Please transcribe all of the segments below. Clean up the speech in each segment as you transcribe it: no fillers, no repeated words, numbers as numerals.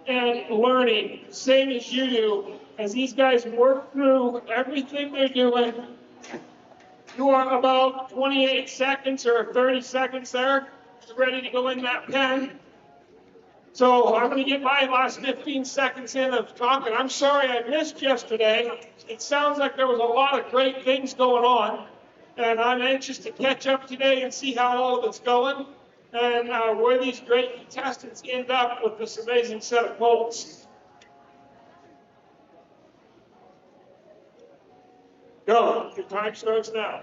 and learning, same as you do, as these guys work through everything they're doing. You are about 28 seconds or 30 seconds there, ready to go in that pen. So I'm going to get my last 15 seconds in of talking. I'm sorry I missed yesterday. It sounds like there was a lot of great things going on, and I'm anxious to catch up today and see how all of it's going, and where these great contestants end up with this amazing set of Colts. Go. Your time starts now.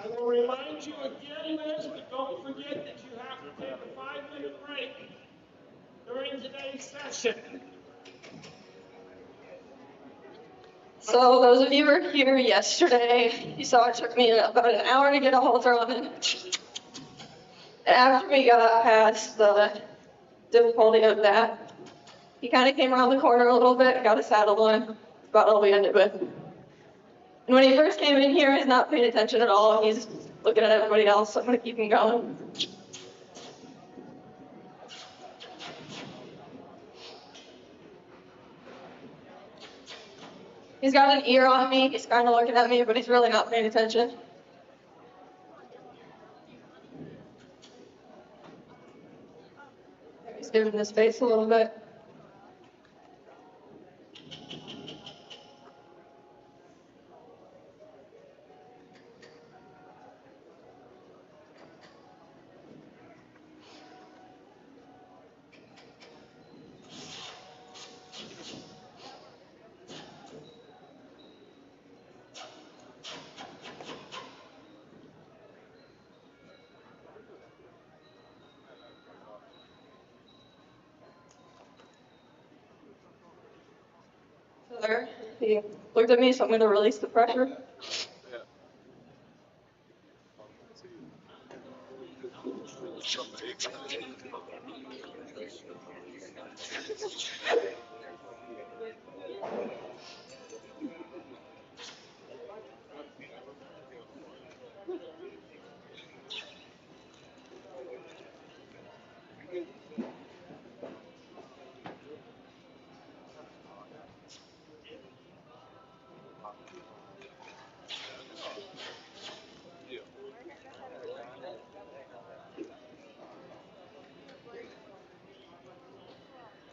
I will remind you again, Liz, but don't forget that you have to take a 5-minute break during today's session. So those of you who were here yesterday, you saw it took me about an hour to get a halter on him. And after we got past the difficulty of that, he kind of came around the corner a little bit, got a saddle on, about all we ended with. And when he first came in here, he's not paying attention at all. He's looking at everybody else, so I'm going to keep him going. He's got an ear on me. He's kind of looking at me, but he's really not paying attention. He's giving his face a little bit. There. He looked at me, so I'm going to release the pressure.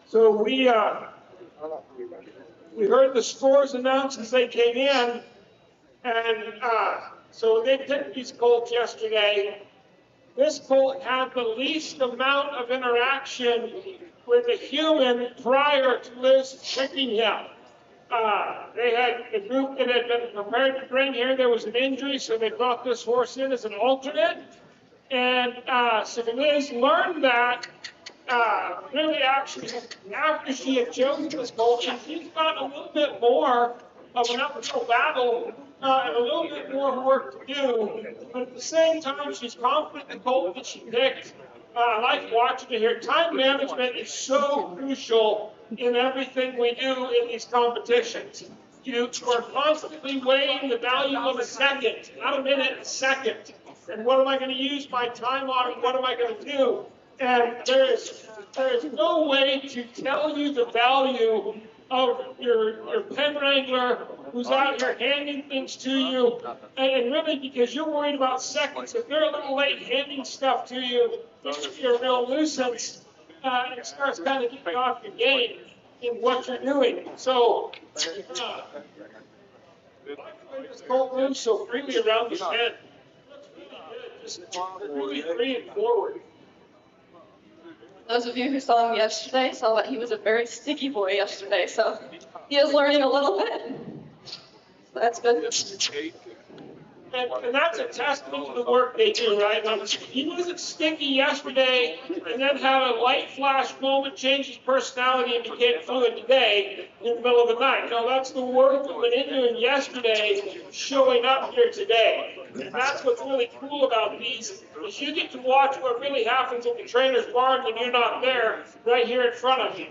So we heard the scores announced as they came in, and so they picked these Colts yesterday. This Colt had the least amount of interaction with a human prior to Liz picking him. They had the group that had been prepared to bring here, there was an injury, so they brought this horse in as an alternate. And so Liz learned that really actually after she had chosen this Colt, and she's got a little bit more of an uphill battle and a little bit more work to do. But at the same time, she's confident in the Colt that she picked. I like watching it here. Time management is so crucial in everything we do in these competitions. You are constantly weighing the value of a second, not a minute, a second. And what am I going to use my time on, and what am I going to do? And there is no way to tell you the value of your pen wrangler who's out here handing things to you. And really, because you're worried about seconds, if they're a little late handing stuff to you, you're a real nuisance. And it starts kind of getting off your game in what you're doing. So, this Colt moves so freely around his head. Just really free and forward. Those of you who saw him yesterday saw that he was a very sticky boy yesterday, so he is learning a little bit. So that's good. And that's a testament to the work they do, right? He wasn't sticky yesterday and then had a light flash moment, changed his personality, and became fluid today in the middle of the night. No, that's the work that went into him yesterday showing up here today. And that's what's really cool about these, is you get to watch what really happens in the trainer's barn when you're not there, right here in front of you.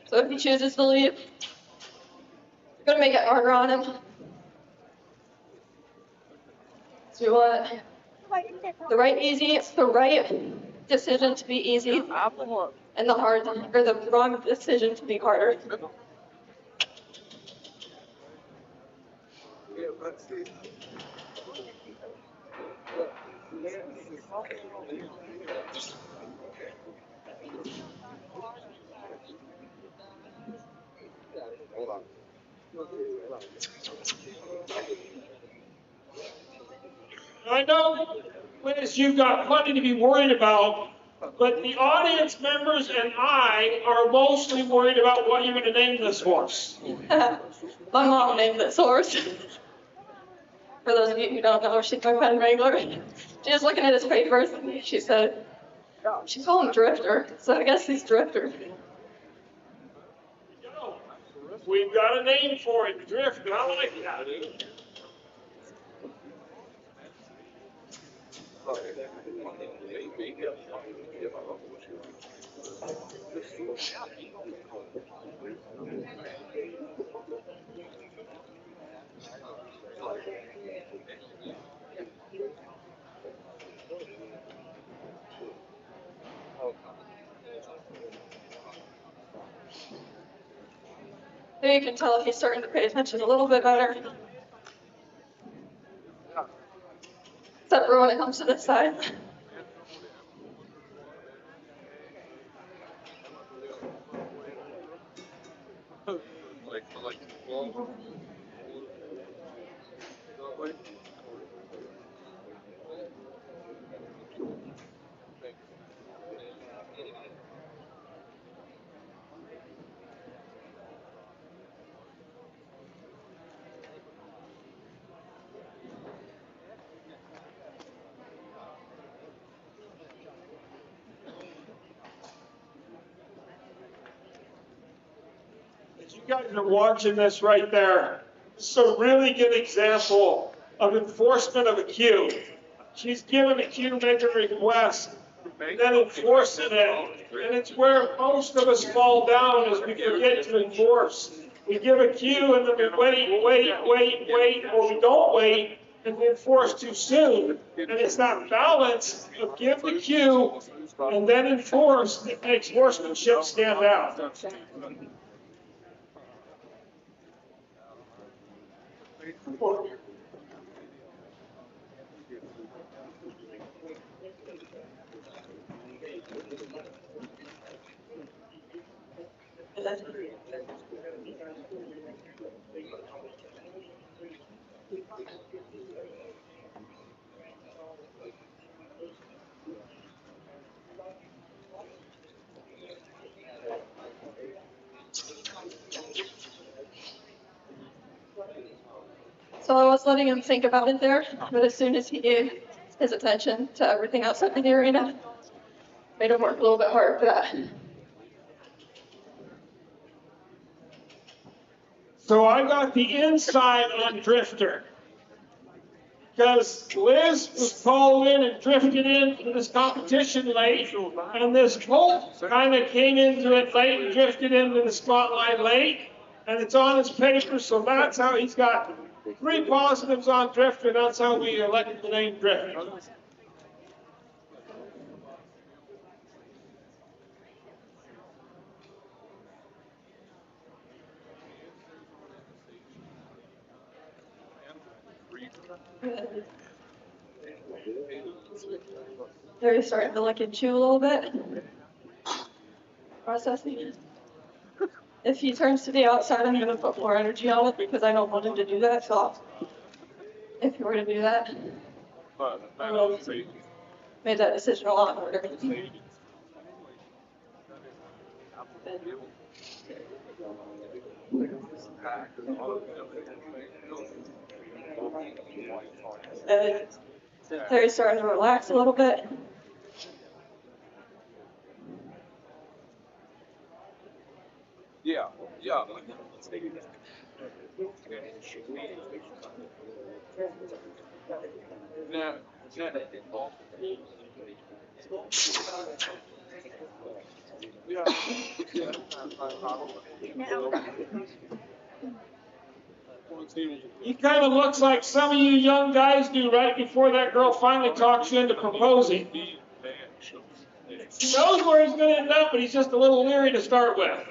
So if he chooses to leave, you're gonna make it harder on him. So we want the right decision to be easy, and the wrong decision to be harder. I know, Liz, you've got plenty to be worried about, but the audience members and I are mostly worried about what you're going to name this horse. My mom named this horse. For those of you who don't know, she's my pen wrangler. She was looking at his papers and she said, she called him Drifter, so I guess he's Drifter. We've got a name for it, Drifter. I like that. There you can tell if he's starting to pay attention a little bit better. Except for when it comes to this side. You guys are watching this right there. This is a really good example of enforcement of a cue. She's given a cue, making a request, and then enforcing it. And it's where most of us fall down is we forget to enforce. We give a cue and then we wait, or we don't wait, and we enforce too soon. And it's that balance of give the cue and then enforce that makes horsemanship stand out. So I was letting him think about it there, but as soon as he gave his attention to everything outside the arena, made him work a little bit harder for that. So I got the inside on Drifter. Because Liz was called in and drifted into this competition late, and this Colt kind of came into it late and drifted into the spotlight late, and it's on his paper, so that's how he's got 3 positives on Drifter, and that's how we elected the name Drifter. There he's starting to lick and chew a little bit. Processing. If he turns to the outside, I'm going to put more energy on it because I don't want him to do that. So if he were to do that, I would have made that decision a lot harder. There he's starting to relax a little bit. He kind of looks like some of you young guys do right before that girl finally talks you into proposing. He knows where he's going to end up, but he's just a little leery to start with.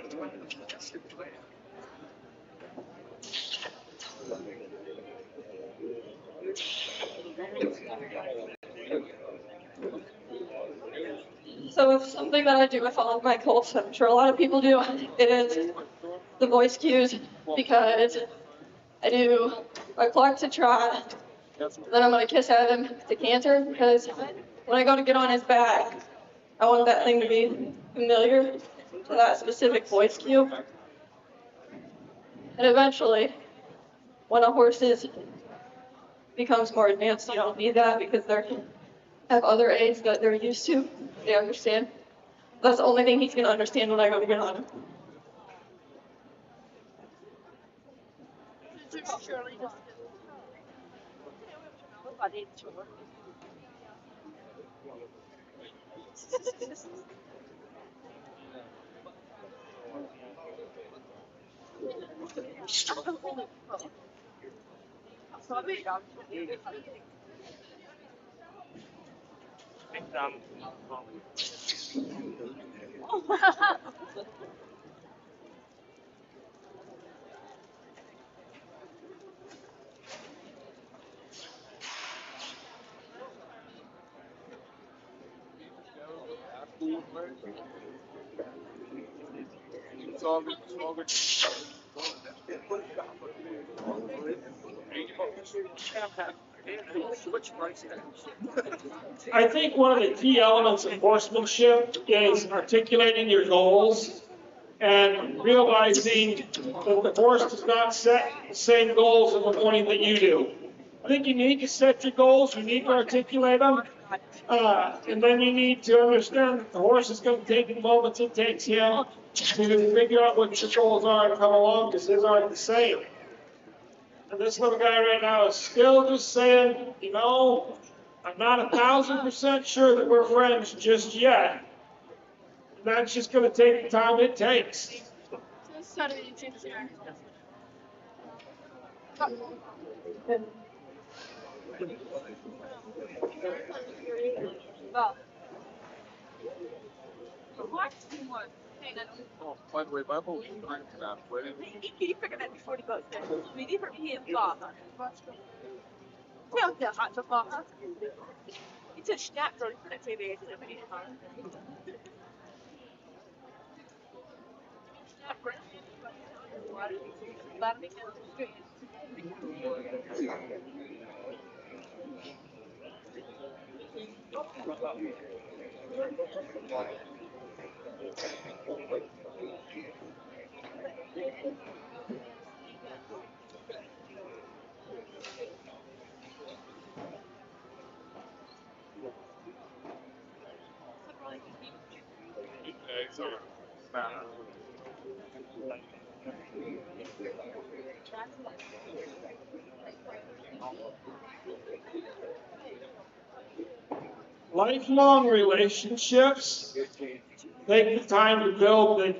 So something that I do with all of my colts, I'm sure a lot of people do, is the voice cues, because I do my cluck to trot, then I'm going to kiss at him to canter, because when I go to get on his back, I want that thing to be familiar to that specific voice cue. And eventually, when a horse becomes more advanced, you don't need that because they have other aids that they're used to. They understand. That's the only thing he's going to understand when I go to get on him. I think one of the key elements of horsemanship is articulating your goals and realizing that the horse does not set the same goals in the morning that you do. I think you need to set your goals, you need to articulate them, and then you need to understand that the horse is going to take the moments it takes him to figure out what your goals are and come along, because his aren't the same. And this little guy right now is still just saying, you know, I'm not 1,000% sure that we're friends just yet. And that's just going to take the time it takes. Oh, by the way, my whole time about wedding. He figured that before he goes there. We need her to hear God. Well, the hot dog. It's a snap for the TV. Lifelong relationships take the time to build that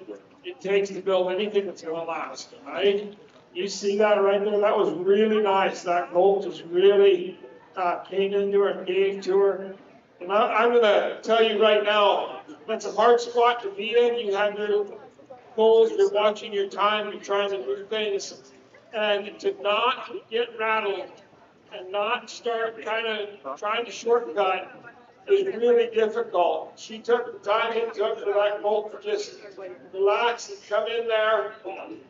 it takes to build anything that's going to last, right? You see that right there? That was really nice. That Colt just really came into her and gave to her. And I'm going to tell you right now, that's a hard spot to be in. You have your goals, you're watching your time, you're trying to do things, and to not get rattled and not start kind of trying to shortcut is really difficult. She took the time it took for that Colt to just relax and come in there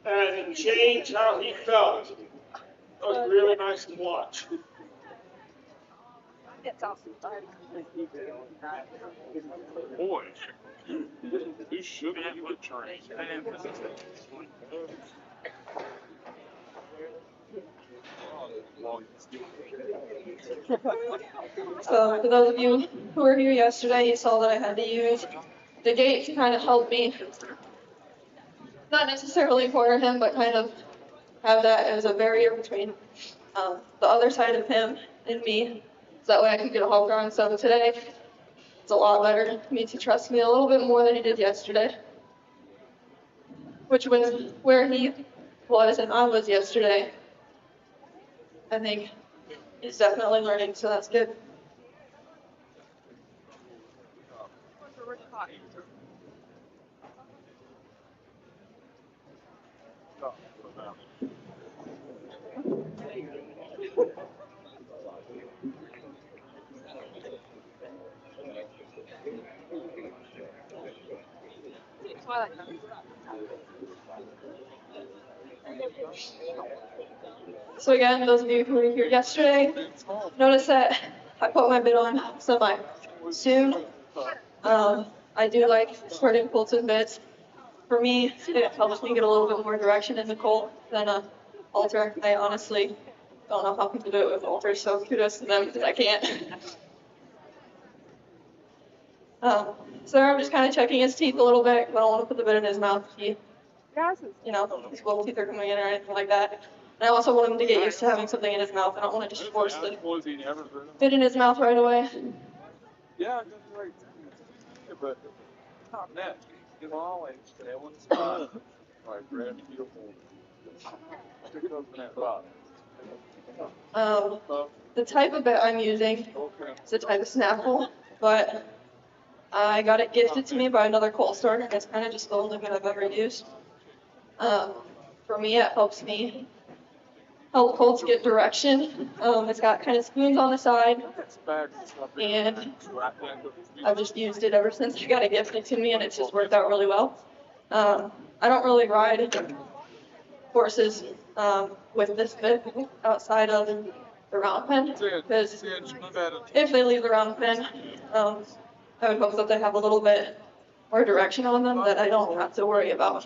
and change how he felt. It was really nice to watch. It's awesome. Boy, you should have a train. So for those of you who were here yesterday, you saw that I had to use the gate to kind of help me not necessarily corner him, but kind of have that as a barrier between the other side of him and me, so that way I can get a hold on. So today, it's a lot better. He means he trusts me a little bit more than he did yesterday, which was where he was and I was yesterday. I think he's definitely learning, so that's good. So again, those of you who were here yesterday, notice that I put my bit on semi soon. I do like squirting Colts and bits. For me, it helps me get a little bit more direction in the Colt than a halter. I honestly don't know how people do it with halters, so kudos to them because I can't. So I'm just kind of checking his teeth a little bit. I don't want to put the bit in his mouth. His gold teeth are coming in or anything like that. And I also want him to get used to having something in his mouth. I don't want to just force the bit in his mouth right away. Yeah, that's right. But top net, you know, always that one's like red, beautiful. Stick it up in that box. The type of bit I'm using is a type of Snapple, but I got it gifted to me by another Colt store, and it's kind of just the only bit I've ever used. For me, it helps me help Colts get direction. It's got kind of spoons on the side, and I've just used it ever since I got it gifted to me, and it's just worked out really well. I don't really ride horses with this bit outside of the round pen, because if they leave the round pen, I would hope that they have a little bit more direction on them that I don't have to worry about.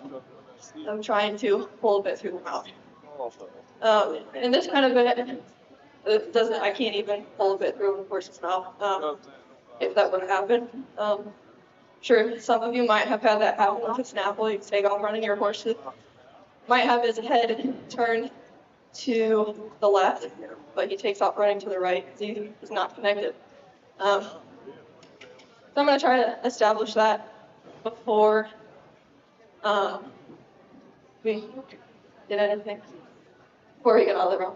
I'm trying to pull a bit through the mouth. And this kind of bit, I can't even pull a bit through a horse's mouth, if that would happen. Sure, some of you might have had that happen with a Snapple. You take off running your horse, might have his head turned to the left, but he takes off running to the right because he's not connected. So I'm going to try to establish that before we did anything, before we get out of the room.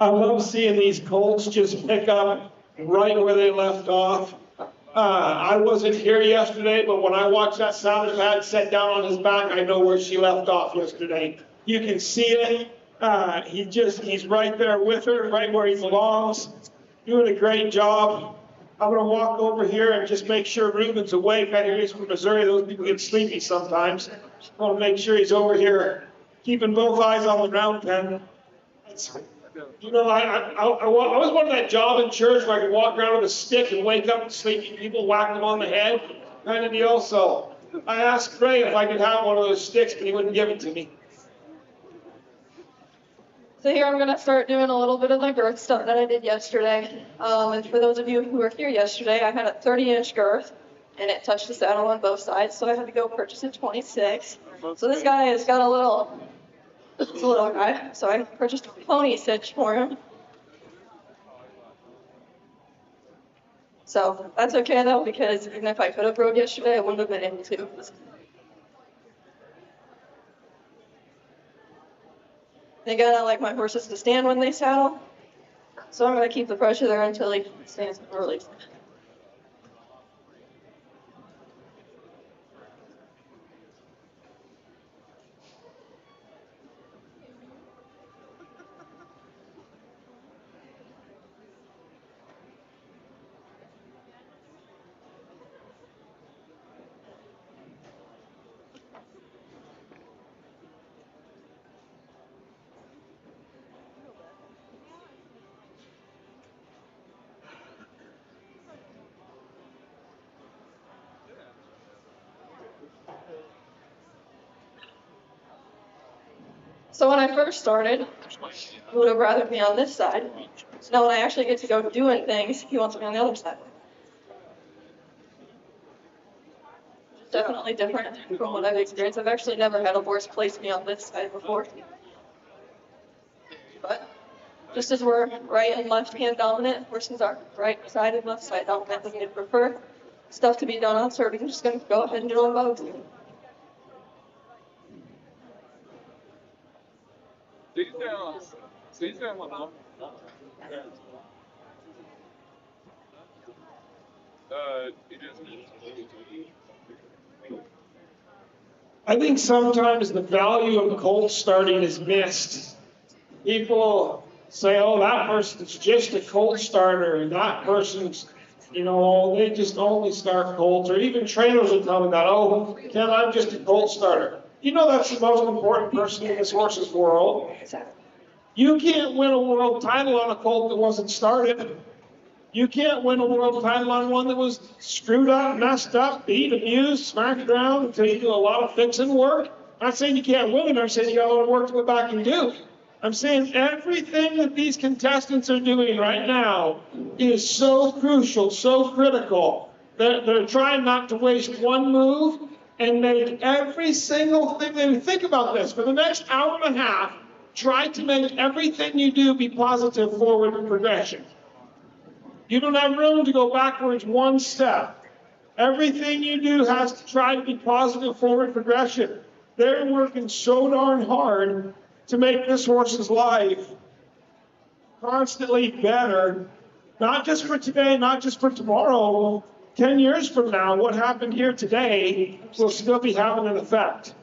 I love seeing these Colts just pick up right where they left off. I wasn't here yesterday, but when I watched that saddle pad set down on his back, I know where she left off yesterday. You can see it. He's right there with her, right where he belongs, doing a great job. I'm going to walk over here and just make sure Ruben's awake. I hear he's from Missouri. Those people get sleepy sometimes. I want to make sure he's over here, keeping both eyes on the round pen. You know, I always wanted that job in church where I could walk around with a stick and wake up sleeping people, whack them on the head, kind of deal. So I asked Ray if I could have one of those sticks, but he wouldn't give it to me. So here I'm going to start doing a little bit of the girth stuff that I did yesterday. And for those of you who were here yesterday, I had a 30-inch girth, and it touched the saddle on both sides, so I had to go purchase a 26. So this guy has got a little guy, so I purchased a pony cinch for him. So that's okay though, because even if I could have rode yesterday, I wouldn't have been able to. Again, I like my horses to stand when they saddle, so I'm going to keep the pressure there until he stands and release. So when I first started, he would have rather me on this side. So now when I actually get to go doing things, he wants me on the other side. It's definitely different from what I've experienced. I've actually never had a horse place me on this side before. But just as we're right and left hand dominant, horses are right side and left side dominant. We would prefer stuff to be done on, so we're just going to go ahead and do them both. I think sometimes the value of Colt starting is missed. People say, oh, that person's just a Colt starter, and that person's, they just only start Colts, or even trainers will tell me that, oh, Ken, I'm just a Colt starter. That's the most important person in this horse's world. You can't win a world title on a Colt that wasn't started. You can't win a world title on one that was screwed up, messed up, beat, abused, smacked around until you do a lot of fixing work. I'm not saying you can't win it. I'm saying you got a lot of work to go back and do. I'm saying everything that these contestants are doing right now is so crucial, so critical. They're trying not to waste one move and make every single thing. They think about this. For the next hour and a half, try to make everything you do be positive forward progression. You don't have room to go backwards one step. Everything you do has to try to be positive forward progression. They're working so darn hard to make this horse's life constantly better, not just for today, not just for tomorrow. 10 years from now, what happened here today will still be having an effect.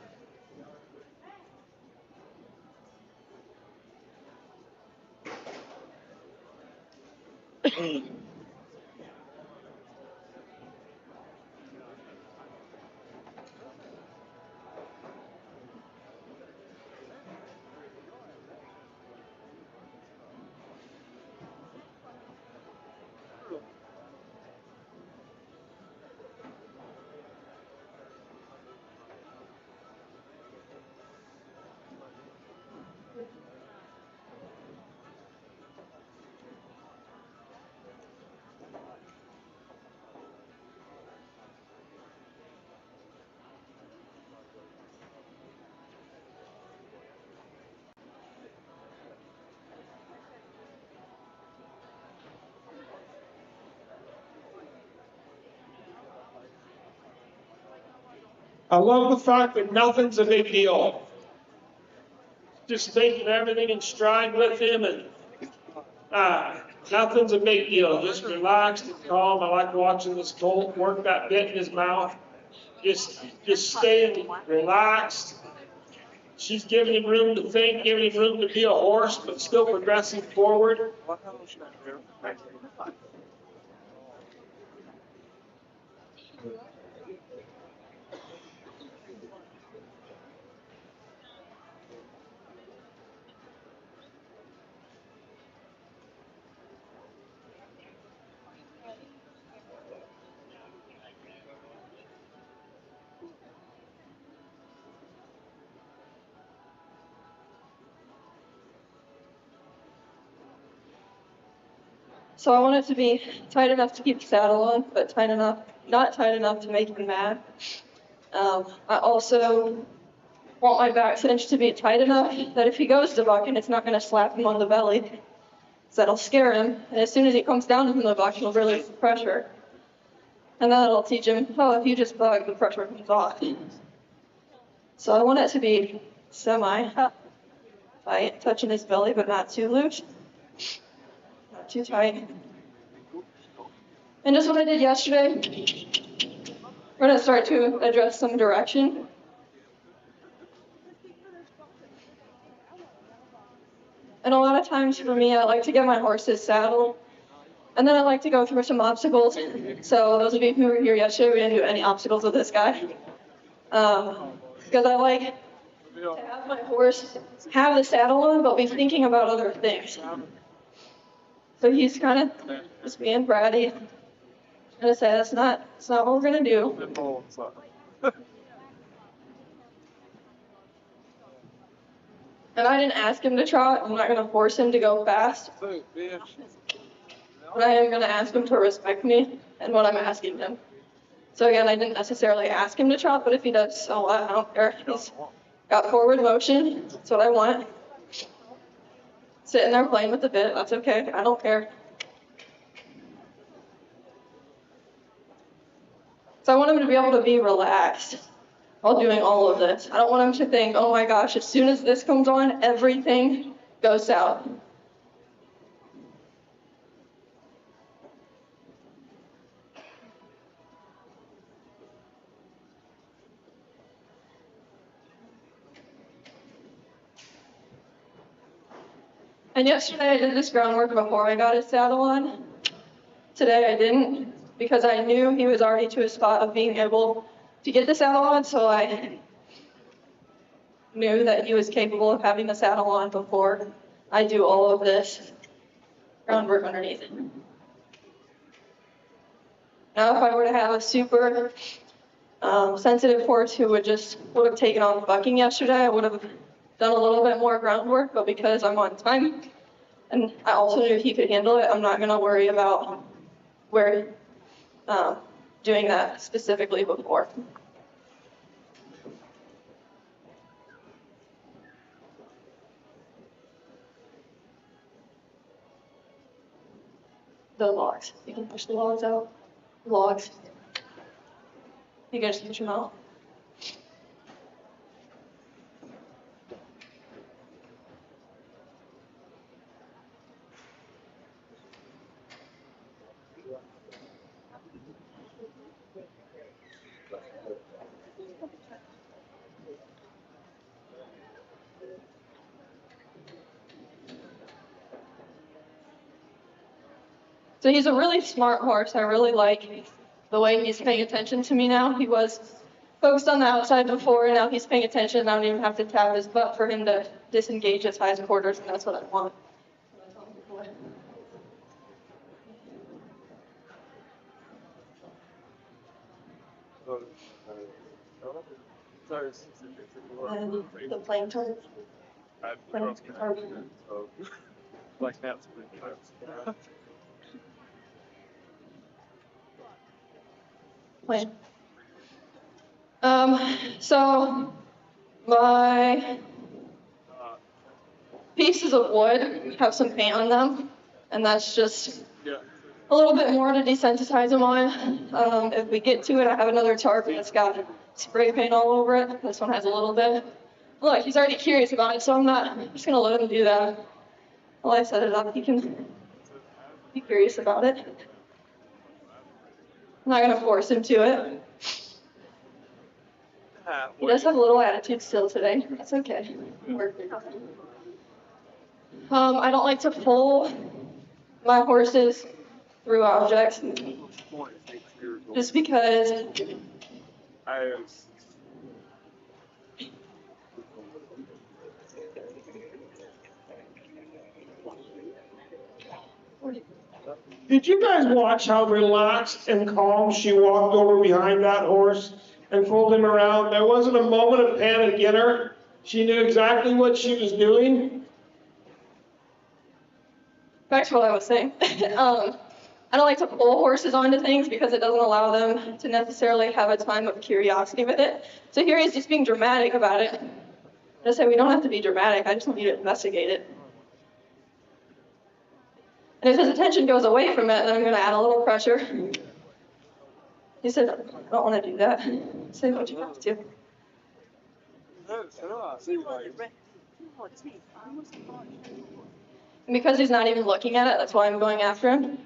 I love the fact that nothing's a big deal. Just taking everything in stride with him, and nothing's a big deal. Just relaxed and calm. I like watching this Colt work that bit in his mouth. Just staying relaxed. She's giving him room to think, giving him room to be a horse, but still progressing forward. So I want it to be tight enough to keep the saddle on, but not tight enough to make him mad. I also want my back cinch to be tight enough that if he goes to bucking, it's not going to slap him on the belly. So that'll scare him. And as soon as he comes down from the buck, he'll release the pressure. And then it'll teach him, oh, if you just bug, the pressure comes off. So I want it to be semi-tight, touching his belly, but not too loose. Not too tight. And just what I did yesterday, we're going to start to address some direction. And a lot of times for me, I like to get my horse's saddle, and then I like to go through some obstacles. So those of you who were here yesterday, we didn't do any obstacles with this guy. Because I like to have my horse have the saddle on, but be thinking about other things. So he's kind of just being bratty. And I say, that's not what we're going to do. And I didn't ask him to trot. I'm not going to force him to go fast. So, bitch. But I am going to ask him to respect me and what I'm asking him. So again, I didn't necessarily ask him to trot, but if he does, so I don't care. He's got forward motion. That's what I want. Sitting there playing with the bit, that's okay. I don't care. So I want him to be able to be relaxed while doing all of this. I don't want him to think, oh my gosh, as soon as this comes on, everything goes south. And yesterday I did this groundwork before I got his saddle on. Today I didn't because I knew he was already to a spot of being able to get the saddle on, so I knew that he was capable of having the saddle on before I do all of this groundwork underneath it. Now if I were to have a super sensitive horse who would have taken off bucking yesterday, I would have done a little bit more groundwork, but because I'm on time, and I also knew he could handle it, I'm not going to worry about doing that specifically before. The logs. You can push the logs out. Logs. You can just push them out. So he's a really smart horse. I really like the way he's paying attention to me now. He was focused on the outside before, and now he's paying attention. I don't even have to tap his butt for him to disengage his highest quarters, and that's what I want. And the plane turn. Like that's pretty close. Plane. So my pieces of wood have some paint on them, and that's just a little bit more to desensitize them on. If we get to it, I have another tarp that's got spray paint all over it. This one has a little bit. Look, he's already curious about it, so I'm just gonna let him do that. While I set it up, he can be curious about it. I'm not gonna force him to it. He does have a little attitude still today. That's okay. I don't like to pull my horses through objects just because Did you guys watch how relaxed and calm she walked over behind that horse and pulled him around? There wasn't a moment of panic in her. She knew exactly what she was doing. back to what I was saying. I don't like to pull horses onto things because it doesn't allow them to necessarily have a time of curiosity with it. So here he's just being dramatic about it. I say we don't have to be dramatic. I just want you to investigate it. And if his attention goes away from it, then I'm going to add a little pressure. He said, I don't want to do that. Say what you have to. And because he's not even looking at it, that's why I'm going after him.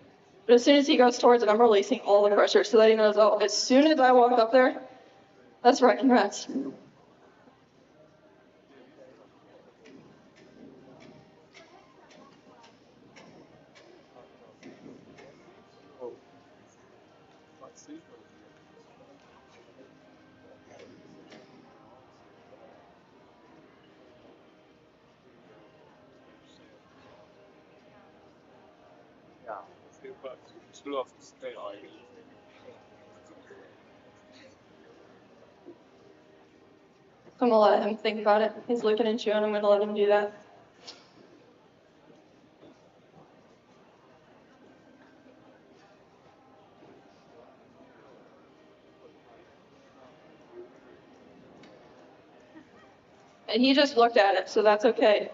But as soon as he goes towards it, I'm releasing all the pressure so that he knows, oh, as soon as I walk up there, that's where I can rest. I'm gonna let him think about it. He's looking at you, and I'm gonna let him do that. And he just looked at it, so that's okay.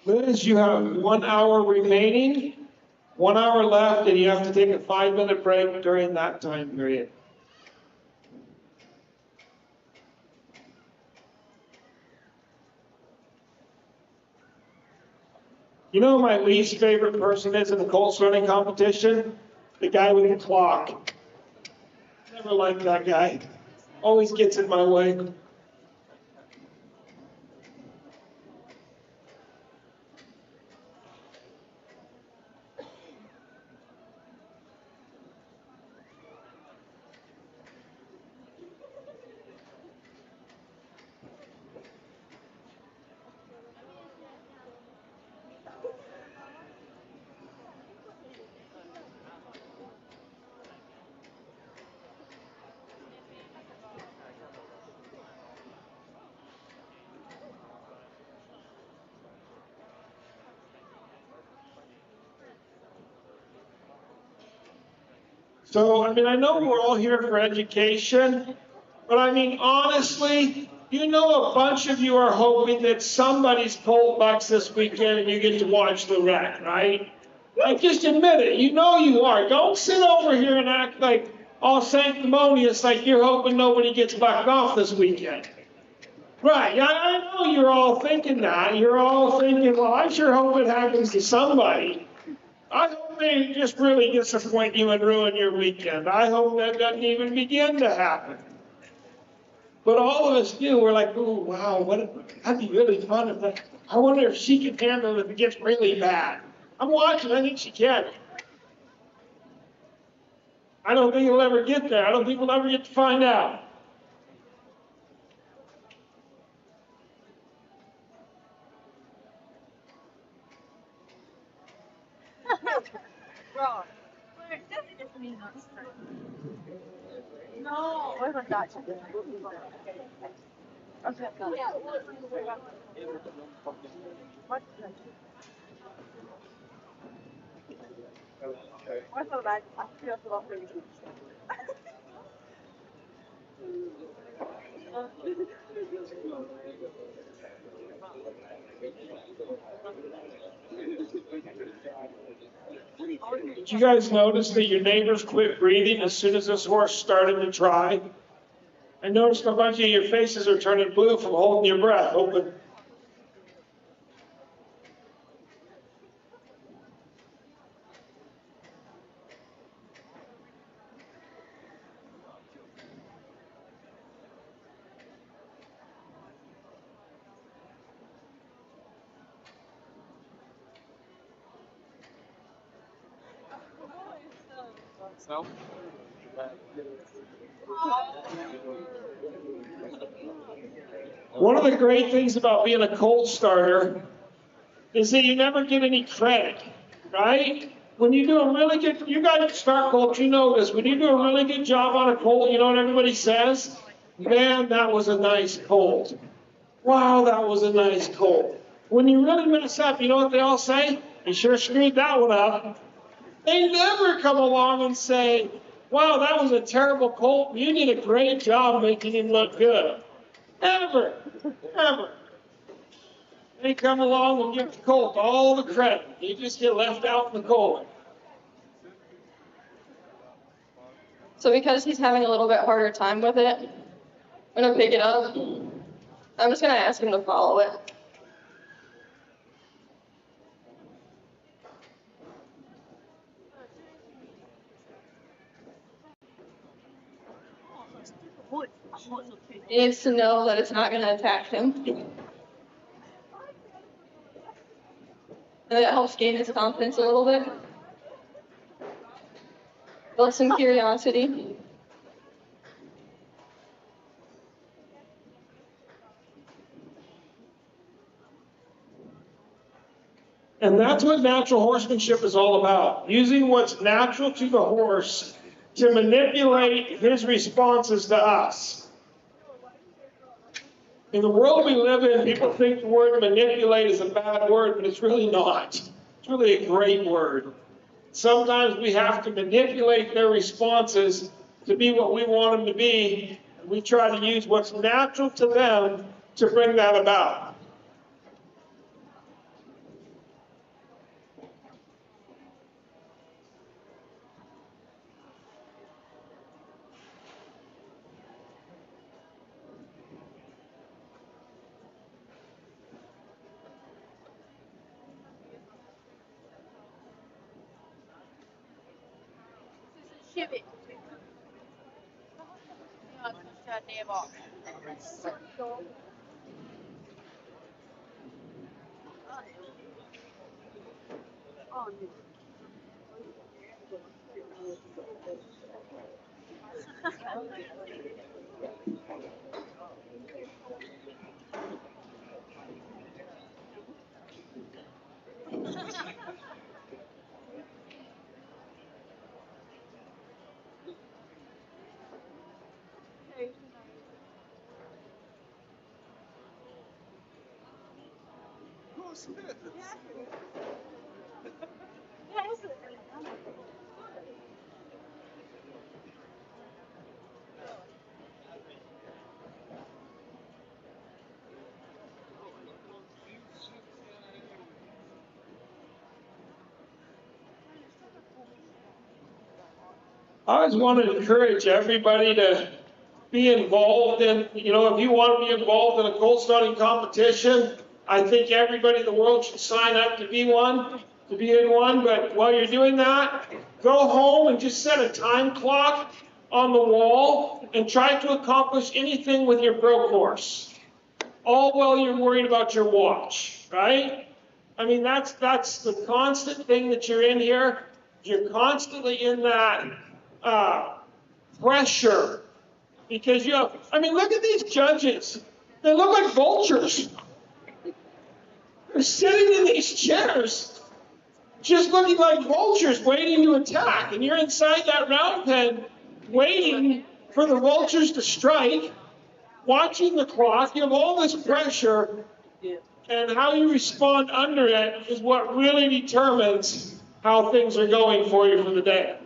Liz, you have 1 hour remaining, 1 hour left, and you have to take a 5-minute break during that time period. You know who my least favorite person is in the Colts running competition? The guy with the clock. Never liked that guy. Always gets in my way. So, I mean, I know we're all here for education, but I mean, honestly, you know a bunch of you are hoping that somebody's Colt bucks this weekend and you get to watch the wreck, right? Like, just admit it. You know you are. Don't sit over here and act like all sanctimonious like you're hoping nobody gets bucked off this weekend. Right, I know you're all thinking that. You're all thinking, well, I sure hope it happens to somebody. I hope they just really disappoint you and ruin your weekend. I hope that doesn't even begin to happen. But all of us do. We're like, ooh, wow, that'd be really fun if that. I wonder if she can handle it if it gets really bad. I'm watching. I think she can. I don't think it'll ever get there. I don't think we'll ever get to find out. No, what was that? Okay, what's that? I feel so Did you guys notice that your neighbors quit breathing as soon as this horse started to try? I noticed a bunch of your faces are turning blue from holding your breath open. So? One of the great things about being a Colt starter is that you never get any credit, right? When you do a really good, you guys start Colts, you know this. When you do a really good job on a Colt, you know what everybody says? Man, that was a nice Colt. Wow, that was a nice Colt. When you really mess up, you know what they all say? You sure screwed that one up. They never come along and say, wow, that was a terrible Colt. You did a great job making him look good. Ever. Ever. They come along and give the Colt all the credit. You just get left out in the cold. So because he's having a little bit harder time with it, I'm gonna pick it up. I'm just gonna ask him to follow it. He needs to know that it's not gonna attack him. And it helps gain his confidence a little bit. Build some curiosity. And that's what natural horsemanship is all about. Using what's natural to the horse to manipulate his responses to us. In the world we live in, people think the word manipulate is a bad word, but it's really not. It's really a great word. Sometimes we have to manipulate their responses to be what we want them to be. And we try to use what's natural to them to bring that about. Chavez. Ja, kanske det var. I always want to encourage everybody to be involved in, if you want to be involved in a Colt starting competition, I think everybody in the world should sign up to be in one. But while you're doing that, go home and just set a time clock on the wall and try to accomplish anything with your pro course. All while you're worried about your watch, right? I mean, that's the constant thing that you're in here. You're constantly in that pressure because look at these judges. They look like vultures. They're sitting in these chairs, just looking like vultures waiting to attack. And you're inside that round pen waiting for the vultures to strike, watching the clock. You have all this pressure, and how you respond under it is what really determines how things are going for you for the day.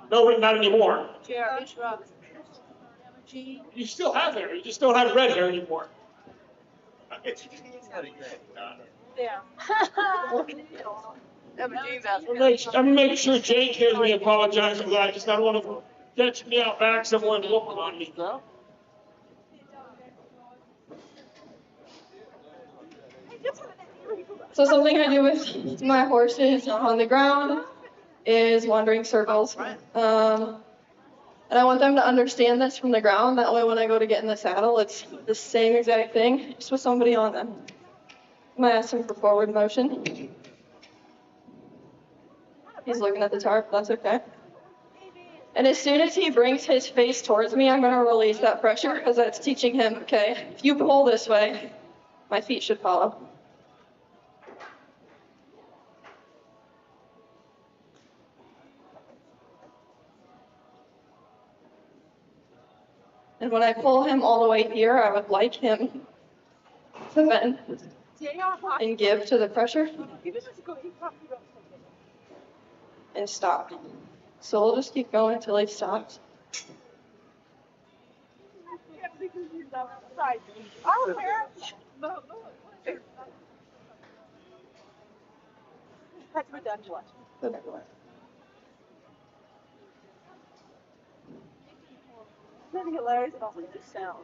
No, not anymore. You still have hair, you just don't have red hair anymore. Yeah. I'm gonna make sure Jake hears me apologize for that. I just don't want to catch me out back somewhere and whoop on me. So something I do with my horses on the ground is wandering circles. And I want them to understand this from the ground. That way when I go to get in the saddle, it's the same exact thing, just with somebody on them. I'm gonna ask him for forward motion. He's looking at the tarp, that's okay. And as soon as he brings his face towards me, I'm gonna release that pressure because that's teaching him, okay, if you pull this way, my feet should follow. And when I pull him all the way here, I would like him to bend and give to the pressure and stop. So we'll just keep going until he stops. It's hilarious about the sound.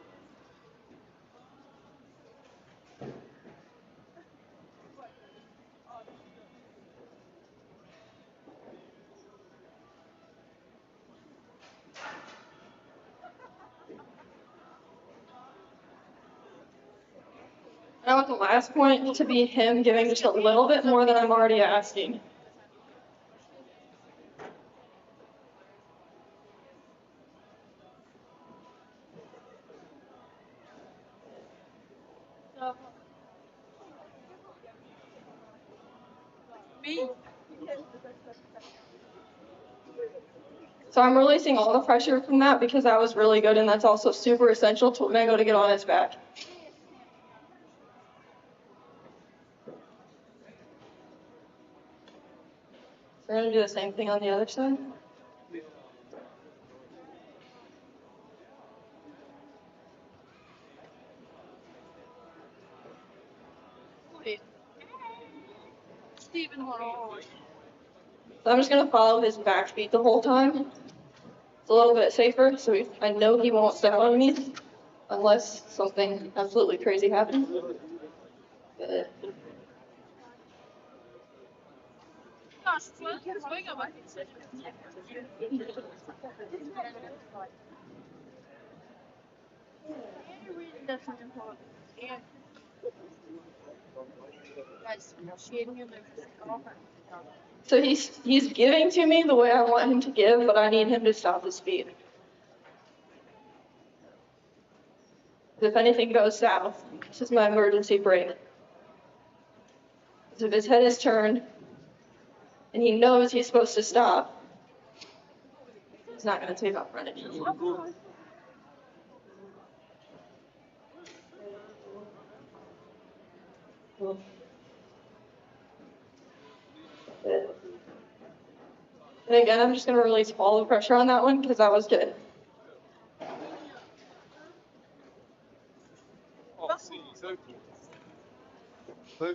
want the last point to be him giving just a little bit more than I'm already asking. So I'm releasing all the pressure from that because that was really good, and that's also super essential to when I go to get on his back. We're gonna do the same thing on the other side. So I'm just gonna follow his back feet the whole time. It's a little bit safer, so I know he won't step on me unless something absolutely crazy happens. Good. So he's giving to me the way I want him to give, but I need him to stop his speed. If anything goes south, this is my emergency brake. If his head is turned and he knows he's supposed to stop, he's not going to take off running. And again, I'm just going to release all the pressure on that one because that was good. Oh, see, so cool.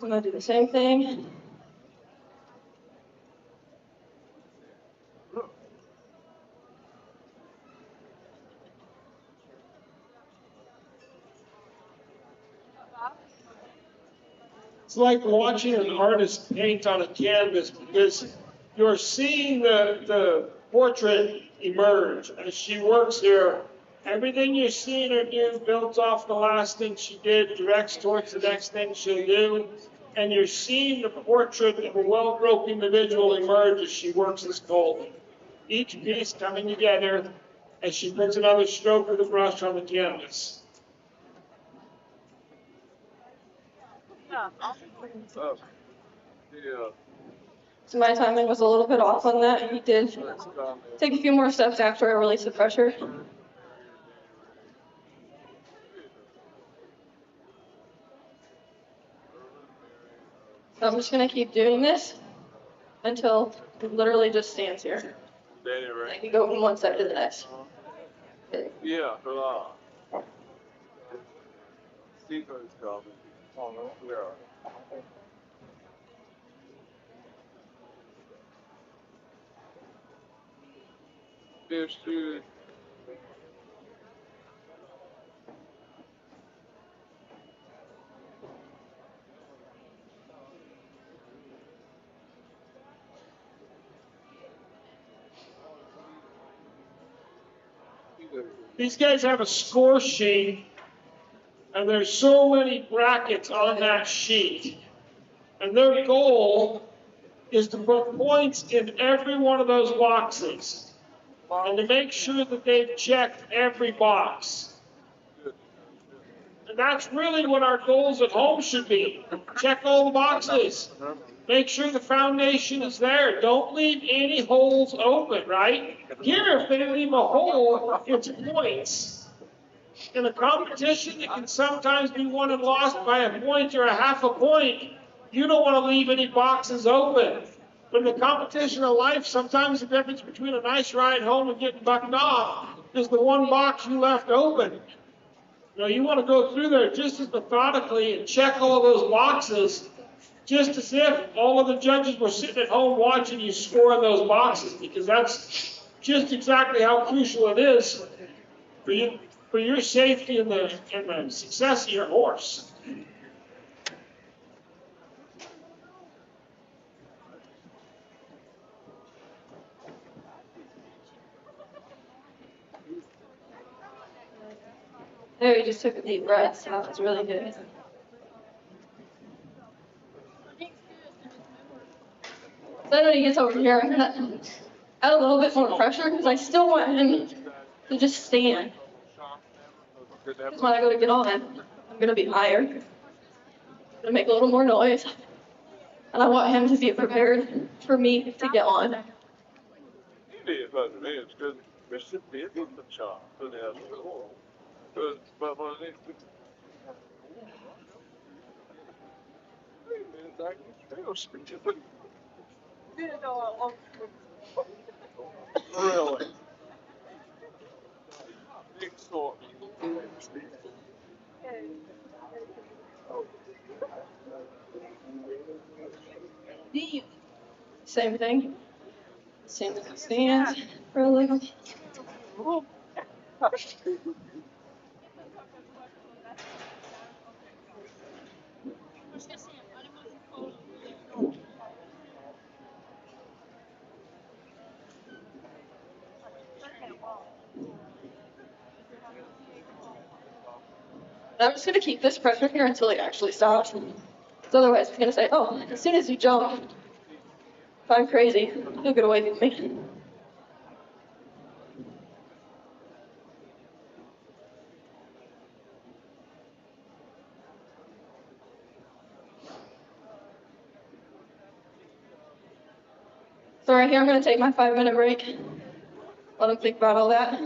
I'm going to do the same thing. It's like watching an artist paint on a canvas because you're seeing the portrait emerge as she works here. Everything you're seeing her do builds off the last thing she did, directs towards the next thing she'll do. And you're seeing the portrait of a well-broken individual emerge as she works this Colt. Each piece coming together as she puts another stroke of the brush on the canvas. Oh, yeah. So my timing was a little bit off on that. He did take a few more steps after I released the pressure. So I'm just going to keep doing this until it literally just stands here. Danny, right? I can go from one side to the next. Yeah, hello. Steve's coming. Oh, no, we are. Fish food. These guys have a score sheet, and there's so many brackets on that sheet. And their goal is to put points in every one of those boxes and to make sure that they've checked every box. And that's really what our goals at home should be. Check all the boxes. Make sure the foundation is there. Don't leave any holes open, right? Here, if they leave a hole, it's points. In a competition, it can sometimes be won and lost by a point or a half a point. You don't want to leave any boxes open. But in the competition of life, sometimes the difference between a nice ride home and getting bucked off is the one box you left open. You know, you want to go through there just as methodically and check all those boxes, just as if all of the judges were sitting at home watching you score in those boxes, because that's just exactly how crucial it is for your safety and the success of your horse. There, he just took a deep breath, so that was really good. So then when he gets over here, I'm gonna add a little bit more pressure because I still want him to just stand. Because when I go to get on, I'm gonna be higher. I'm gonna make a little more noise. And I want him to be prepared for me to get on. Det är för det skulle bli ett chans för det här. För man inte really. Big sort. Same thing. Same thing. Stand for a little. I'm just gonna keep this pressure here until he actually stops. Because otherwise he's gonna say, oh, as soon as you jump, if I'm crazy, he'll get away from me. So right here, I'm gonna take my 5-minute break. Let him think about all that.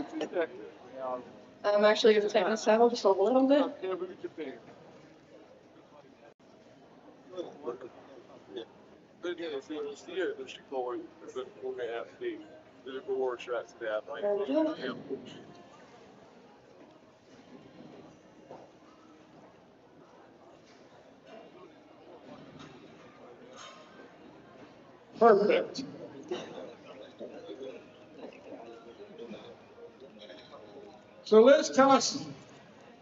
I'm actually gonna take my saddle just a little bit. There we go. Perfect. So Liz, tell us,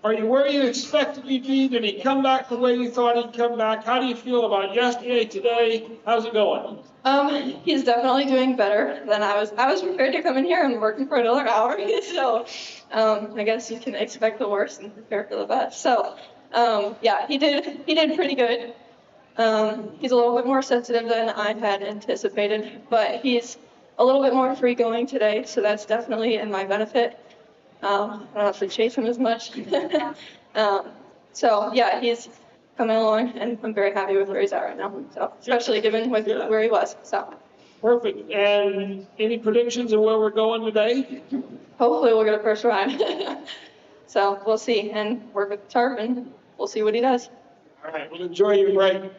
are you where you expected to be? Did he come back the way you thought he'd come back? How do you feel about yesterday, today? How's it going? He's definitely doing better than I was. I was prepared to come in here and working for another hour, so I guess you can expect the worst and prepare for the best. So yeah, he did pretty good. He's a little bit more sensitive than I had anticipated, but he's a little bit more free going today, so that's definitely in my benefit. I don't have to chase him as much. So yeah, he's coming along, and I'm very happy with where he's at right now. So especially given with where he was. So Perfect. And any predictions of where we're going today? hopefully we'll get a first ride. So we'll see, and work with the tarp, and we'll see what he does. All right, well, enjoy your break.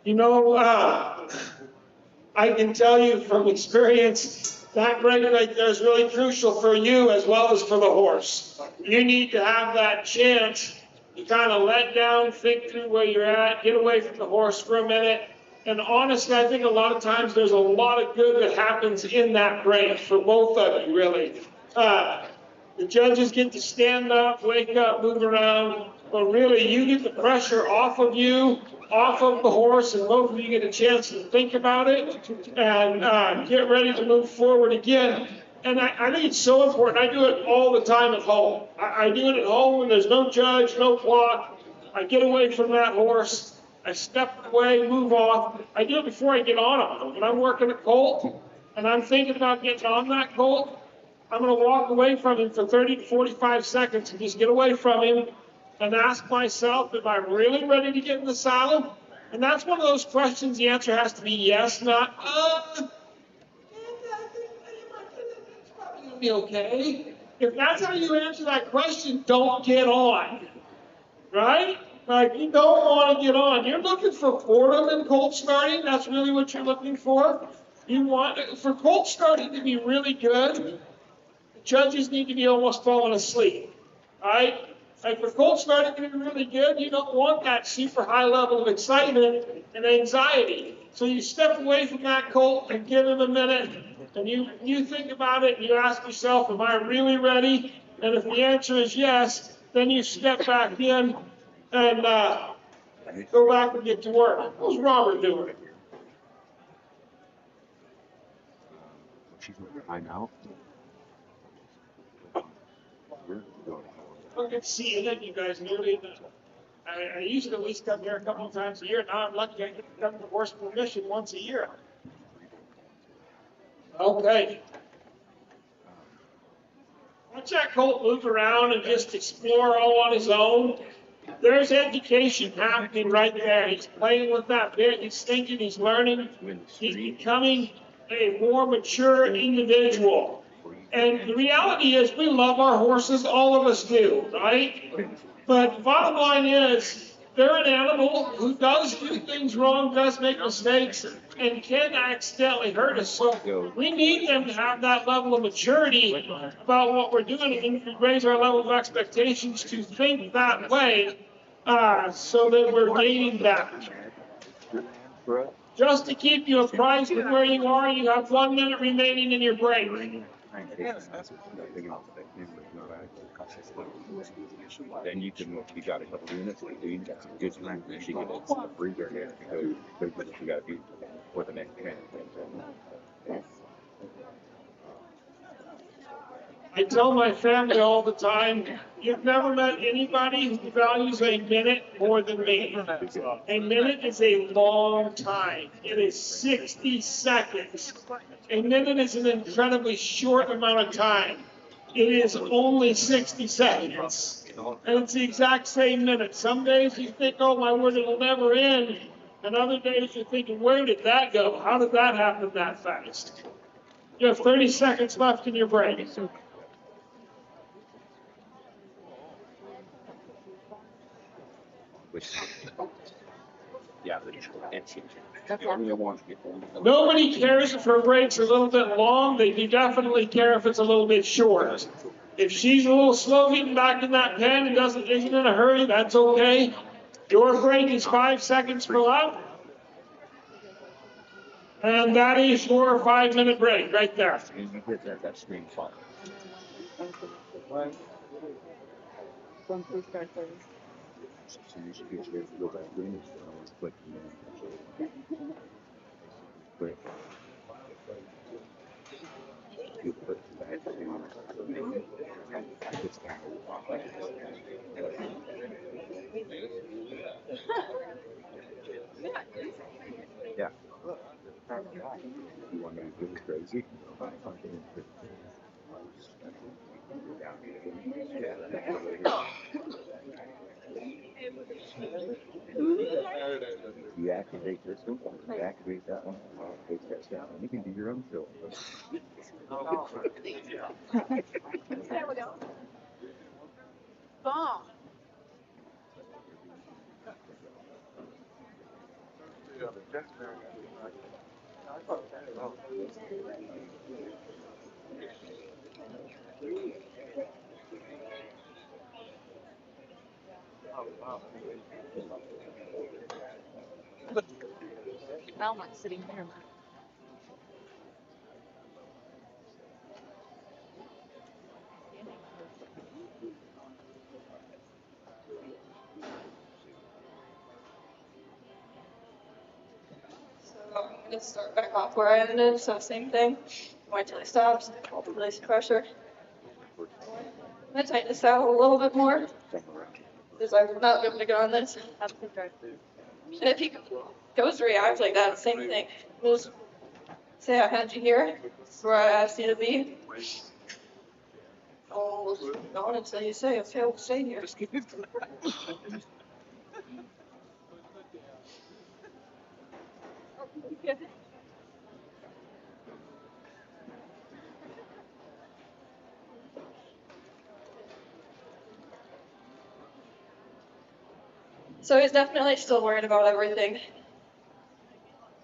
You know, I can tell you from experience, that break right there is really crucial for you as well as for the horse. You need to have that chance to kind of let down, think through where you're at, get away from the horse for a minute. And honestly, I think a lot of times there's a lot of good that happens in that break for both of you, really. The judges get to stand up, wake up, move around, but really you get the pressure off of you, off of the horse, and both of you get a chance to think about it and get ready to move forward again. And I think it's so important. I do it all the time at home. I do it at home when there's no judge, no clock. I get away from that horse. I step away, move off. I do it before I get on him. When I'm working a colt and I'm thinking about getting on that colt, I'm going to walk away from him for 30 to 45 seconds and just get away from him and ask myself, am I really ready to get in the saddle? And that's one of those questions, the answer has to be yes, not, it's probably going to be okay. If that's how you answer that question, don't get on, right? Like, you don't want to get on. You're looking for boredom in colt starting. That's really what you're looking for. You want, for colt starting to be really good, judges need to be almost falling asleep, right? Like for colt starting to be really good, you don't want that super high level of excitement and anxiety. So you step away from that colt and give him a minute, and you think about it and you ask yourself, am I really ready? And if the answer is yes, then you step back in and go back and get to work. What's Robert doing? She's going to find out. Look at seeing it, you guys nearly. I used to at least come here a couple of times a year. Now I'm lucky I get to come to Horseman Mission once a year. Okay. Watch that Colt move around and just explore all on his own. There's education happening right there. He's playing with that bit. He's thinking. He's learning. He's becoming a more mature individual. And the reality is, we love our horses. All of us do, right? But bottom line is, they're an animal who does do things wrong, does make mistakes, and can accidentally hurt us. So we need them to have that level of maturity about what we're doing and raise our level of expectations to think that way so that we're gaining that. Just to keep you apprised of where you are, you have 1 minute remaining in your break. Then you got a couple units, you got some good time, you should get a freezer here, because you got to do for the next man. I tell my family all the time, you've never met anybody who values a minute more than me. A minute is a long time. It is 60 seconds. A minute is an incredibly short amount of time. It is only 60 seconds. And it's the exact same minute. Some days you think, oh my word, it'll never end. And other days you're thinking, where did that go? How did that happen that fast? You have 30 seconds left in your break. Yeah, Nobody cares if her break's a little bit long. They do definitely care if it's a little bit short. If she's a little slow getting back in that pen and isn't in a hurry, that's okay. Your break is 5 seconds per lap. And that is your 5 minute break right there. that screen fun. So you should be able to go back to it. But you put it back yeah. You want me to do it crazy? You activate this one, you activate that one, take that down, and you can do your own film. There we go. Bomb. Belmont's sitting there. So I'm going to start back off where I ended, so same thing. Wait till he stops, release pressure. I'm going to tighten this out a little bit more, because I'm not going to go on this. And if he goes to react like that, same thing. Just say I had you here, this is where I asked you to be. Oh, we'll go on until you say, okay, we'll stay here. So he's definitely still worried about everything.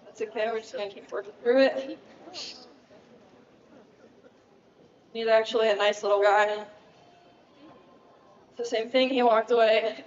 That's okay, we're just going to keep working through it. He's actually a nice little guy. It's the same thing, he walked away.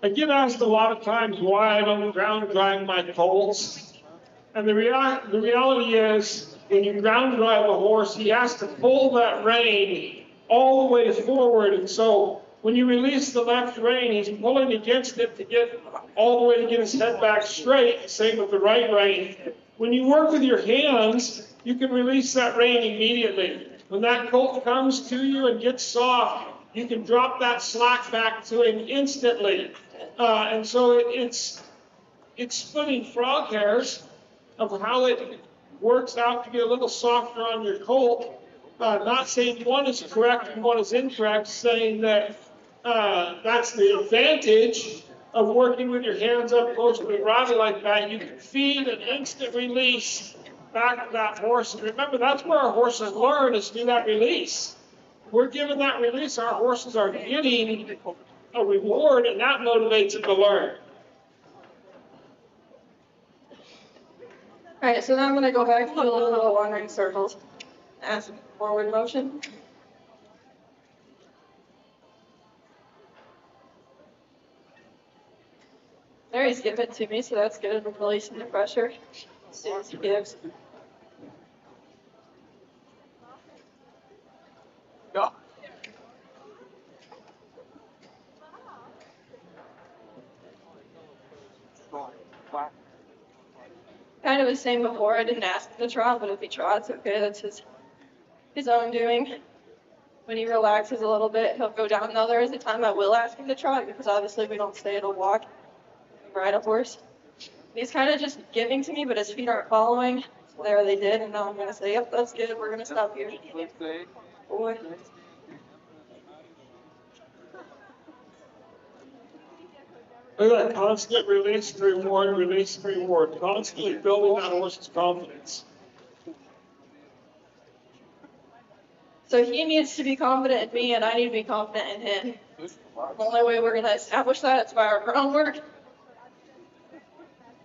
I get asked a lot of times why I don't ground drive my colts. And the reality is, when you ground drive a horse, he has to pull that rein all the way forward. And so when you release the left rein, he's pulling against it to get all the way to get his head back straight. Same with the right rein. When you work with your hands, you can release that rein immediately. When that colt comes to you and gets soft, you can drop that slack back to him instantly. And so it's splitting frog hairs of how it works out to be a little softer on your colt. Not saying one is correct and one is incorrect, saying that that's the advantage of working with your hands up close to the bridle like that. You can feed an instant release back to that horse. And remember, that's where our horses learn, is through that release. We're given that release, our horses are getting a reward, and that motivates them to learn. All right, so now I'm going to go back to do a little bit of wandering circles. Ask forward motion. There, he's giving it to me, so that's good. I'm releasing the pressure as soon as he gives. Yeah. Kind of was saying before, I didn't ask him to trot, but if he trots, okay, that's his own doing. When he relaxes a little bit, he'll go down. Now, there is a time I will ask him to trot, because obviously we don't stay at a walk, ride a horse. He's kind of just giving to me, but his feet aren't following. So there they did, and now I'm going to say, yep, that's good, we're going to stop here. Boy. Look at that constant release and reward, constantly building that horse's confidence. So he needs to be confident in me, and I need to be confident in him. The only way we're going to establish that is by our groundwork.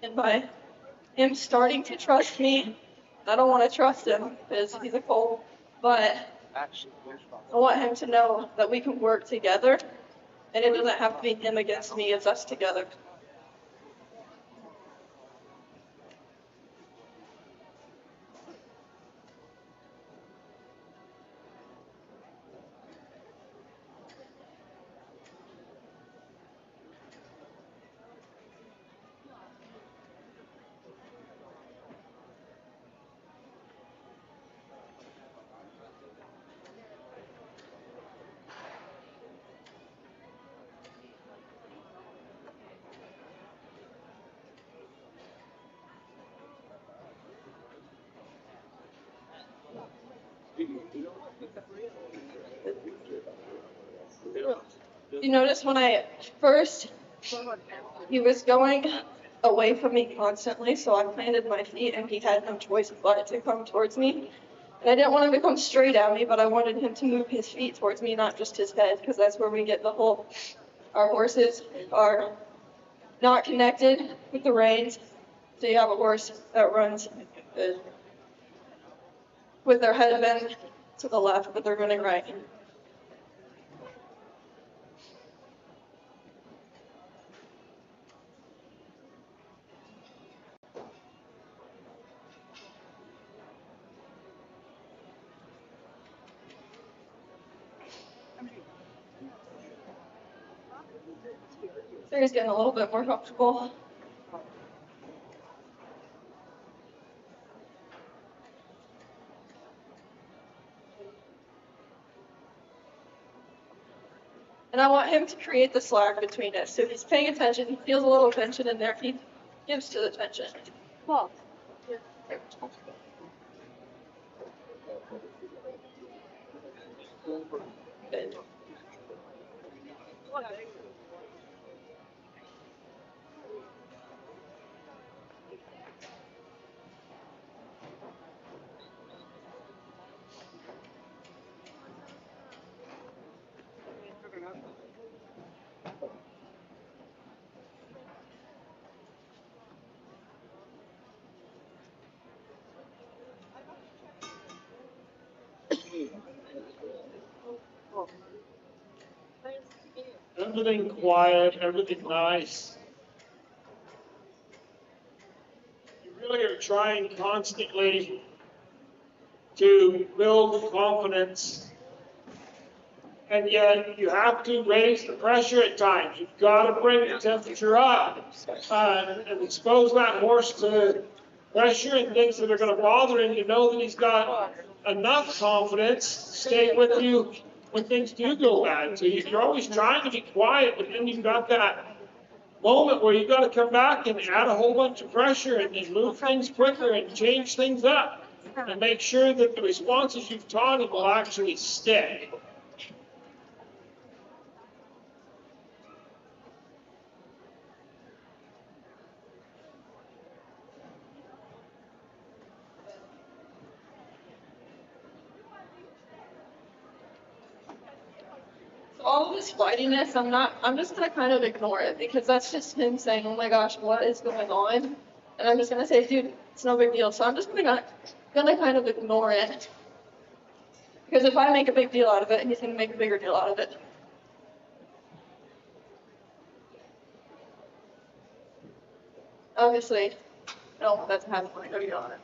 And by him starting to trust me. I don't want to trust him because he's a colt, but I want him to know that we can work together, and it doesn't have to be him against me, it's us together. You notice when I first, he was going away from me constantly, so I planted my feet and he had no choice but to come towards me. And I didn't want him to come straight at me, but I wanted him to move his feet towards me, not just his head, because that's where we get the whole, our horses are not connected with the reins. So you have a horse that runs with their head bent to the left, but they're running right. So he's getting a little bit more comfortable. And I want him to create the slack between us. So if he's paying attention, he feels a little tension in there, he gives to the tension. Well, yeah. Good. everything quiet, everything nice. You really are trying constantly to build confidence, and yet you have to raise the pressure at times. You've got to bring the temperature up and expose that horse to pressure and things that are going to bother him. You know that he's got enough confidence to stay with you when things do go bad. So you're always trying to be quiet, but then you've got that moment where you've got to come back and add a whole bunch of pressure and move things quicker and change things up and make sure that the responses you've taught him will actually stick. All of this fightiness, I'm just gonna kind of ignore it because that's just him saying, oh my gosh, what is going on? And I'm just gonna say, dude, it's no big deal. So I'm just gonna kind of ignore it. Because if I make a big deal out of it, he's gonna make a bigger deal out of it. Obviously, no, that's how I'm gonna go deal on it.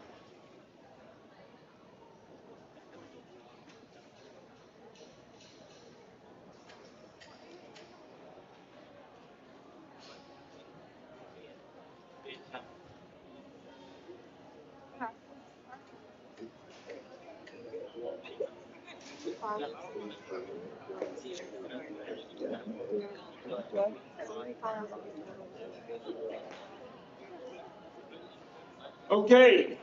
Okay,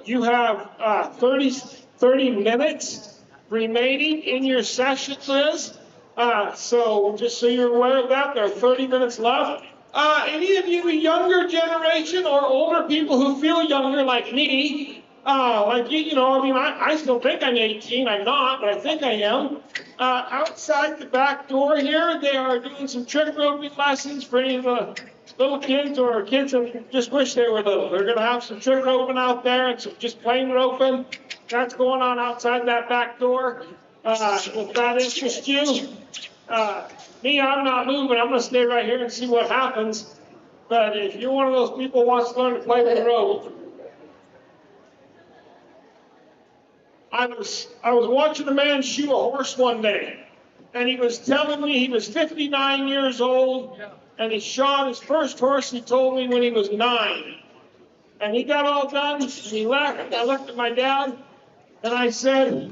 you have 30 minutes remaining in your session, Liz. So just so you're aware of that, there are 30 minutes left. Any of you younger generation or older people who feel younger like me, like you know, I mean, I still think I'm 18. I'm not, but I think I am. Outside the back door here, they are doing some trick roping lessons for any of the little kids or kids that just wish they were little. They're going to have some trick roping out there and some just plain roping. That's going on outside that back door. If that interests you. Me, I'm not moving. I'm going to stay right here and see what happens. But if you're one of those people who wants to learn to play with the rope, I was watching a man shoe a horse one day, and he was telling me he was 59 years old, and he shot his first horse, he told me, when he was 9. And he got all done, and he left, and I looked at my dad, and I said,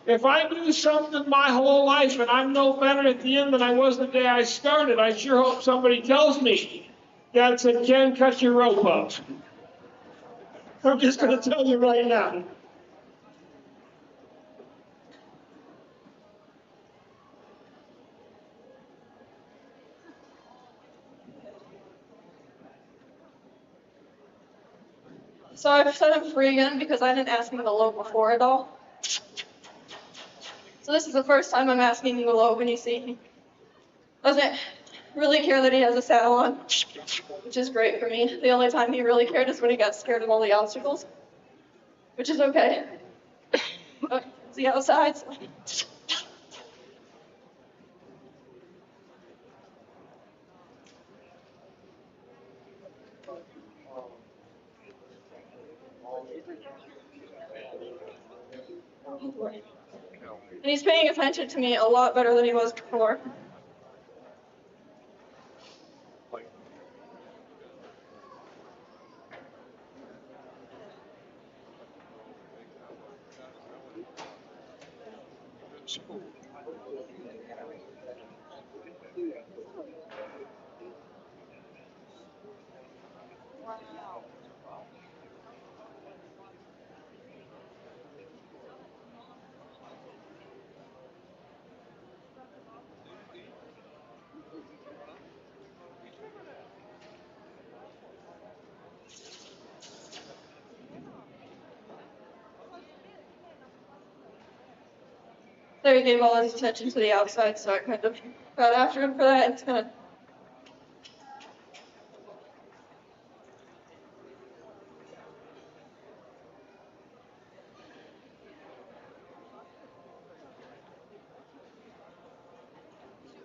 if I do something my whole life and I'm no better at the end than I was the day I started, I sure hope somebody tells me. Dad said, Ken, cut your rope up. I'm just going to tell you right now. So I've set him free again because I didn't ask him to lope before at all. So this is the first time I'm asking him to lope, and you see he doesn't really care that he has a saddle on, which is great for me. The only time he really cared is when he got scared of all the obstacles, which is okay. Oh, it's the outside. So. And he's paying attention to me a lot better than he was before. So he gave all his attention to the outside, so I kind of got after him for that. It's kind of.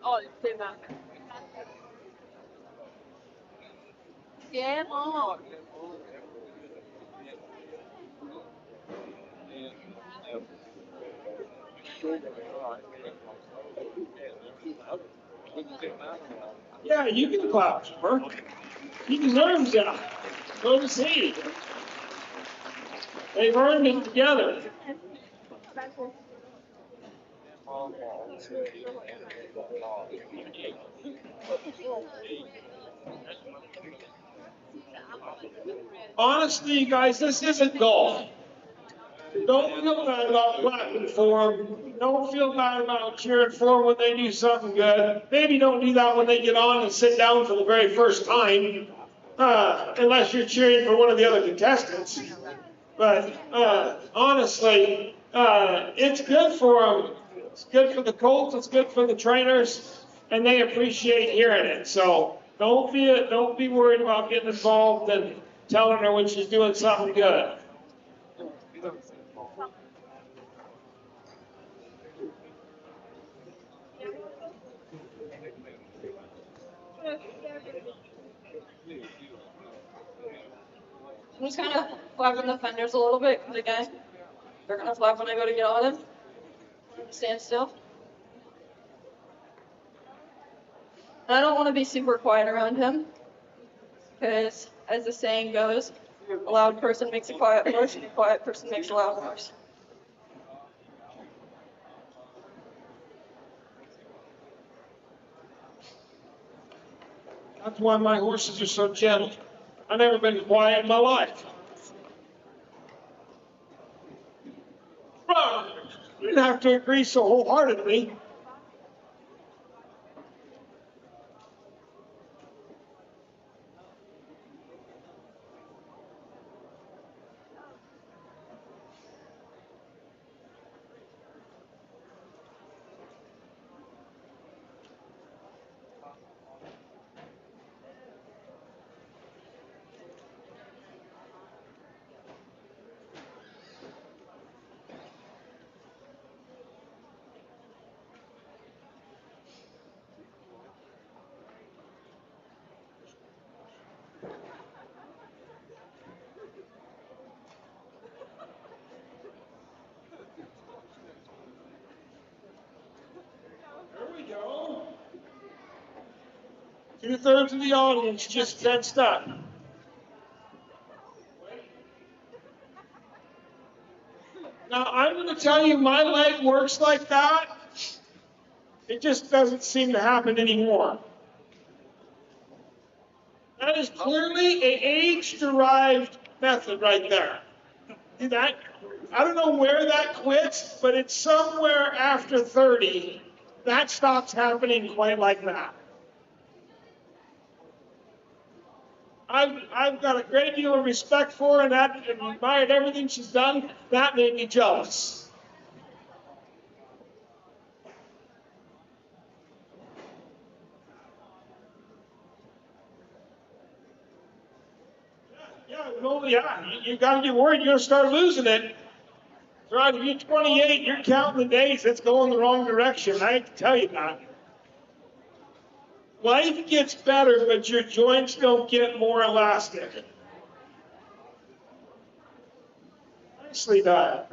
Oh, it's in that. Yeah, Mom. Yeah, you can clap for her. He deserves that. So does he. They've earned it together. Honestly, guys, this isn't golf. Don't feel bad about clapping for them. Don't feel bad about cheering for them when they do something good. Maybe don't do that when they get on and sit down for the very first time, unless you're cheering for one of the other contestants. But honestly, it's good for them. It's good for the Colts. It's good for the trainers, and they appreciate hearing it. So don't be worried about getting involved and telling her when she's doing something good. I'm just kind of flapping the fenders a little bit because again, they're gonna flap when I go to get on them. Stand still. And I don't want to be super quiet around him because, as the saying goes, a loud person makes a quiet horse, and a quiet person makes a loud horse. That's why my horses are so gentle. I've never been quiet in my life. You didn't have to agree so wholeheartedly. There we go. 2/3 of the audience just tensed up. Now, I'm going to tell you, my leg works like that. It just doesn't seem to happen anymore. That is clearly an age-derived method right there. That, I don't know where that quits, but it's somewhere after 30 that stops happening quite like that. I've got a great deal of respect for her and admired everything she's done. That made me jealous. You got to get worried. You're going to start losing it. Right, if you're 28, you're counting the days. It's going the wrong direction. I hate to tell you that. Life gets better, but your joints don't get more elastic. Nicely done.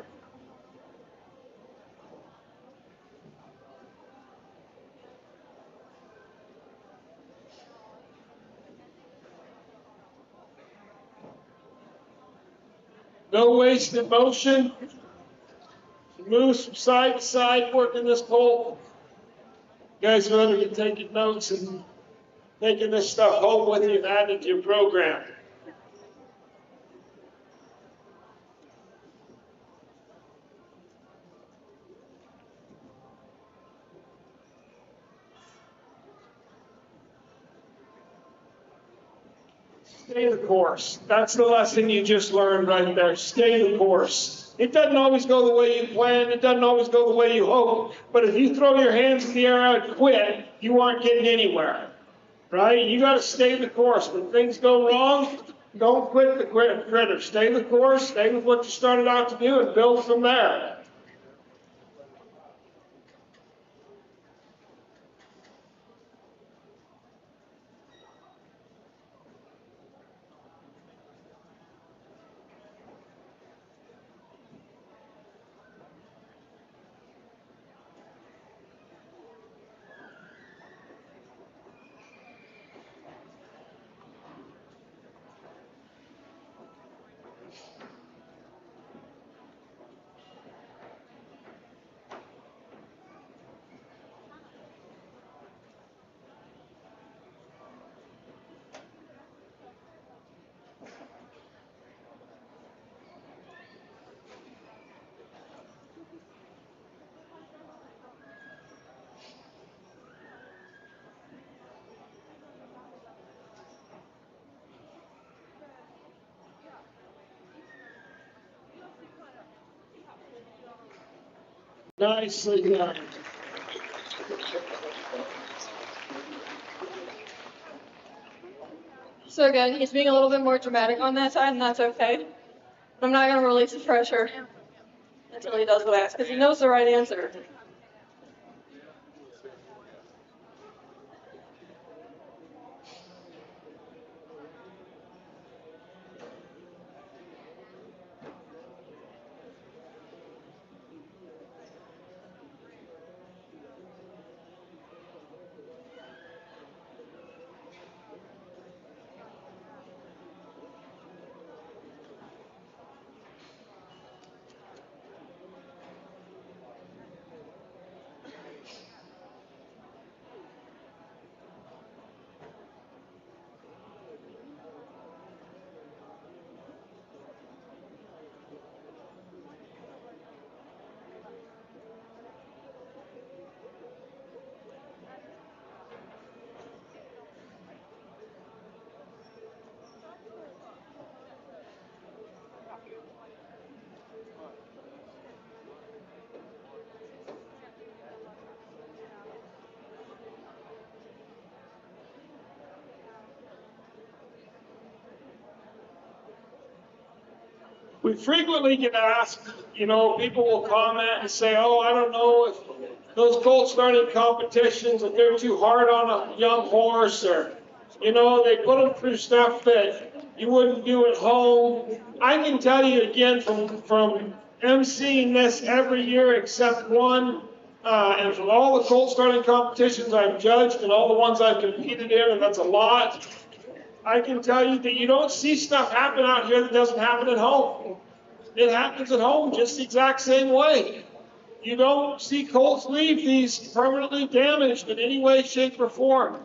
No wasted motion. Moves from side to side, working this pole. You guys better be taking notes and taking this stuff home with you and adding it to your program. Stay the course. That's the lesson you just learned right there. Stay the course. It doesn't always go the way you planned. It doesn't always go the way you hope. But if you throw your hands in the air and quit, you aren't getting anywhere. Right? You got to stay the course. When things go wrong, don't quit the critter. Stay the course. Stay with what you started out to do and build from there. Nicely done. So again, he's being a little bit more dramatic on that side, and that's okay. I'm not going to release the pressure until he does what I ask, because he knows the right answer. We frequently get asked, people will comment and say, oh, I don't know if those Colt starting competitions, if they're too hard on a young horse, or, they put them through stuff that you wouldn't do at home. I can tell you again from emceeing this every year except one, and from all the Colt starting competitions I've judged and all the ones I've competed in, and that's a lot, I can tell you that you don't see stuff happen out here that doesn't happen at home. It happens at home just the exact same way. You don't see colts leave these permanently damaged in any way, shape, or form.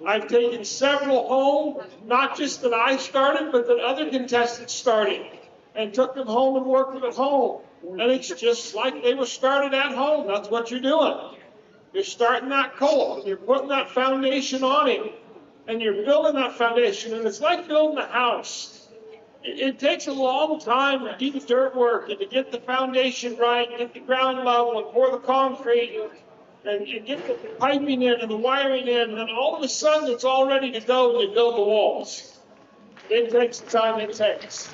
I've taken several home, not just that I started, but that other contestants started, and took them home and worked them at home. And it's just like they were started at home. That's what you're doing. You're starting that colt, you're putting that foundation on him, and you're building that foundation, and it's like building a house. It takes a long time to do the dirt work and to get the foundation right, get the ground level, and pour the concrete, and get the piping in and the wiring in, and then all of a sudden it's all ready to go and you build the walls. It takes the time it takes.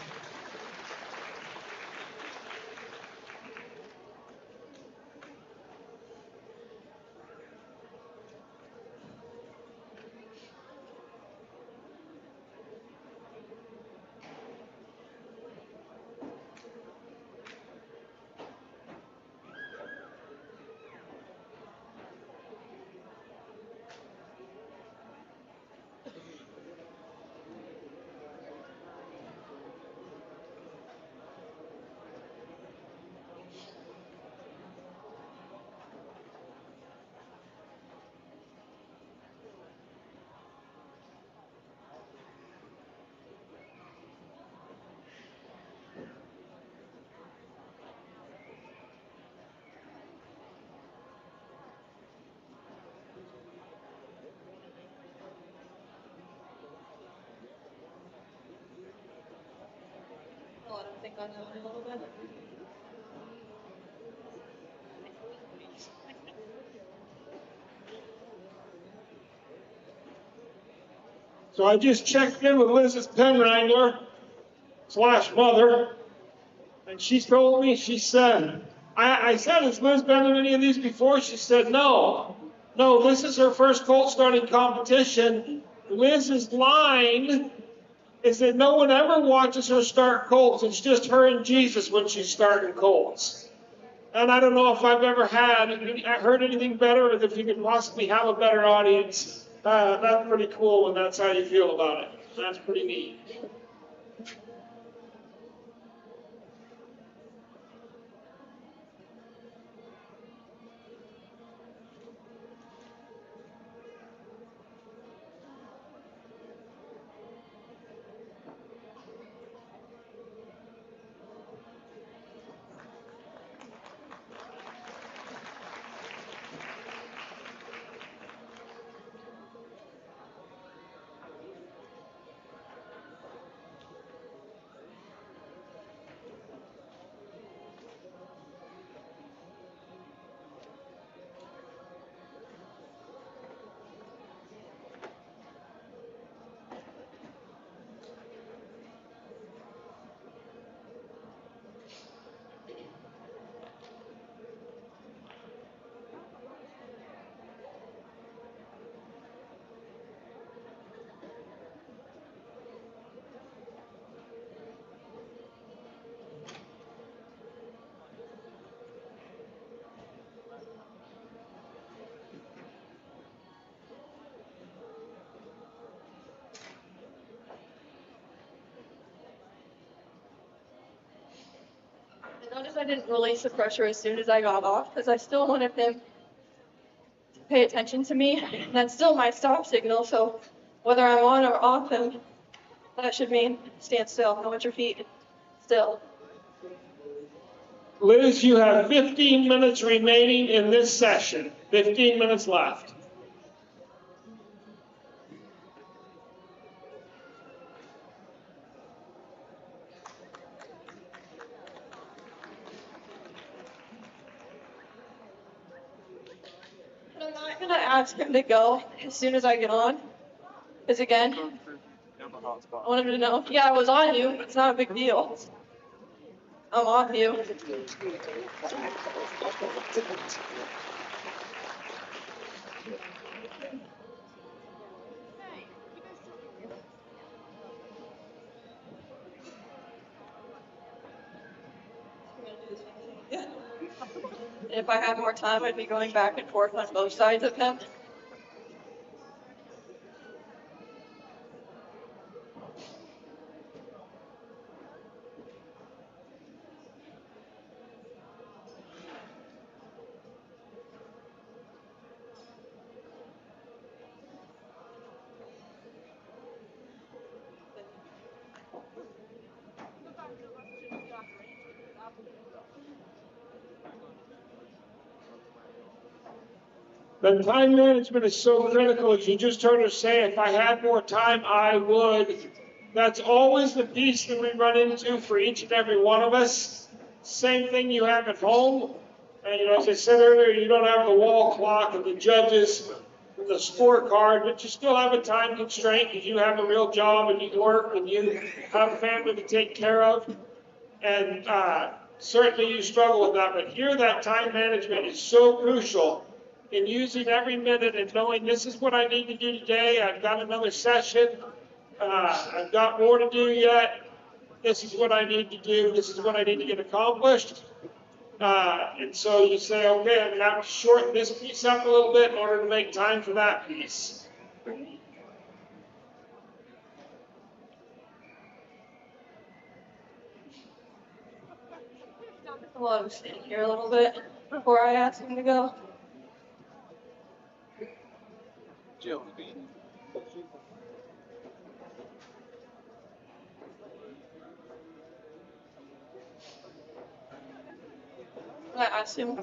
I'll let him think on that one a little bit. So I just checked in with Liz's pen wrangler / mother, and she told me, she said, I said, has Liz been in any of these before? She said, no. No, this is her first colt starting competition. Liz's line is that no one ever watches her start colts. It's just her and Jesus when she's starting colts. And I don't know if I've ever heard anything better, or if you could possibly have a better audience. That's pretty cool when that's how you feel about it. That's pretty neat. Notice I didn't release the pressure as soon as I got off because I still wanted him to pay attention to me. And that's still my stop signal, so whether I'm on or off him, that should mean stand still. I want your feet still. Liz, you have 15 minutes remaining in this session. 15 minutes left. But I'm not gonna ask him to go as soon as I get on. Because again, I want him to know, yeah, I was on you. It's not a big deal. I'm off you. If I had more time, I'd be going back and forth on both sides of him. The time management is so critical. As you just heard her say, if I had more time, I would. That's always the piece that we run into for each and every one of us. Same thing you have at home. And, you know, as I said earlier, you don't have the wall clock and the judges, and the scorecard, but you still have a time constraint because you have a real job and you work and you have a family to take care of. And certainly you struggle with that. But here, that time management is so crucial in using every minute and knowing this is what I need to do today. I've got another session. I've got more to do yet. This is what I need to do. This is what I need to get accomplished. And so you say, okay, I'm going to have to shorten this piece up a little bit in order to make time for that piece. Well, I'm sitting here a little bit before I ask him to go. I asked him.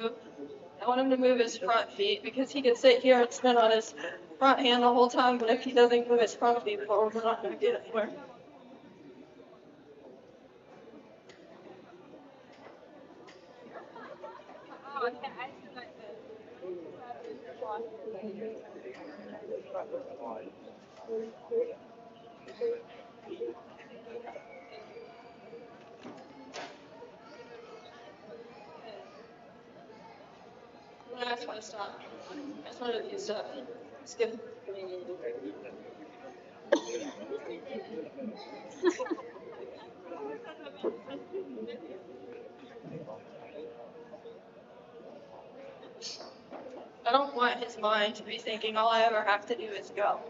I want him to move his front feet because he can sit here and spin on his front hand the whole time, but if he doesn't move his front feet forward, we're not going to get anywhere. I just want to stop. I just wanted to use skip. I don't want his mind to be thinking all I ever have to do is go.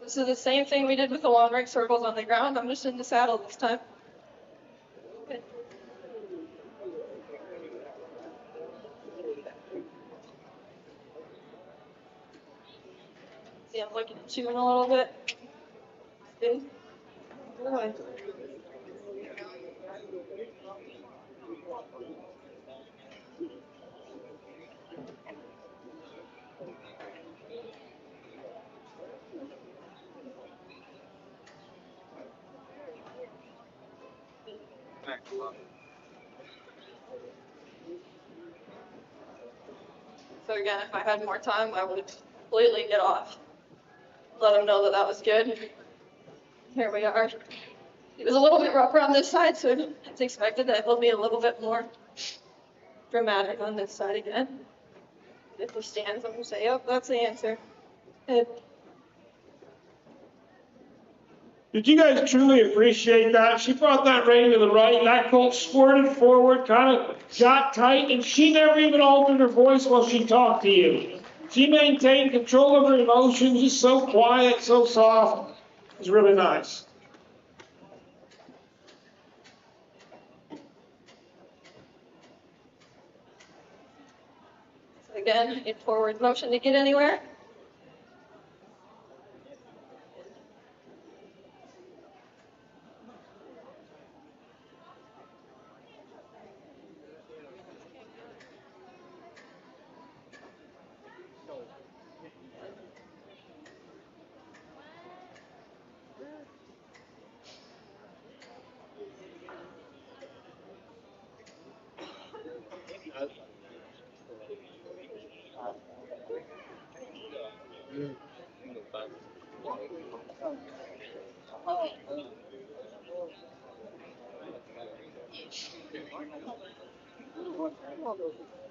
This is the same thing we did with the long range circles on the ground. I'm just in the saddle this time. Okay. See, I'm looking at you in a little bit. See? Boy. So again, if I had more time, I would completely get off. Let him know that that was good. Here we are. It was a little bit rougher on this side, so it's expected that he'll be a little bit more dramatic on this side again. If he stands, I'm going to say, oh, that's the answer. Good. Did you guys truly appreciate that? She brought that rein to the right. That colt squirted forward, kind of got tight, and she never even altered her voice while she talked to you. She maintained control of her emotions, just so quiet, so soft. It was really nice. Again, in forward motion to get anywhere.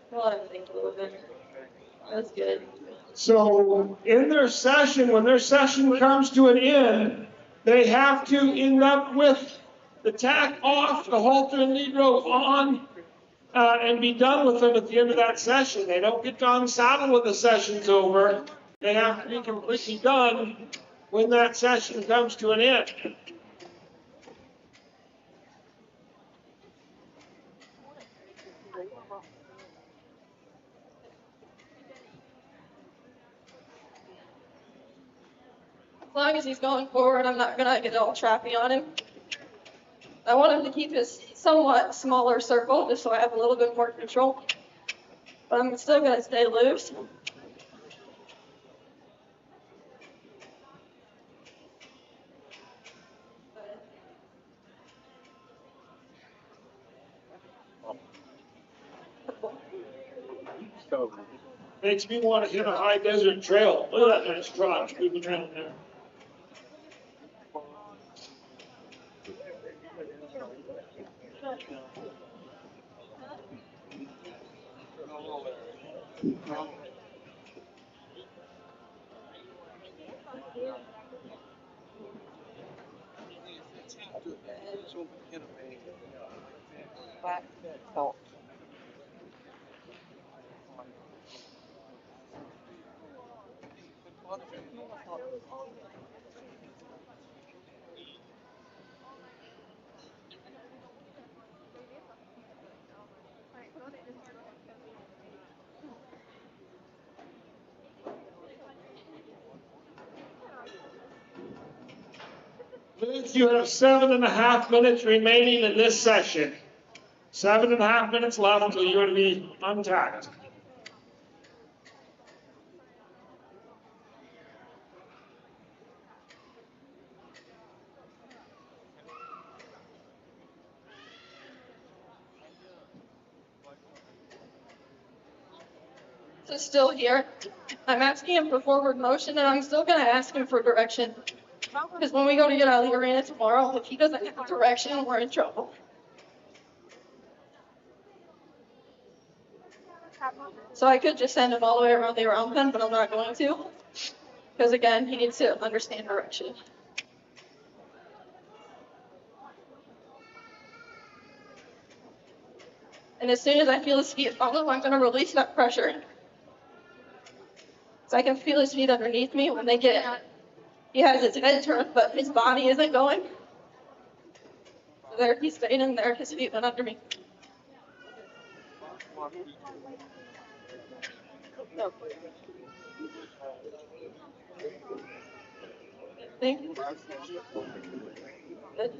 A lot of things moving. That's good. So in their session, when their session comes to an end, they have to end up with the tack off, the halter and lead rope on, and be done with them at the end of that session. They don't get on saddle when the session's over. They have to be completely done when that session comes to an end. As long as he's going forward, I'm not gonna get all trappy on him. I want him to keep his somewhat smaller circle, just so I have a little bit more control. But I'm still gonna stay loose. Makes me want to hit a high desert trail. Look at that nice trot moving around there. Liz, you have 7.5 minutes remaining in this session. 7.5 minutes left until you're going to be untacked. So still here, I'm asking him for forward motion, and I'm still gonna ask him for direction. Because when we go to get out of the arena tomorrow, if he doesn't have direction, we're in trouble. So I could just send him all the way around the round pen, but I'm not going to. Because again, he needs to understand direction. And as soon as I feel his feet follow, I'm gonna release that pressure. So I can feel his feet underneath me when they get, he has his head turned, but his body isn't going. So there, he's staying in there, his feet went under me. No. Thank you. Good.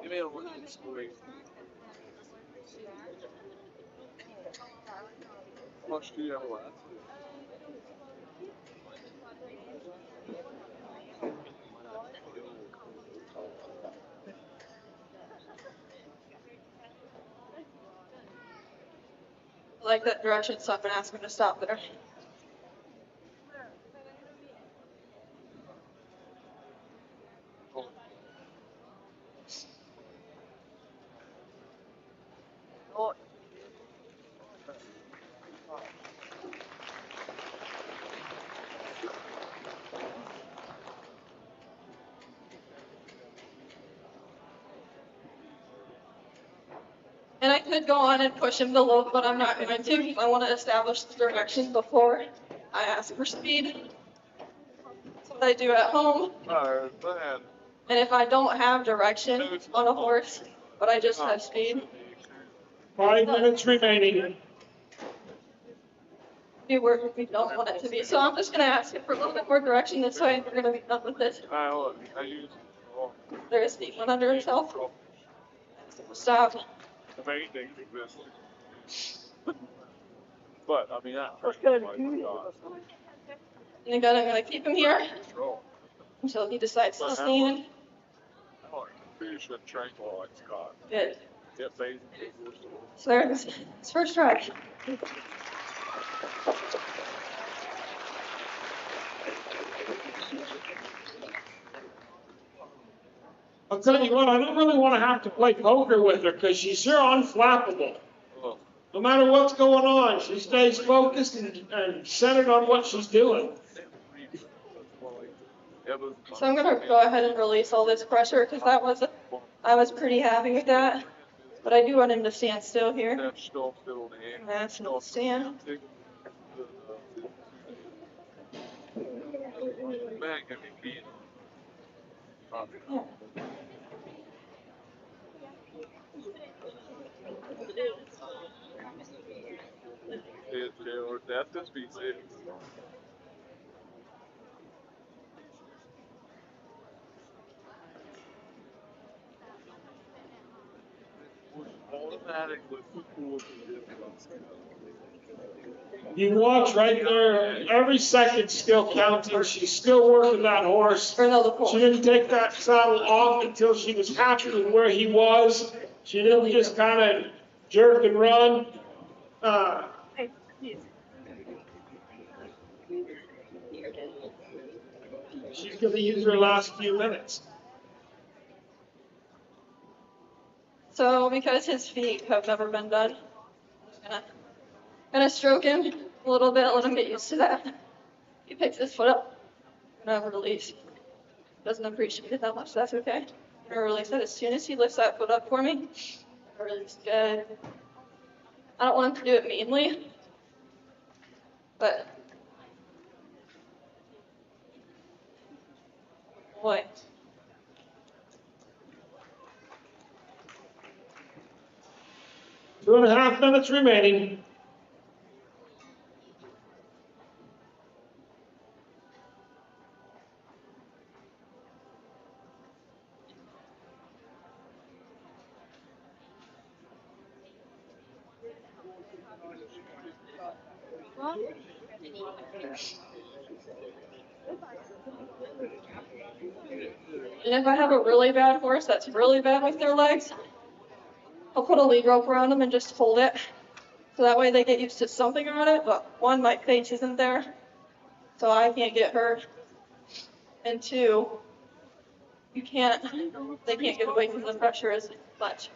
Give me a look at this movie. How much do you have left? I like that direction, so I'm gonna ask him to stop there. And I could go on and push him to low, but I'm not going to because I want to establish the direction before I ask for speed. That's what I do at home. Alright, man. And if I don't have direction on a horse, but I just have speed, 5 minutes remaining. be where we don't want it to be. So I'm just going to ask him for a little bit more direction this way, and we're going to be done with this. Look, I use There is the one under himself. Stop. the main thing is this. But, I mean, that's What's good? And I'm going to keep him here control. until he decides to stand. I like to fish and tranquilize Scott. Good. Get bait. So there's his first try. I'll tell you what, I don't really want to have to play poker with her because she's sure unflappable. Oh, No matter what's going on, she stays focused and centered on what she's doing. So I'm gonna go ahead and release all this pressure because I was pretty happy with that. But I do want him to stand still here. That's still there. And ask him to stand. Man, can be beat. Yeah. That's the speed. Automatically. You watch right there, every second still counting. She's still working that horse. Or no, the pole. She didn't take that saddle off until she was happy with where he was. She didn't just kind of jerk and run. Hey, yes. She's going to use her last few minutes. So because his feet have never been done, I'm just gonna stroke him a little bit, let him get used to that. He picks his foot up, I'm gonna release. Doesn't appreciate it that much, that's okay. I'm gonna release it as soon as he lifts that foot up for me. Release, good. I don't want him to do it meanly, but boy. 2.5 minutes remaining. And if I have a really bad horse that's really bad with their legs, I'll put a lead rope around them and just hold it. So that way they get used to something on it, but one, my face isn't there, so I can't get hurt. And two, they can't get away from the pressure as much.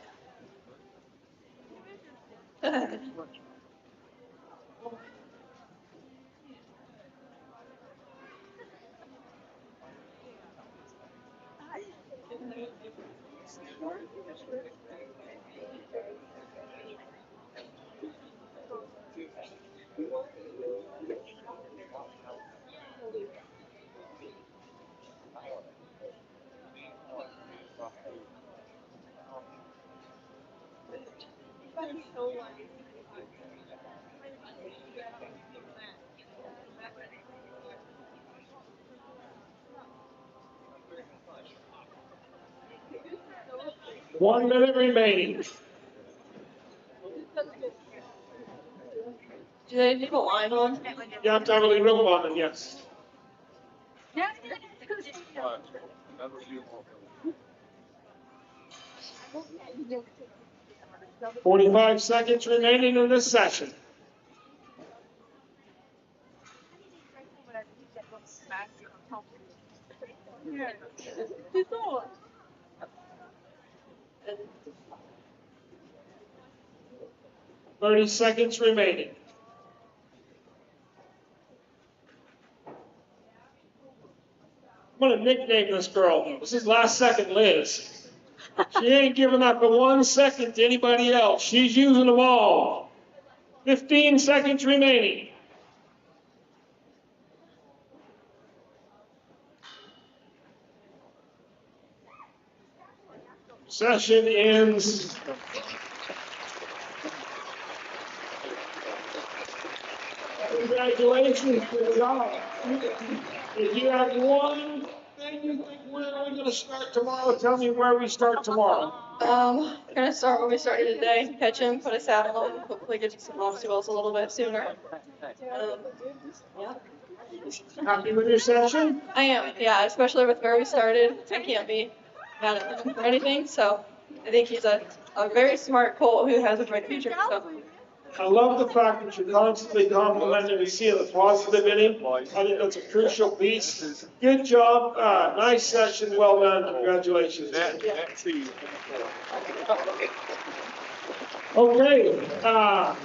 One minute remaining. Do they leave a line on? You have to have a lead rope on them, yes. Yeah. 45 seconds remaining in this session. Yeah. C'est ça. 30 seconds remaining. I'm gonna nickname this girl. This is last second Liz. She ain't giving up a 1 second to anybody else. She's using them all. 15 seconds remaining. Session ends. Congratulations, good job. If you have one thing you think, where are we going to start tomorrow? Tell me where we start tomorrow. We're gonna start where we started today. Catch him, put a saddle on, hopefully get to some obstacles a little bit sooner. Yeah. Happy with your session? I am, yeah, especially with where we started. I can't be mad at him for anything, so I think he's a very smart colt who has a bright future, so. I love the fact that you're constantly complimenting and seeing the positive in him. I think that's a crucial piece. Good job. Nice session. Well done. Congratulations. Okay.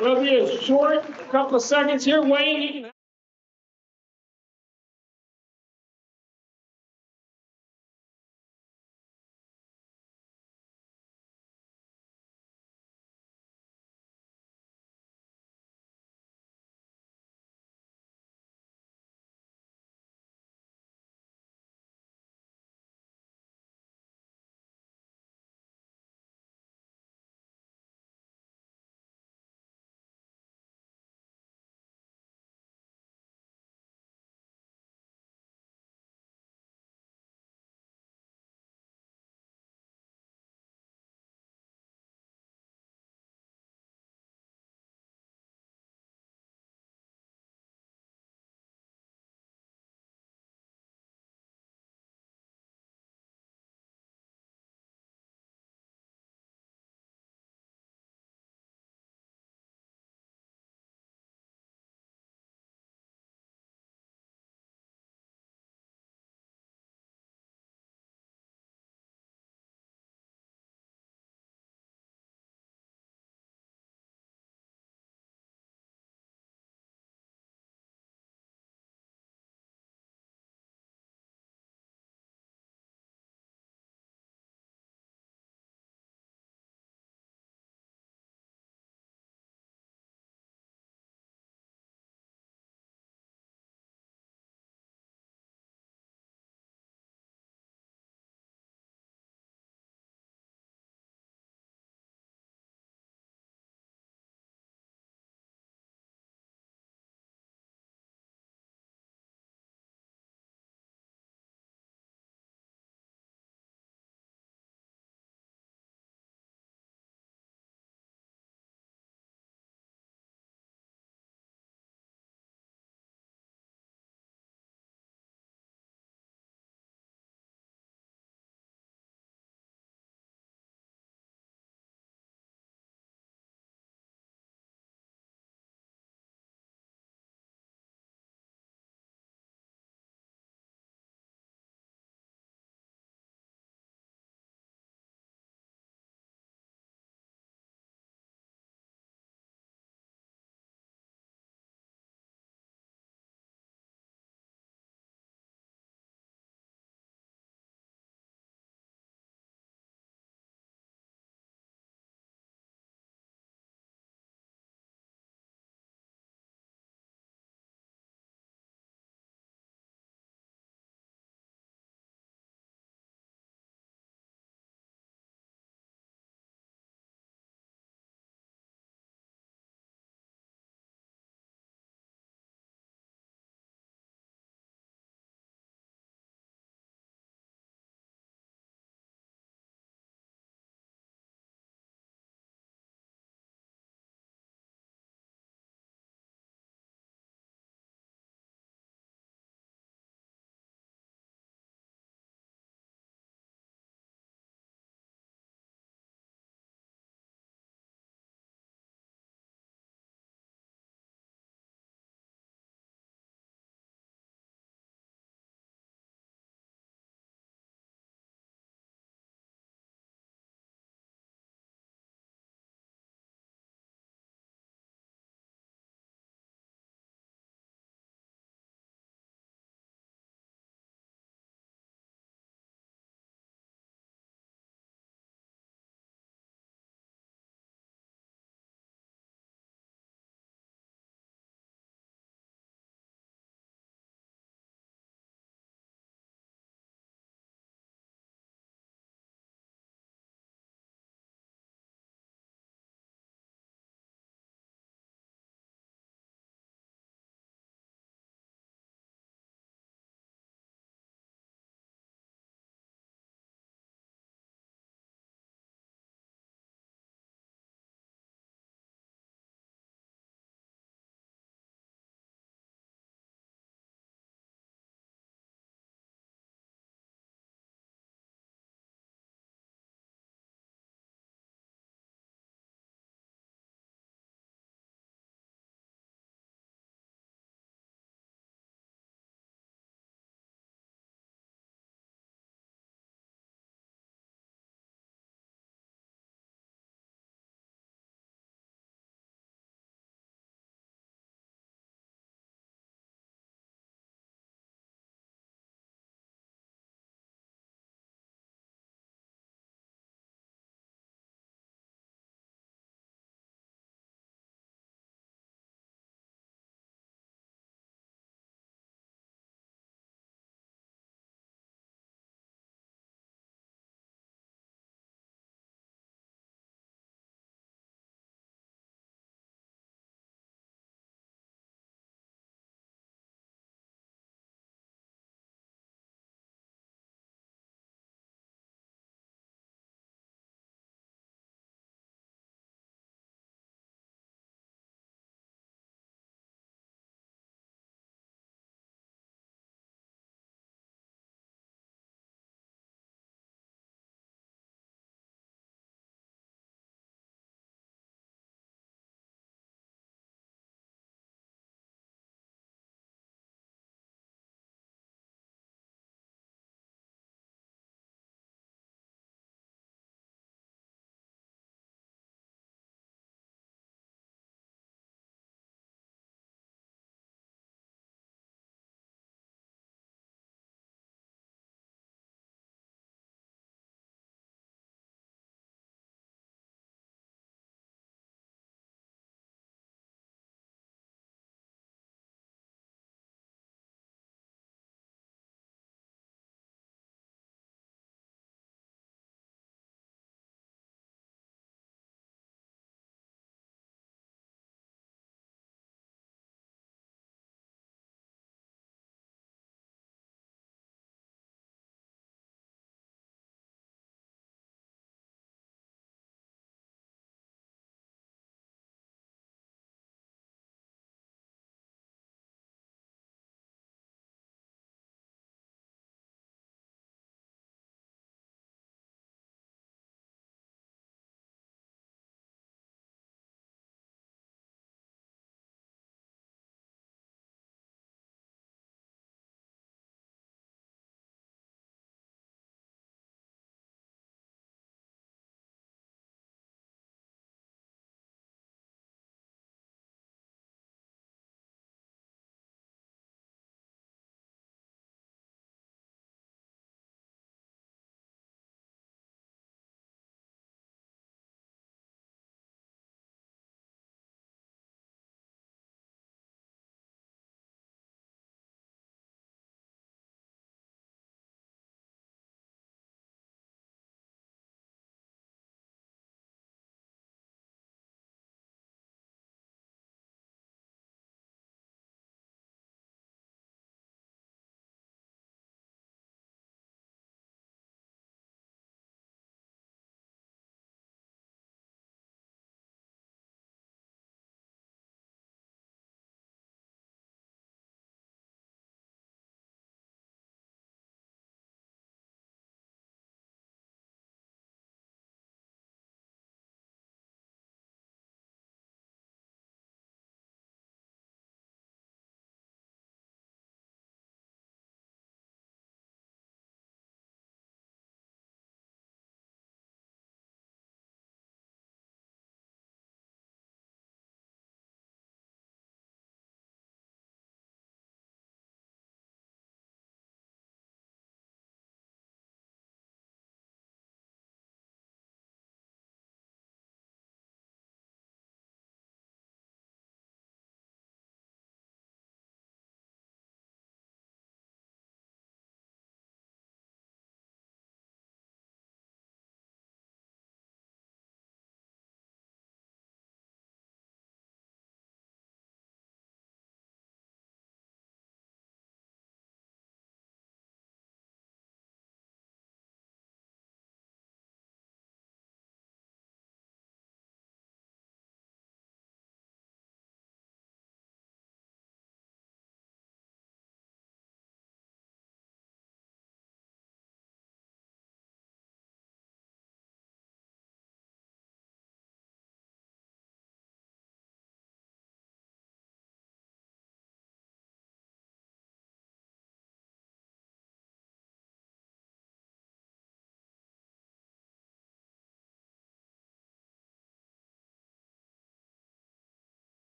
We'll be a short couple of seconds here. Wayne, you can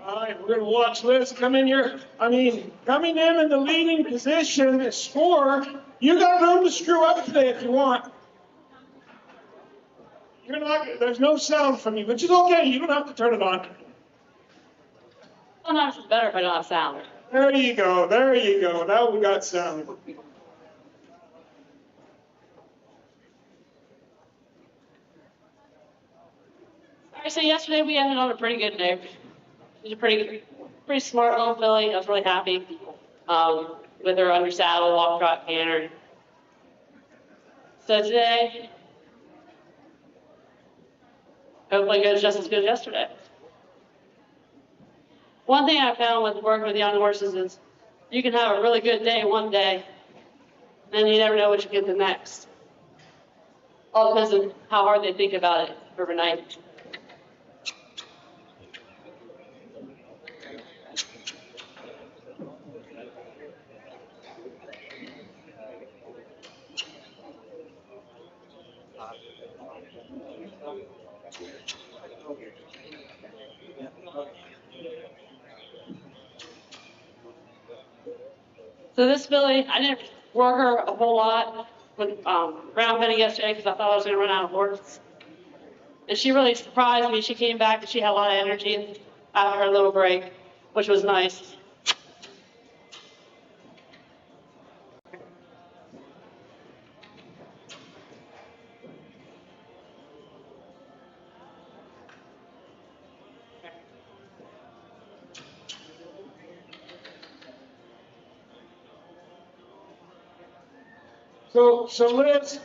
All right, we're going to watch Liz come in here. Coming in the leading position as scorer. You got room to screw up today if you want. You're not. There's no sound from you, which is okay. You don't have to turn it on. Sometimes it's better if I don't have sound. There you go. There you go. Now we got sound. All right, so yesterday we ended on a pretty good note. It was a pretty smart little filly. I was really happy with her under saddle, walk, trot, canter. So today, hopefully it goes just as good as yesterday. One thing I found with working with young horses is you can have a really good day one day, and you never know what you get the next. All depends on how hard they think about it overnight. So this filly, I didn't work her a whole lot with ground penny yesterday because I thought I was going to run out of horses. And she really surprised me. She came back and she had a lot of energy after her little break, which was nice. So Liz,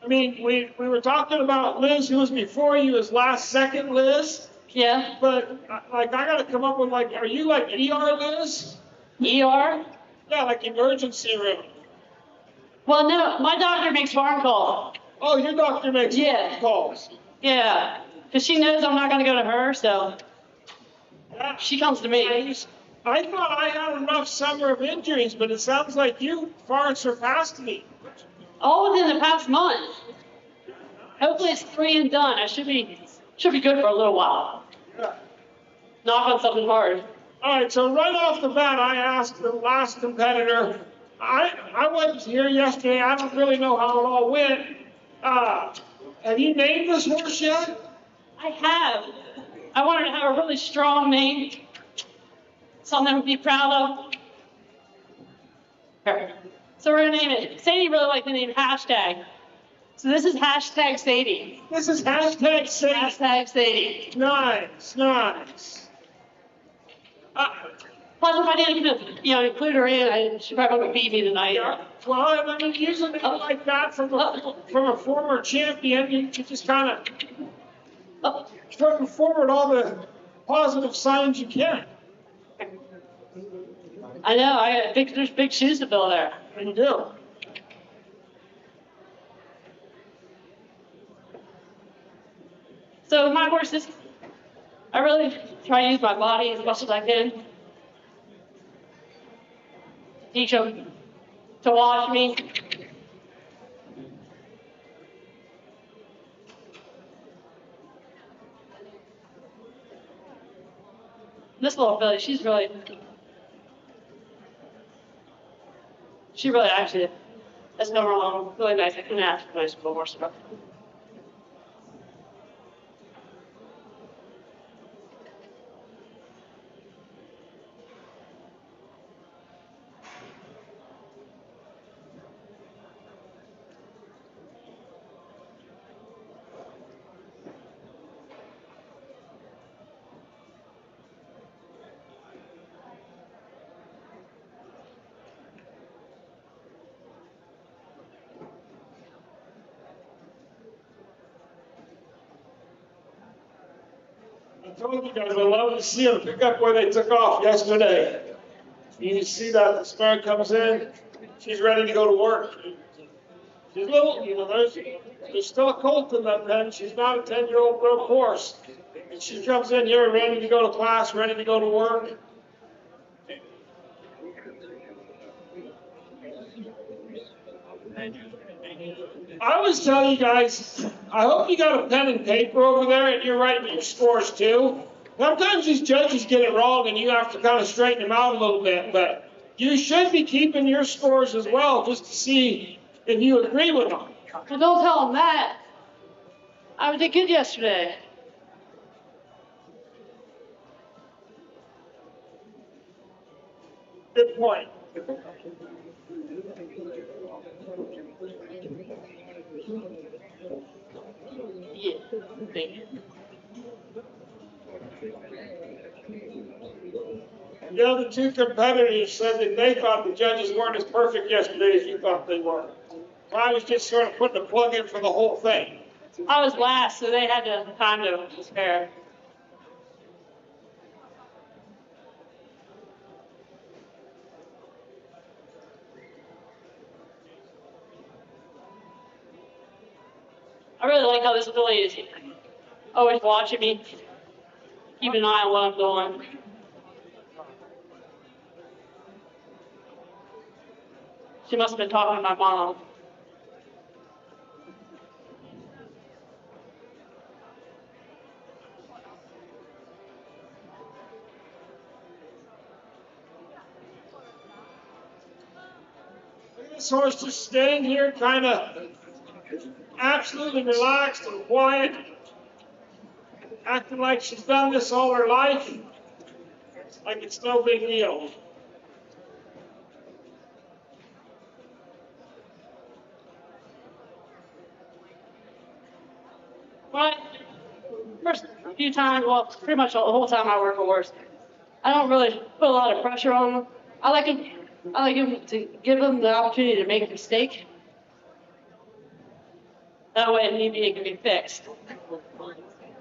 we were talking about Liz, who was before you, as last second Liz. Yeah. But I got to come up with are you like ER Liz? ER? Yeah, like emergency room. Well, no, my doctor makes farm calls. Oh, your doctor makes calls. Yeah, because she knows I'm not going to go to her, so Yeah. she comes to me. I thought I had enough summer of injuries, but it sounds like you far surpassed me. All within the past month. Hopefully it's 3 and done. I should be good for a little while. Yeah. Knock on something hard. All right, so right off the bat, I asked the last competitor. I wasn't here yesterday. I don't really know how it all went. Have you named this horse yet? I have. I wanted to have a really strong name. Something to be proud of. Okay. So we're going to name it. Sadie really liked the name Hashtag. So this is Hashtag Sadie. This is hashtag Sadie. Hashtag Sadie. Nice. Plus, if I didn't include her in, she probably would beat me tonight. Yeah. Well, using it like that from a former champion, you just kind of putting forward all the positive signs you can. I know. There's big shoes to fill there. You do. So with my horses, I really try to use my body as much as I can. Teach them to watch me. This little filly, she really actually, that's no wrong, really nice. I couldn't ask for a nice little horse about. I told you guys I love to see them pick up where they took off yesterday. You see that the mare comes in, she's ready to go to work. She's little, there's still a Colt in that pen. She's not a 10-year-old broke horse. And she comes in here ready to go to class, ready to go to work. I always tell you guys, I hope you got a pen and paper over there and you're writing your scores too. Sometimes these judges get it wrong and you have to kind of straighten them out a little bit, but you should be keeping your scores as well just to see if you agree with them. Well, don't tell them that. I did good yesterday. Good point. Yeah, thank you. The other two competitors said that they thought the judges weren't as perfect yesterday as you thought they were. So I was just sort of putting a plug in for the whole thing. I was last, so they had time to spare. I really like how this Billy is always watching me, keeping an eye on what I'm doing. She must have been talking to my mom. This horse just staying here, kind of absolutely relaxed and quiet, acting like she's done this all her life, like it's no big deal. But first few times, well, pretty much the whole time I work a horse, I don't really put a lot of pressure on them. I like him to give them the opportunity to make a mistake. That way, if need be, it can be fixed.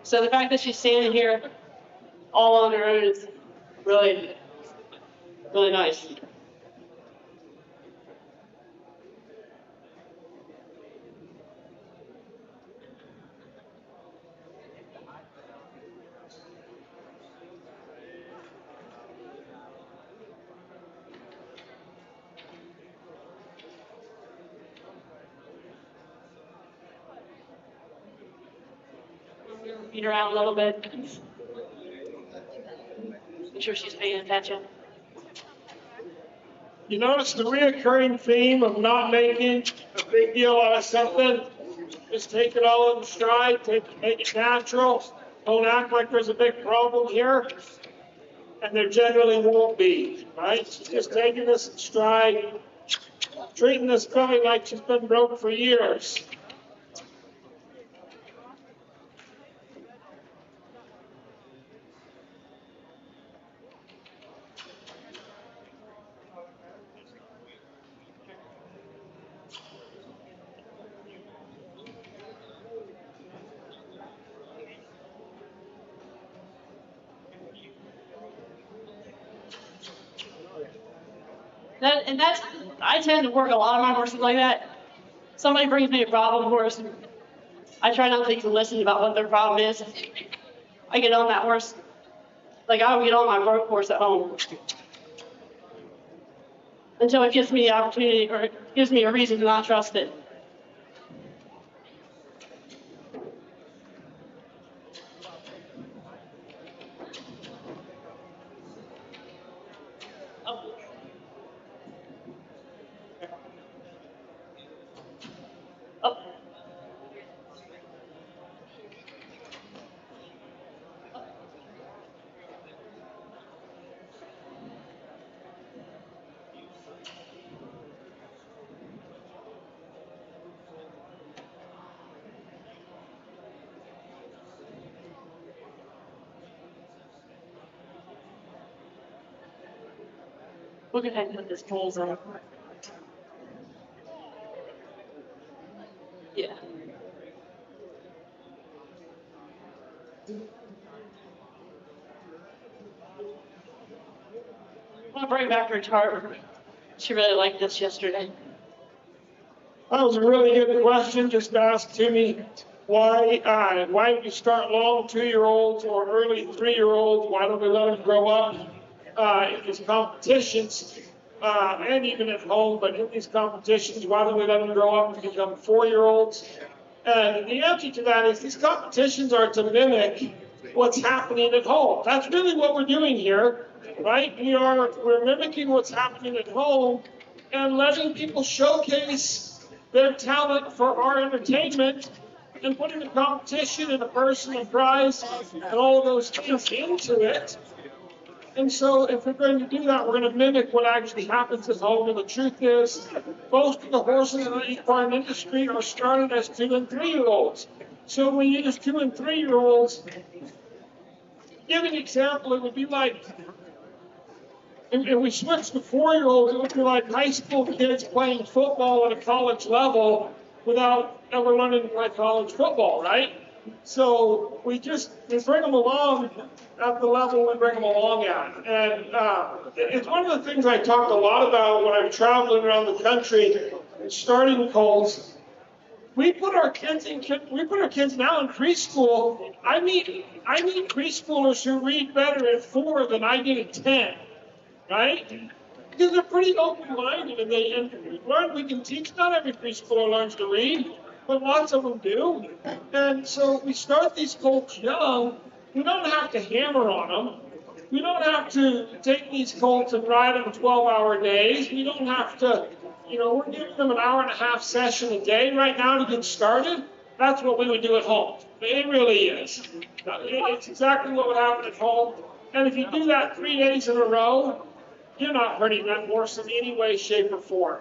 So the fact that she's standing here all on her own is really, really nice. Beat around a little bit. Make sure she's paying attention. You notice the reoccurring theme of not making a big deal out of something. Just take it all in stride, make it natural. Don't act like there's a big problem here. And there generally won't be, right? She's just taking this in stride, treating this filly like she's been broke for years. I tend to work a lot of my horses like that. Somebody brings me a problem horse, and I try not to even listen about what their problem is. I get on that horse, like I would get on my broke horse at home. Until it gives me the opportunity, or it gives me a reason to not trust it. We'll go ahead and put this poles on. Yeah. I'm gonna bring back her chart. She really liked this yesterday. That was a really good question just asked to me. Why do we start long 2-year-olds or early 3-year-olds? Why don't we let them grow up in these competitions and even at home? But in these competitions, why don't we let them grow up and become 4-year-olds? And the answer to that is these competitions are to mimic what's happening at home. That's really what we're doing here, right? We're mimicking what's happening at home and letting people showcase their talent for our entertainment and putting the competition and the personal prize and all of those things into it. And so if we're going to do that, we're going to mimic what actually happens at home. And the truth is, most of the horses in the equine industry are started as 2 and 3-year-olds. So when you use 2 and 3-year-olds, give an example, it would be like, if we switch to 4-year-olds, it would be like high school kids playing football at a college level without ever learning to play college football, right? So we bring them along at the level we bring them along at. And it's one of the things I talked a lot about when I'm traveling around the country and starting colts. We put our kids now in preschool. I meet preschoolers who read better at 4 than I did at 10, right? Because they're pretty open-minded and we learn. We can teach. Not every preschooler learns to read, but lots of them do. And so we start these colts young. We don't have to hammer on them. We don't have to take these colts and ride them 12-hour days. We don't have to, we're giving them an hour-and-a-half session a day right now to get started. That's what we would do at home. It really is. It's exactly what would happen at home. And if you do that 3 days in a row, you're not hurting that horse in any way, shape, or form.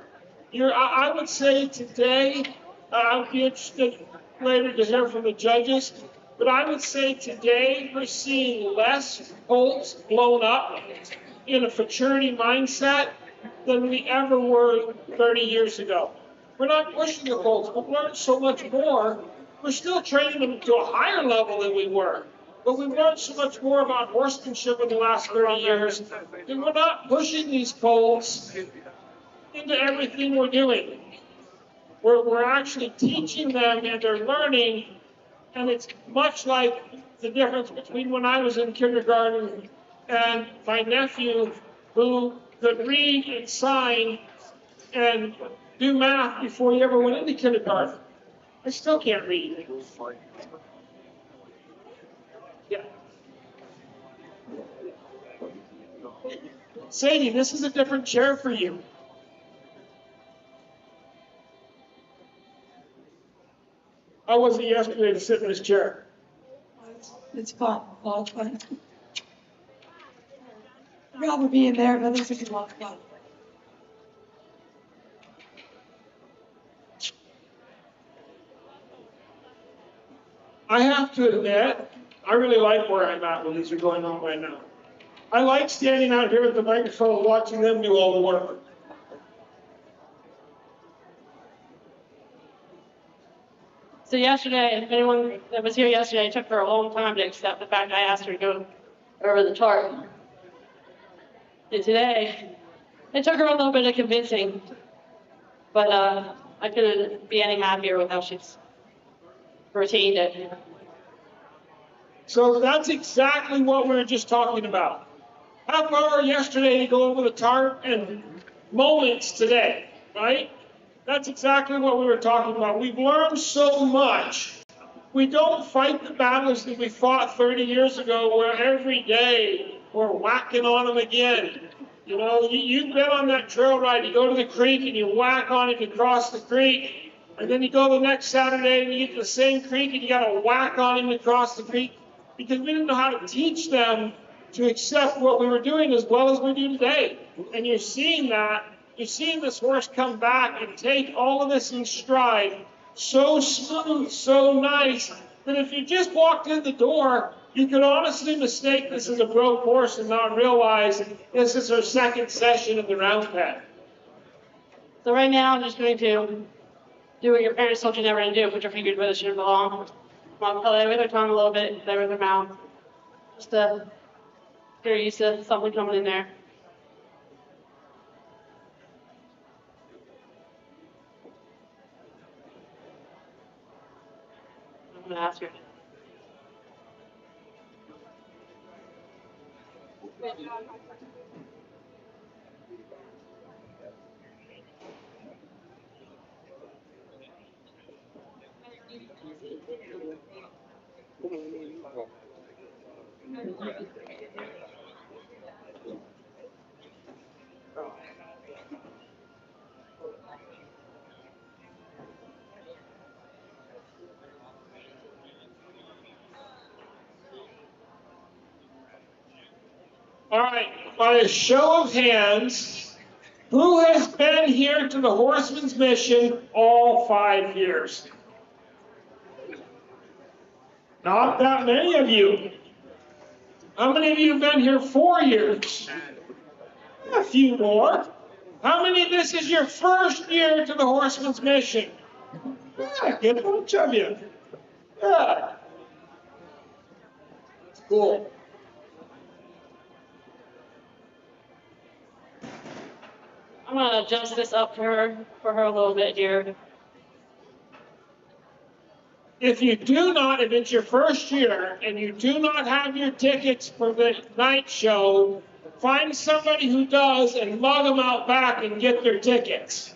I would say today, I would be interested later to hear from the judges, but I would say today we're seeing less colts blown up in a futurity mindset than we ever were 30 years ago. We're not pushing the colts. We've learned so much more. We're still training them to a higher level than we were. But we've learned so much more about horsemanship in the last 30 years that we're not pushing these colts into everything we're doing. We're actually teaching them and they're learning, and it's much like the difference between when I was in kindergarten and my nephew who could read and sign and do math before he ever went into kindergarten. I still can't read. Yeah. Sadie, this is a different chair for you. How was it yesterday to sit in this chair? It's fun. All fun. I'd rather be in there, but this is a lot of fun. I have to admit, I really like where I'm at when these are going on right now. I like standing out here at the microphone watching them do all the work. So yesterday, anyone that was here yesterday, it took her a long time to accept the fact I asked her to go over the chart. And today, it took her a little bit of convincing, but I couldn't be any happier with how she's retained it. So that's exactly what we were just talking about. Half hour yesterday to go over the chart and moments today, right? That's exactly what we were talking about. We've learned so much. We don't fight the battles that we fought 30 years ago where every day we're whacking on them again. You've been on that trail ride, you go to the creek and you whack on it, you cross the creek, and then you go the next Saturday and you get to the same creek and you got to whack on him across the creek because we didn't know how to teach them to accept what we were doing as well as we do today. And you're seeing that. You're seeing this horse come back and take all of this in stride, so smooth, so nice, that if you just walked in the door, you could honestly mistake this as a broke horse and not realize this is her second session of the round pen. So right now, I'm just going to do what your parents told you never to do, put your fingers where they shouldn't belong. Play with their tongue a little bit, play with their mouth. Just to get used to something coming in there. I'm going to ask her. All right, by a show of hands, who has been here to the Horseman's Mission all 5 years? Not that many of you. How many of you have been here 4 years? A few more. How many of this is your first year to the Horseman's Mission? Yeah, good bunch of you. Yeah. Cool. I'm gonna adjust this up for her a little bit here. If you do not, if it's your first year and you do not have your tickets for the night show, find somebody who does and lug them out back and get their tickets.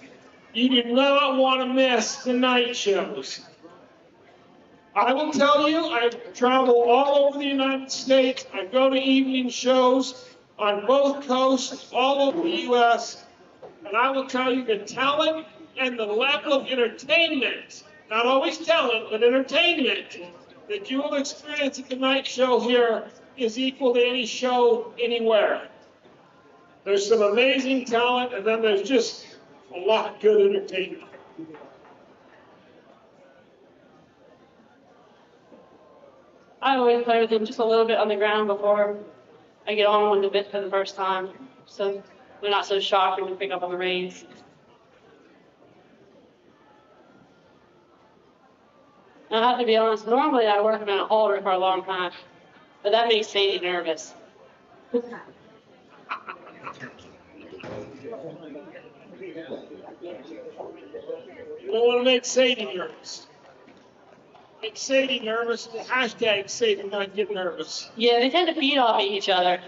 You do not want to miss the night shows. I will tell you, I travel all over the United States. I go to evening shows on both coasts, all over the U.S., and I will tell you the talent and the level of entertainment, not always talent, but entertainment, that you will experience at the night show here is equal to any show anywhere. There's some amazing talent, and then there's just a lot of good entertainment. I always play with them just a little bit on the ground before I get on with the bit for the first time, so they're not so shocked when we pick up on the reins. And I have to be honest, normally I work them in a halter for a long time, but that makes Sadie nervous. You don't want to make Sadie nervous. Make Sadie nervous, hashtag Sadie not get nervous. Yeah, they tend to feed off of each other.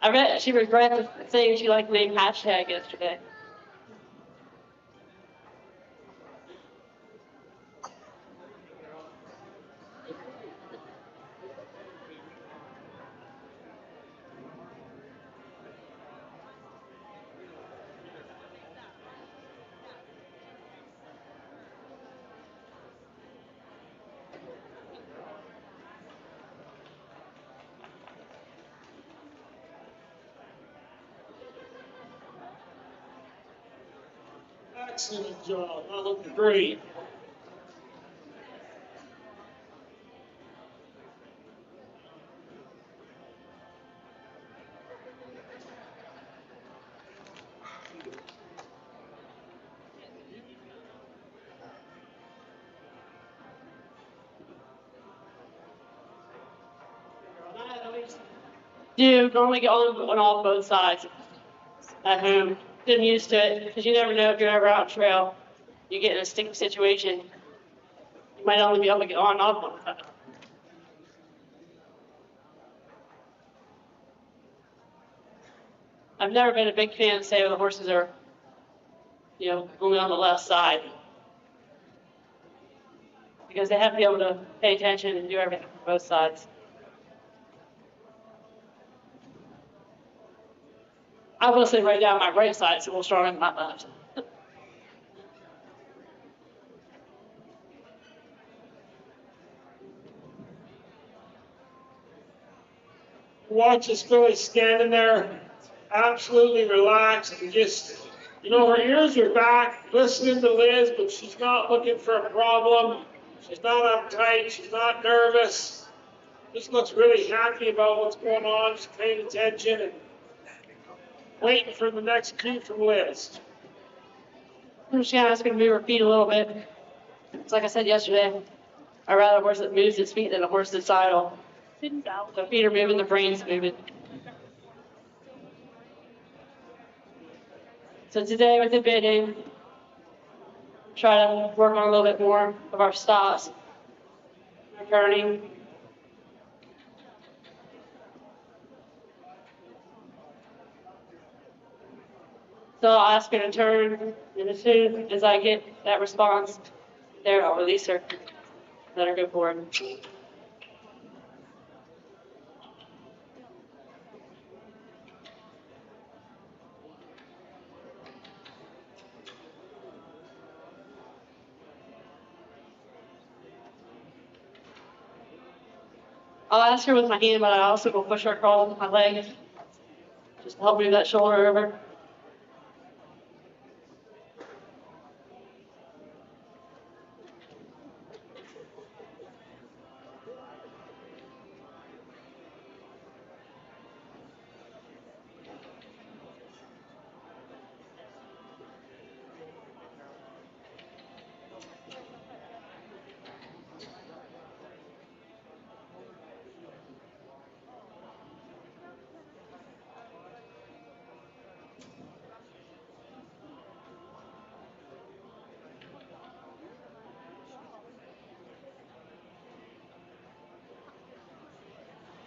I read she regretted saying she liked the name hashtag yesterday. Excellent job. That looked great. Do normally get on off both sides at home. Been used to it because you never know if you're ever out trail. You get in a sticky situation, you might only be able to get on and off one side. I've never been a big fan of say when the horses are, only on the left side. Because they have to be able to pay attention and do everything from both sides. I will say right now my right side is a little stronger than my left. Watch this filly standing there, absolutely relaxed and just, her ears are back, listening to Liz, but she's not looking for a problem. She's not uptight. She's not nervous. Just looks really happy about what's going on. She's paying attention and waiting for the next cue from Liz. I'm just gonna ask her to move her feet a little bit. It's like I said yesterday, I'd rather a horse that moves its feet than a horse that's idle. The feet are moving, the brain's moving. So today with the bidding, try to work on a little bit more of our stops, our turning. So I'll ask her to turn, and as soon as I get that response, there I'll release her. Let her go forward. I'll ask her with my hand, but I also will push her across with my leg, just to help move that shoulder over.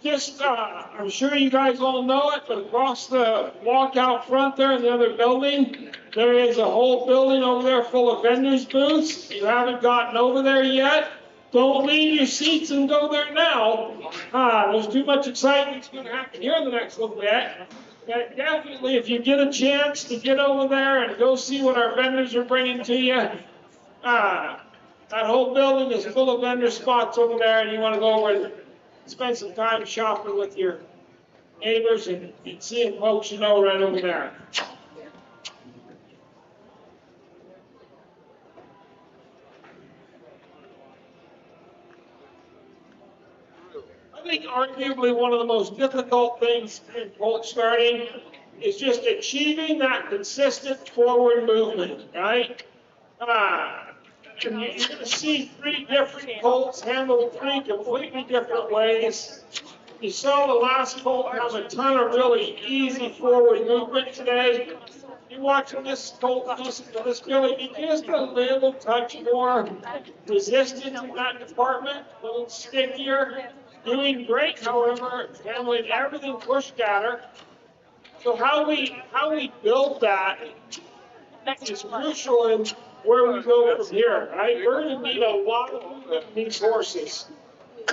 Just, I'm sure you guys all know it, but across the walk out front there in the other building, there is a whole building over there full of vendors' booths. You haven't gotten over there yet. Don't leave your seats and go there now. There's too much excitement going to happen here in the next little bit. But definitely, if you get a chance to get over there and go see what our vendors are bringing to you, that whole building is full of vendor spots over there, and you want to go over and spend some time shopping with your neighbors and seeing folks you know right over there. I think arguably one of the most difficult things in Colt starting is just achieving that consistent forward movement, right? And you're going to see three different Colts handled three completely different ways. You saw the last Colt have a ton of really easy forward movement today. You're watching this Colt, this Billy be just a little touch more resistant in that department, a little stickier. Doing great, however, handling everything pushed at her. So how we build that is crucial in where we go from here, right? We're going to need a lot of movement in these horses.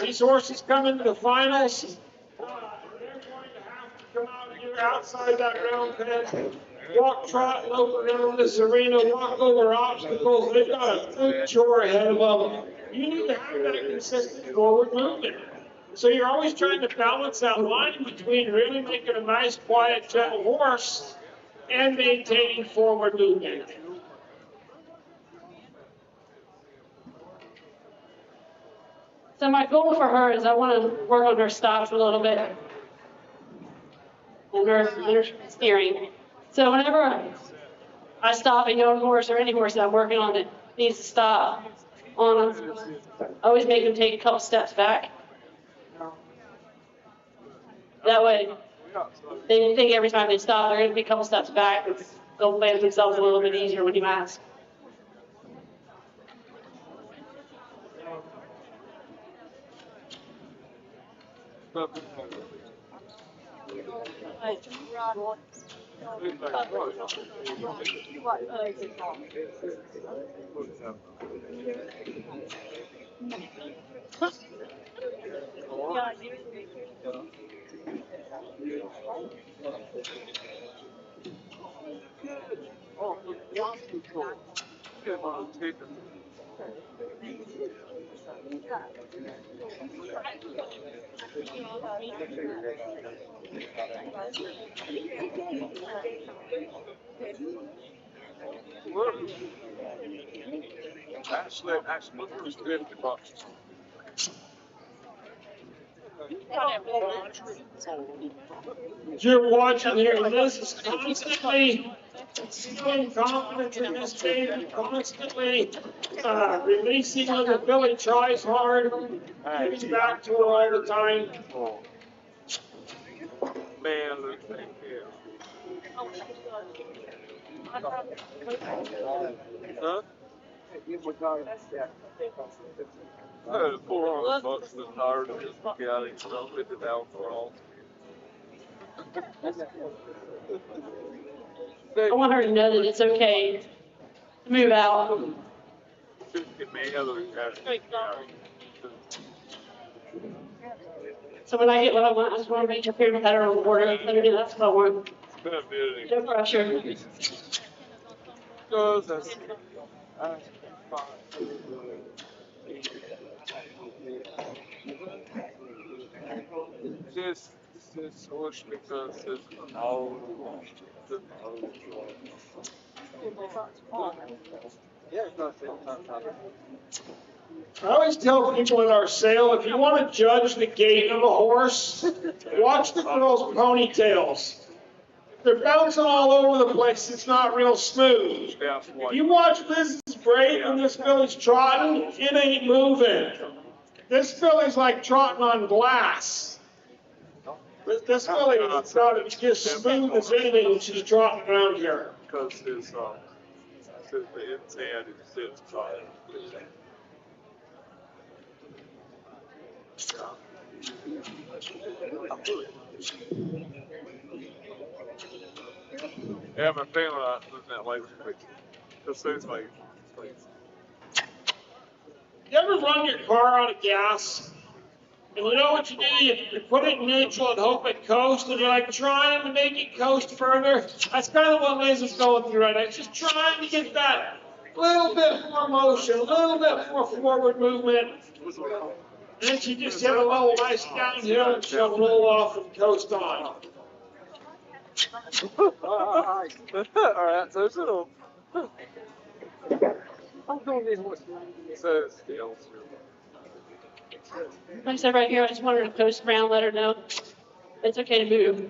These horses come into the finals. They're going to have to come out here outside that round pen, walk, trot, lope around this arena, walk over obstacles. They've got a big chore ahead of them. You need to have that consistent forward movement. So you're always trying to balance that line between really making a nice, quiet, gentle horse and maintaining forward movement. So my goal for her is I want to work on her stops a little bit and her steering. So whenever I stop a young horse or any horse that I'm working on that needs to stop on them, I always make them take a couple steps back. That way, they think every time they stop, they're going to be a couple steps back. They'll land themselves a little bit easier when you ask. You're watching here, and this is constantly instilling confidence in this baby, constantly releasing when the Billy tries hard, giving back to her all the time. Man, look at here. Huh? $400 for the tire to just get out and stuff with it out for all. I want her to know that it's okay to move out. So when I get what I want, I just want to make her feel better on board. That's what I want. No pressure. Because that's this wish because it's all yeah, it's not I always tell people at our sale, if you want to judge the gait of a horse, watch the girls' ponytails. If they're bouncing all over the place, it's not real smooth. If you watch Liz's braid when this filly's trotting, it ain't moving. This filly's like trotting on glass. This filly is not as smooth as anything when she's trotting around here. because his the inside is sits tight. Yeah, my family I looking at later. Just seems like You ever run your car out of gas? And you know what you do? You put it in neutral and hope it coasts, and you're like trying to make it coast further. That's kind of what Liz is going through right now. She's trying to get that little bit more motion, a little bit more forward movement. And then she just hit a little nice downhill and she'll roll off and coast on. Alright, so it's a little. I'm doing these horses. So it's still. Like I said right here, I just wanted to coast around, let her know it's okay to move.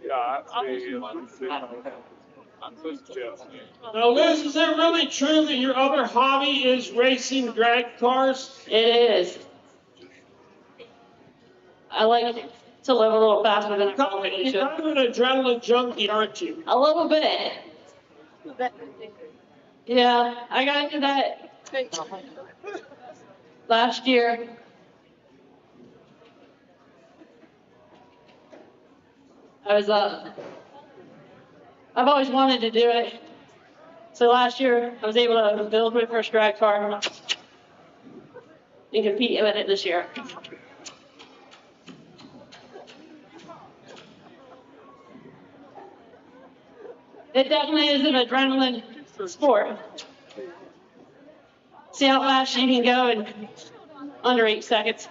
Yeah, I'm just Jeff. Now, Liz, is it really true that your other hobby is racing drag cars? It is. I like to live a little faster than I probably You're should. kind of an adrenaline junkie, aren't you? A little bit. Yeah, I got into that last year. I've always wanted to do it. So last year, I was able to build my first drag car and compete with it this year. It definitely is an adrenaline sport. See how fast you can go in under 8 seconds.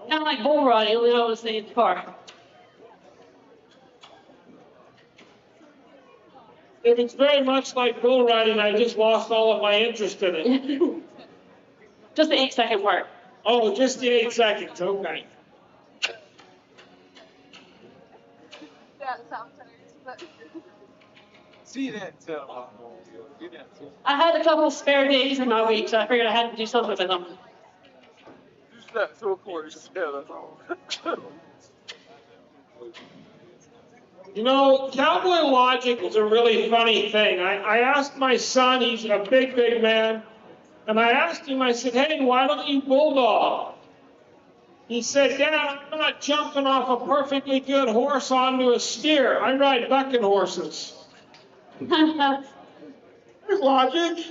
Kind of like bull riding, only I was stay in the car. If it's very much like bull riding, I just lost all of my interest in it. Just the 8-second part. Oh, just the 8 seconds, okay. Yeah, it sounds nice, but. See that? I had a couple spare days in my week, so I figured I had to do something with them. Just that so course. Yeah, that's all. You know, cowboy logic is a really funny thing. I asked my son, he's a big, big man, and I asked him, I said, hey, why don't you bulldog? He said, Dad, I'm not jumping off a perfectly good horse onto a steer. I ride bucking horses. There's logic.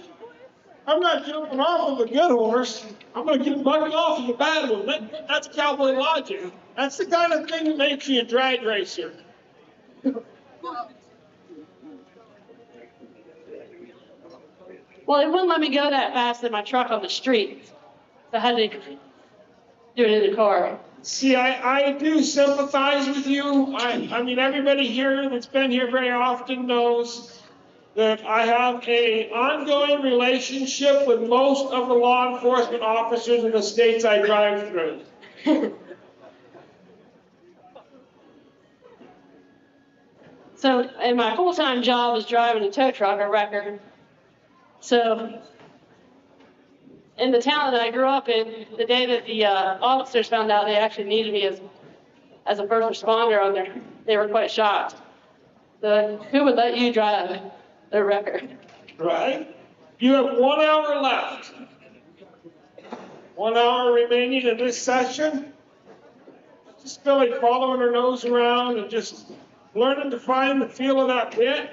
I'm not jumping off of a good horse. I'm going to get bucking off of a bad one. That's cowboy logic. That's the kind of thing that makes you a drag racer. Well, it wouldn't let me go that fast in my truck on the street. So I had to do it in the car. See, I do sympathize with you. I mean, everybody here that's been here very often knows that I have an ongoing relationship with most of the law enforcement officers in the states I drive through. So, and my full-time job is driving a tow truck, a record. So, in the town that I grew up in, the day that the officers found out they actually needed me as a first responder on there, they were quite shocked. Who would let you drive their record? Right? You have 1 hour left. 1 hour remaining in this session. Just Billy following her nose around and just learning to find the feel of that bit.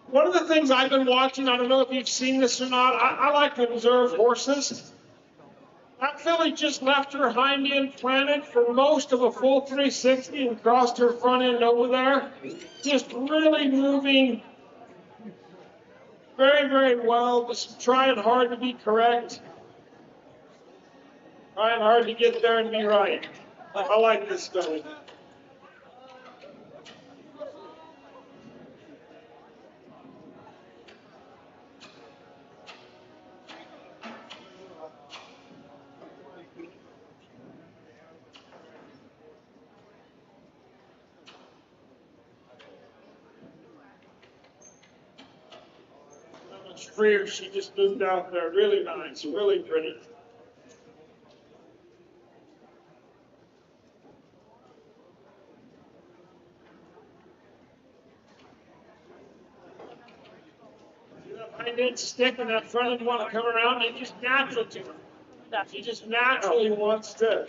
One of the things I've been watching, I don't know if you've seen this or not, I like to observe horses. That filly just left her hind end planted for most of a full 360 and crossed her front end over there. Just really moving very, very well, just trying hard to be correct. Trying hard to get there and be right. I like this filly. How much freer she just moved out there. Really nice, really pretty. See that hind end stick and that front end want to come around? It's just natural to her. She just naturally wants to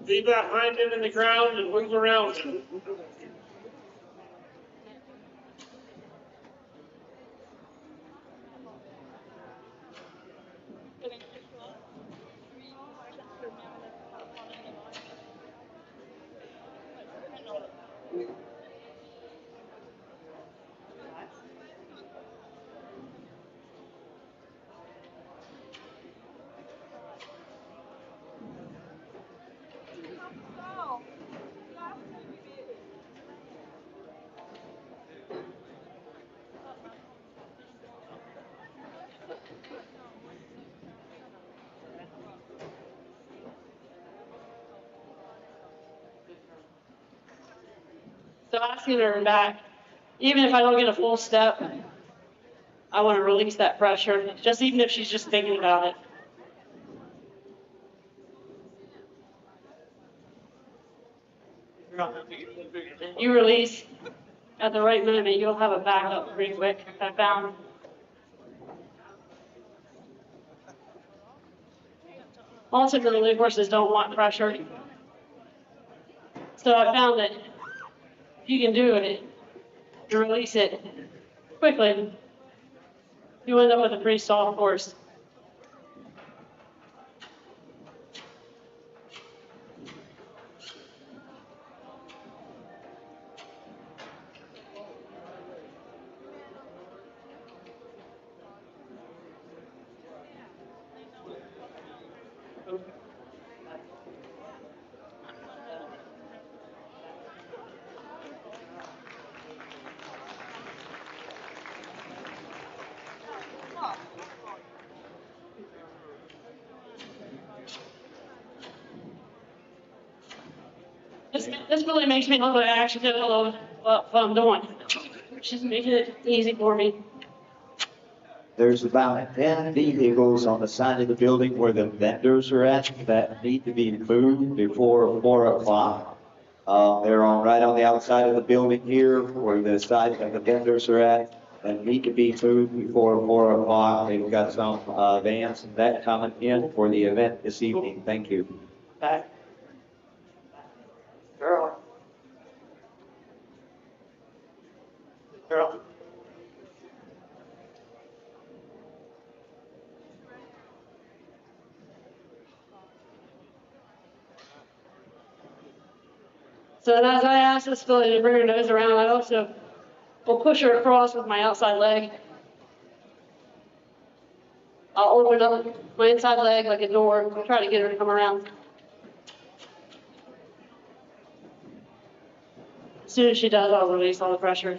leave that hind end in the ground and move around. So asking her back, even if I don't get a full step, I want to release that pressure, just even if she's just thinking about it. You release at the right moment, you'll have a backup pretty quick, I found. Ultimately, horses don't want pressure. So I found that if you can do it and release it quickly, you end up with a pretty soft horse. This really makes me look like I actually did a little what I'm doing. She's making it easy for me. There's about 10 vehicles on the side of the building where the vendors are at that need to be moved before 4 o'clock. They're right on the outside of the building here where the side of the vendors are at and need to be moved before 4 o'clock. They've got some vans and that coming in for the event this evening. Thank you. Back. Girl. Girl. So then as I ask this filly to bring her nose around, I also will push her across with my outside leg. I'll open up my inside leg like a door and try to get her to come around. As soon as she does, I'll release all the pressure.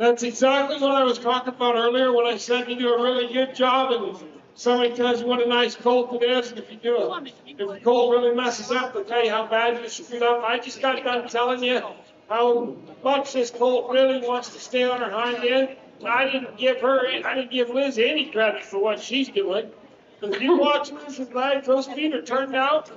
That's exactly what I was talking about earlier when I said you do a really good job and somebody tells you what a nice colt it is. And if the colt really messes up, they'll tell you how bad you screwed up. I just got done telling you how much this colt really wants to stay on her hind end. I didn't give Liz any credit for what she's doing. But if you watch Liz's legs, those feet are turned out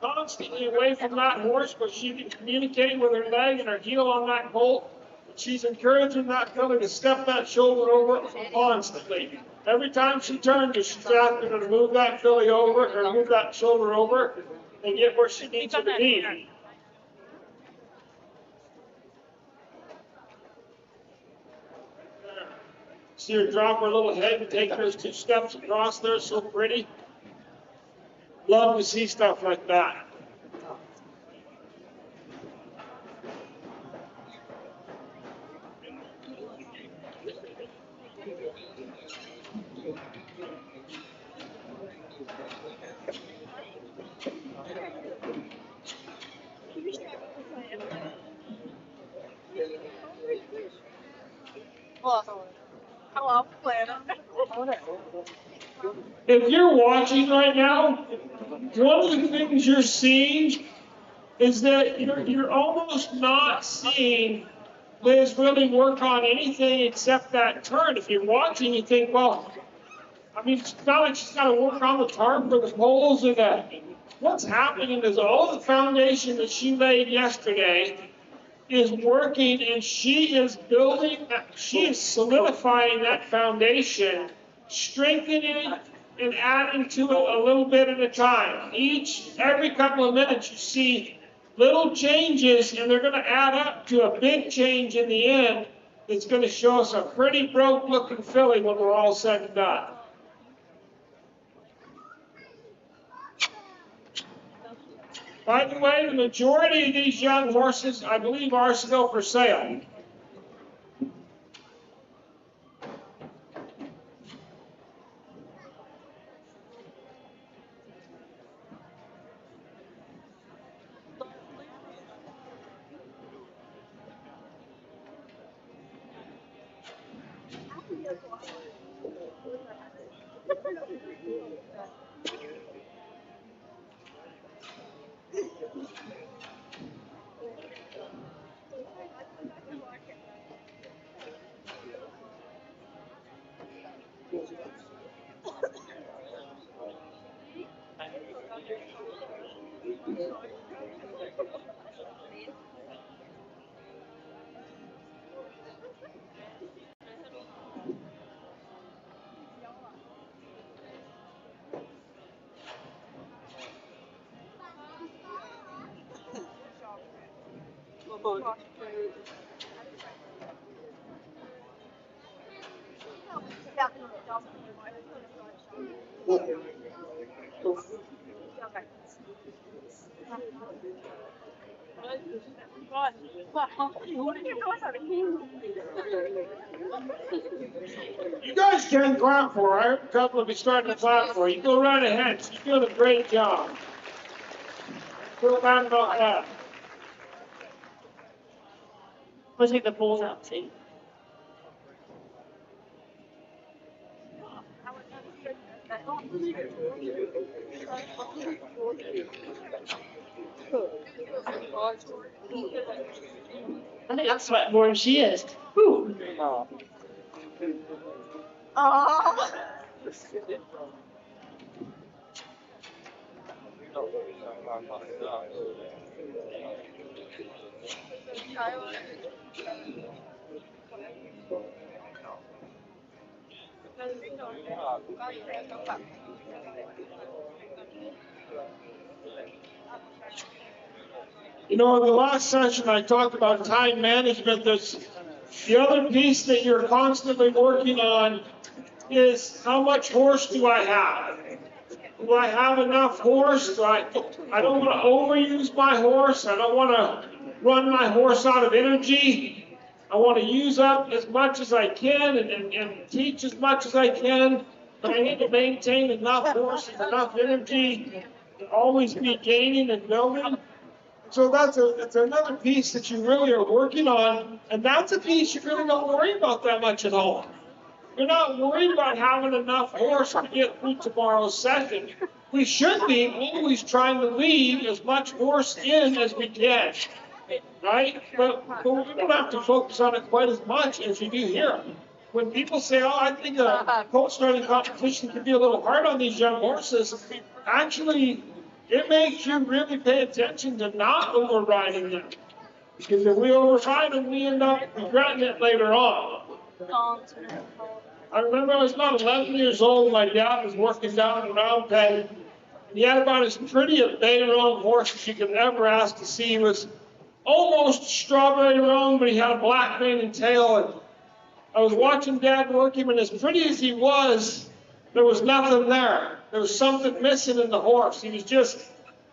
constantly away from that horse, but she can communicate with her leg and her heel on that colt. She's encouraging that filly to step that shoulder over constantly. Every time she turns, she's asking her to move that filly over or move that shoulder over and get where she needs her to be. See her drop her little head and take those 2 steps across there, so pretty. Love to see stuff like that. Hello, Planner. If you're watching right now, one of the things you're seeing is that you're almost not seeing Liz really work on anything except that turn. If you're watching, you think, well, I mean, it's not like she's got to work on the tarp or the poles or that. What's happening is all the foundation that she laid yesterday is working, and she is solidifying that foundation, strengthening it, and adding to it a little bit at a time. Every couple of minutes, you see little changes, and they're going to add up to a big change in the end that's going to show us a pretty broke-looking filly when we're all said and done. By the way, the majority of these young horses, I believe, are still for sale. You guys can clap for her. I heard a couple of you starting to clap for her. You go right ahead. She's doing a great job. Feel bad about that. We'll take the poles out, see. I think I'm sweating more than she is. Whew. Oh. You know, in the last session, I talked about time management. The other piece that you're constantly working on is how much horse do I have? Do I have enough horse? I don't want to overuse my horse. I don't want to run my horse out of energy. I want to use up as much as I can and teach as much as I can. But I need to maintain enough horse and enough energy to always be gaining and building. So it's another piece that you really are working on, and that's a piece you really don't worry about that much at all. You're not worried about having enough horse to get through tomorrow's session. We should be always trying to leave as much horse in as we can, right? But we don't have to focus on it quite as much as you do here. When people say, oh, I think a colt starting competition can be a little hard on these young horses, actually, it makes you really pay attention to not overriding them. Because if we override them, we end up regretting it later on. I remember I was about 11 years old. My dad was working down in Round Pen. He had about as pretty a bay roan horse as you could ever ask to see. He was almost strawberry roan, but he had a black mane and tail. And I was watching Dad work him, and as pretty as he was, there was nothing there. There was something missing in the horse. He was just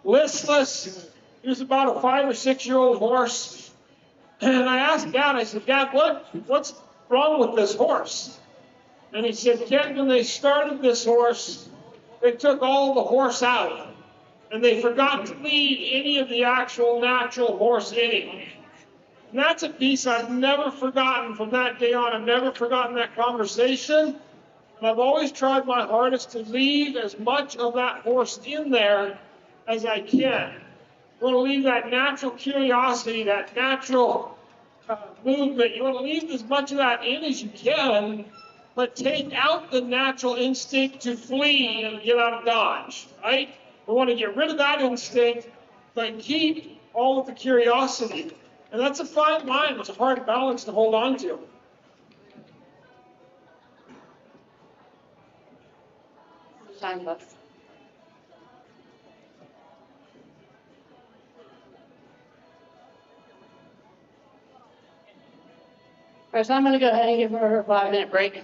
listless. He was about a 5 or 6 year old horse. And I asked Dad, I said, Dad, what's wrong with this horse? And he said, Ken, when they started this horse, they took all the horse out. And they forgot to leave any of the actual natural horse in him. And that's a piece I've never forgotten from that day on. I've never forgotten that conversation. And I've always tried my hardest to leave as much of that horse in there as I can. You want to leave that natural curiosity, that natural movement. You want to leave as much of that in as you can, but take out the natural instinct to flee and get out of Dodge, right? We want to get rid of that instinct, but keep all of the curiosity. And that's a fine line. It's a hard balance to hold on to. Time left. All right, so I'm going to go ahead and give her a 5-minute break.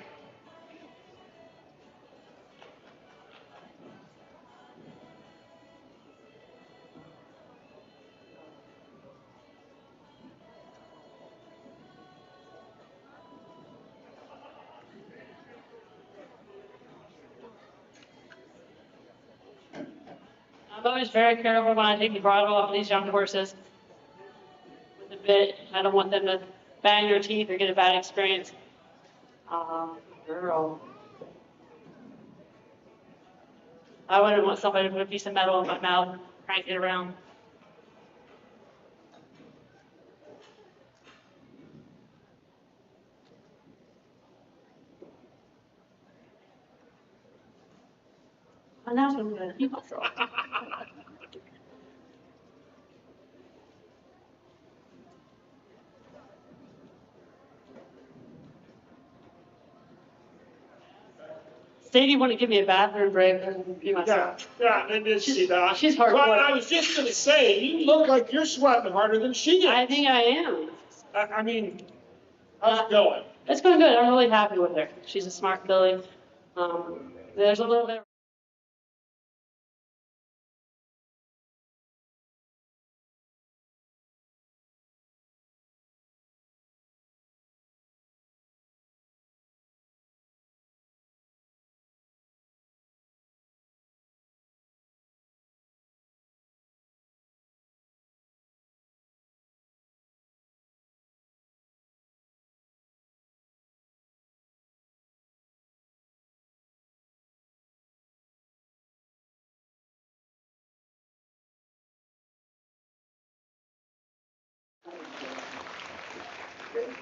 I'm always very careful when I take the bridle off these young horses with the bit. I don't want them to bang their teeth or get a bad experience. Girl. I wouldn't want somebody to put a piece of metal in my mouth and crank it around. And that's what I'm going to keep control. Sadie wouldn't give me a bathroom break and be myself. Yeah, I did see that. She's hard. But I was just going to say, you look like you're sweating harder than she is. I think I am. I mean, how's it going? It's going good. I'm really happy with her. She's a smart filly. There's a little bit.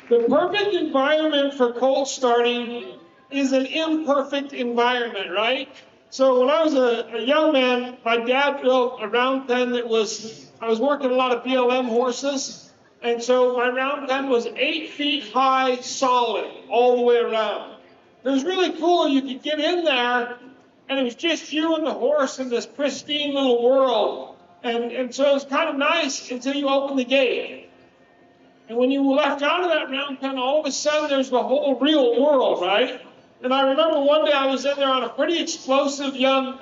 The perfect environment for colt starting is an imperfect environment, right? So when I was a young man, my dad built a round pen that I was working a lot of BLM horses, and so my round pen was 8 feet high, solid, all the way around. It was really cool. You could get in there, and it was just you and the horse in this pristine little world. And so it was kind of nice until you opened the gate. And when you left out of that round pen, all of a sudden there's the whole real world, right? And I remember one day I was in there on a pretty explosive young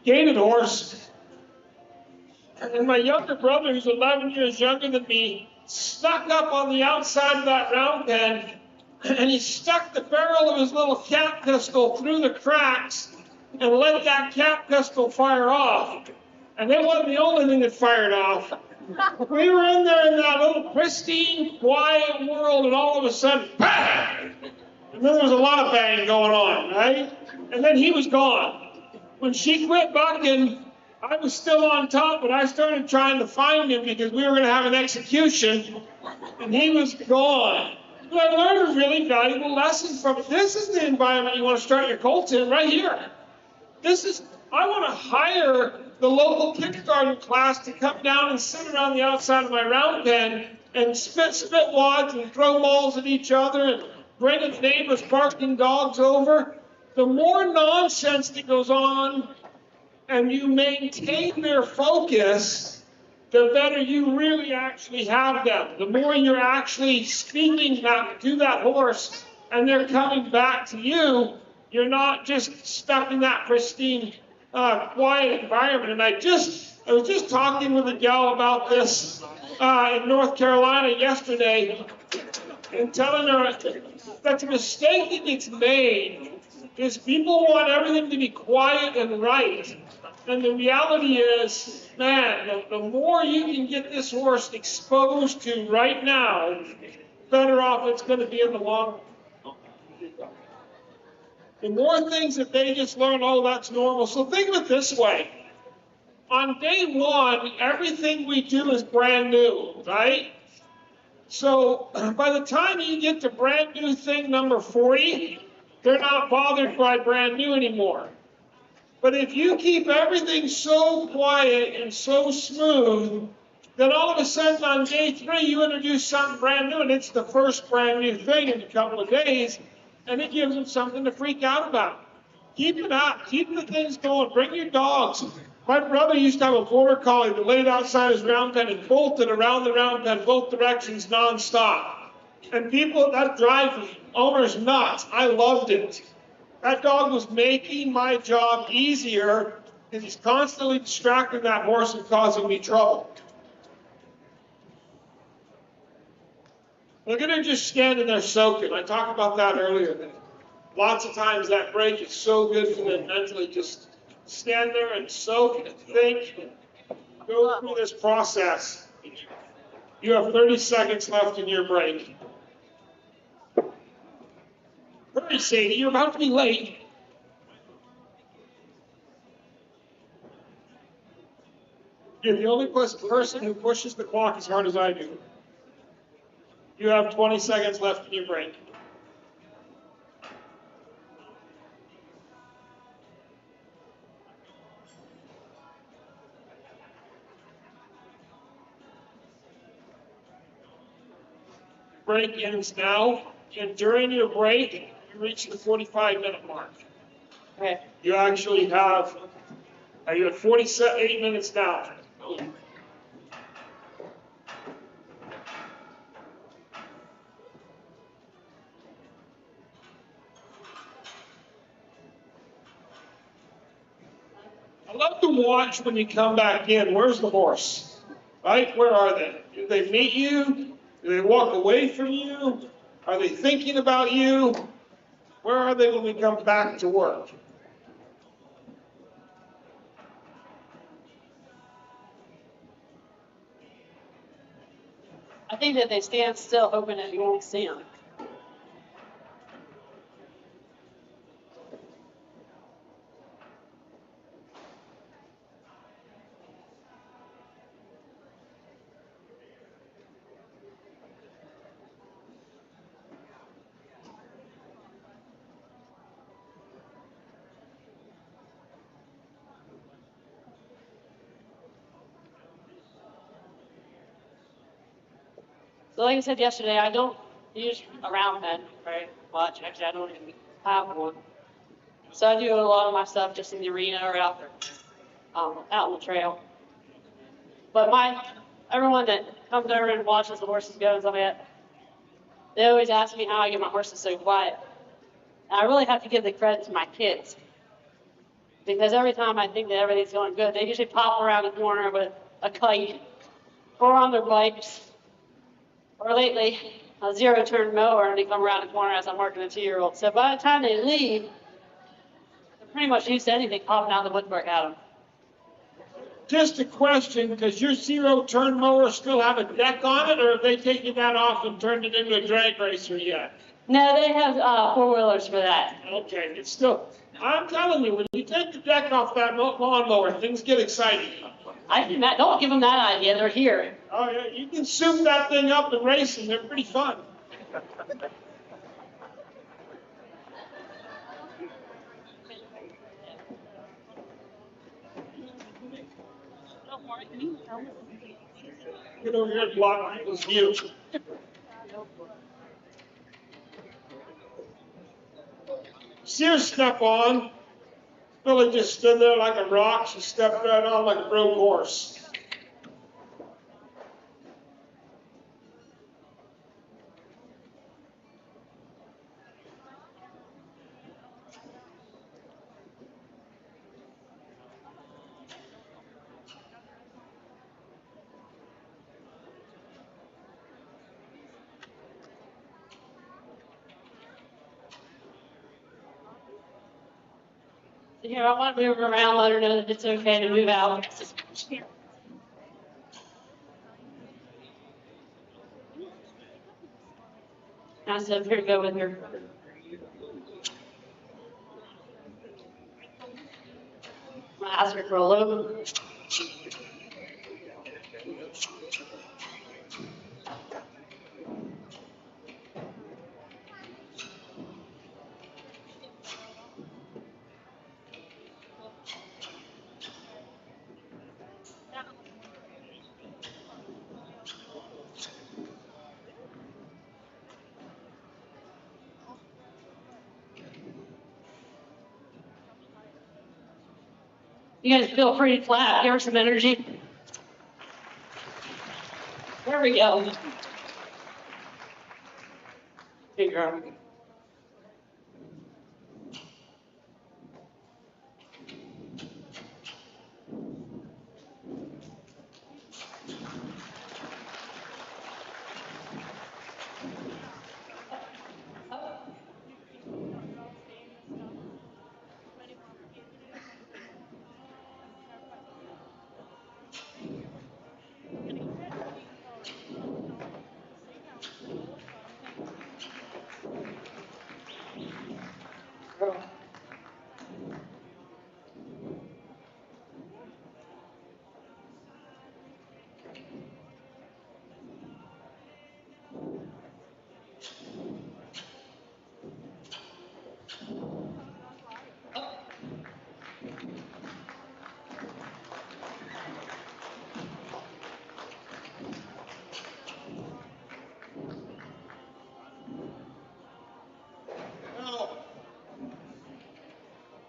gaited horse. And my younger brother, who's 11 years younger than me, snuck up on the outside of that round pen, and he stuck the barrel of his little cap pistol through the cracks and let that cap pistol fire off. And it wasn't the only thing that fired off. We were in there in that little pristine, quiet world, and all of a sudden, bang! And then there was a lot of bang going on, right? And then he was gone. When she quit bucking, I was still on top, but I started trying to find him because we were going to have an execution, and he was gone. But I learned a really valuable lesson from it. This is the environment you want to start your Colts in, right here. I want to hire the local kindergarten class to come down and sit around the outside of my round pen and spit wads and throw balls at each other and bring the neighbors' barking dogs over. The more nonsense that goes on and you maintain their focus, the better you really actually have them. The more you're actually speaking to that horse and they're coming back to you, you're not just stuck in that pristine, quiet environment. And I was just talking with a gal about this in North Carolina yesterday and telling her that the mistake that gets made is people want everything to be quiet and right. And the reality is, man, the more you can get this horse exposed to right now, better off it's going to be in the long run. The more things that they just learn, oh, that's normal. So think of it this way. On day one, everything we do is brand new, right? So by the time you get to brand new thing number 40, they're not bothered by brand new anymore. But if you keep everything so quiet and so smooth, then all of a sudden on day 3, you introduce something brand new, and it's the first brand new thing in a couple of days, and it gives them something to freak out about. Keep it up. Keep the things going. Bring your dogs. My brother used to have a border collie that laid outside his round pen and bolted around the round pen both directions nonstop. And that drives owners nuts. I loved it. That dog was making my job easier because he's constantly distracting that horse and causing me trouble. Look at her just standing there soaking. I talked about that earlier. Lots of times that break is so good for them mentally. Just stand there and soak and think and go through this process. You have 30 seconds left in your break. Hurry, Sadie, you're about to be late. You're the only person who pushes the clock as hard as I do. You have 20 seconds left in your break. Break ends now, and during your break, you reach the 45-minute mark. Okay. You actually have, you're at 48 minutes now. I love to watch when you come back in. Where's the horse? Right? Where are they? Do they meet you? Do they walk away from you? Are they thinking about you? Where are they when we come back to work? I think that they stand still hoping that you won't see them. So like I said yesterday, I don't use a round pen very much. Actually, I don't even have one. So I do a lot of my stuff just in the arena or out there, out on the trail. But everyone that comes over and watches the horses go and stuff like that, they always ask me how I get my horses so quiet. And I really have to give the credit to my kids. Because every time I think that everything's going good, they usually pop around the corner with a kite or on their bikes. Or lately, a zero-turn mower, and they come around the corner as I'm working a 2-year-old. So by the time they leave, they're pretty much used to anything popping out of the woodwork at them. just a question, does your zero-turn mower still have a deck on it, or have they taken that off and turned it into a drag racer yet? No, they have four-wheelers for that. Okay, it's still, I'm telling you, when you take the deck off that lawnmower, things get exciting. Don't give them that idea. They're here. Oh, yeah, you can soup that thing up and race them. They're pretty fun. Get over here and block people's view. See her step on. Billy just stood there like a rock. She stepped right on like a broke horse. Here, I want to move her around, let her know that it's okay to move out. I said, here to go with her. I'm gonna ask her for a load. You guys feel free to clap. Give her some energy. There we go. Good girl.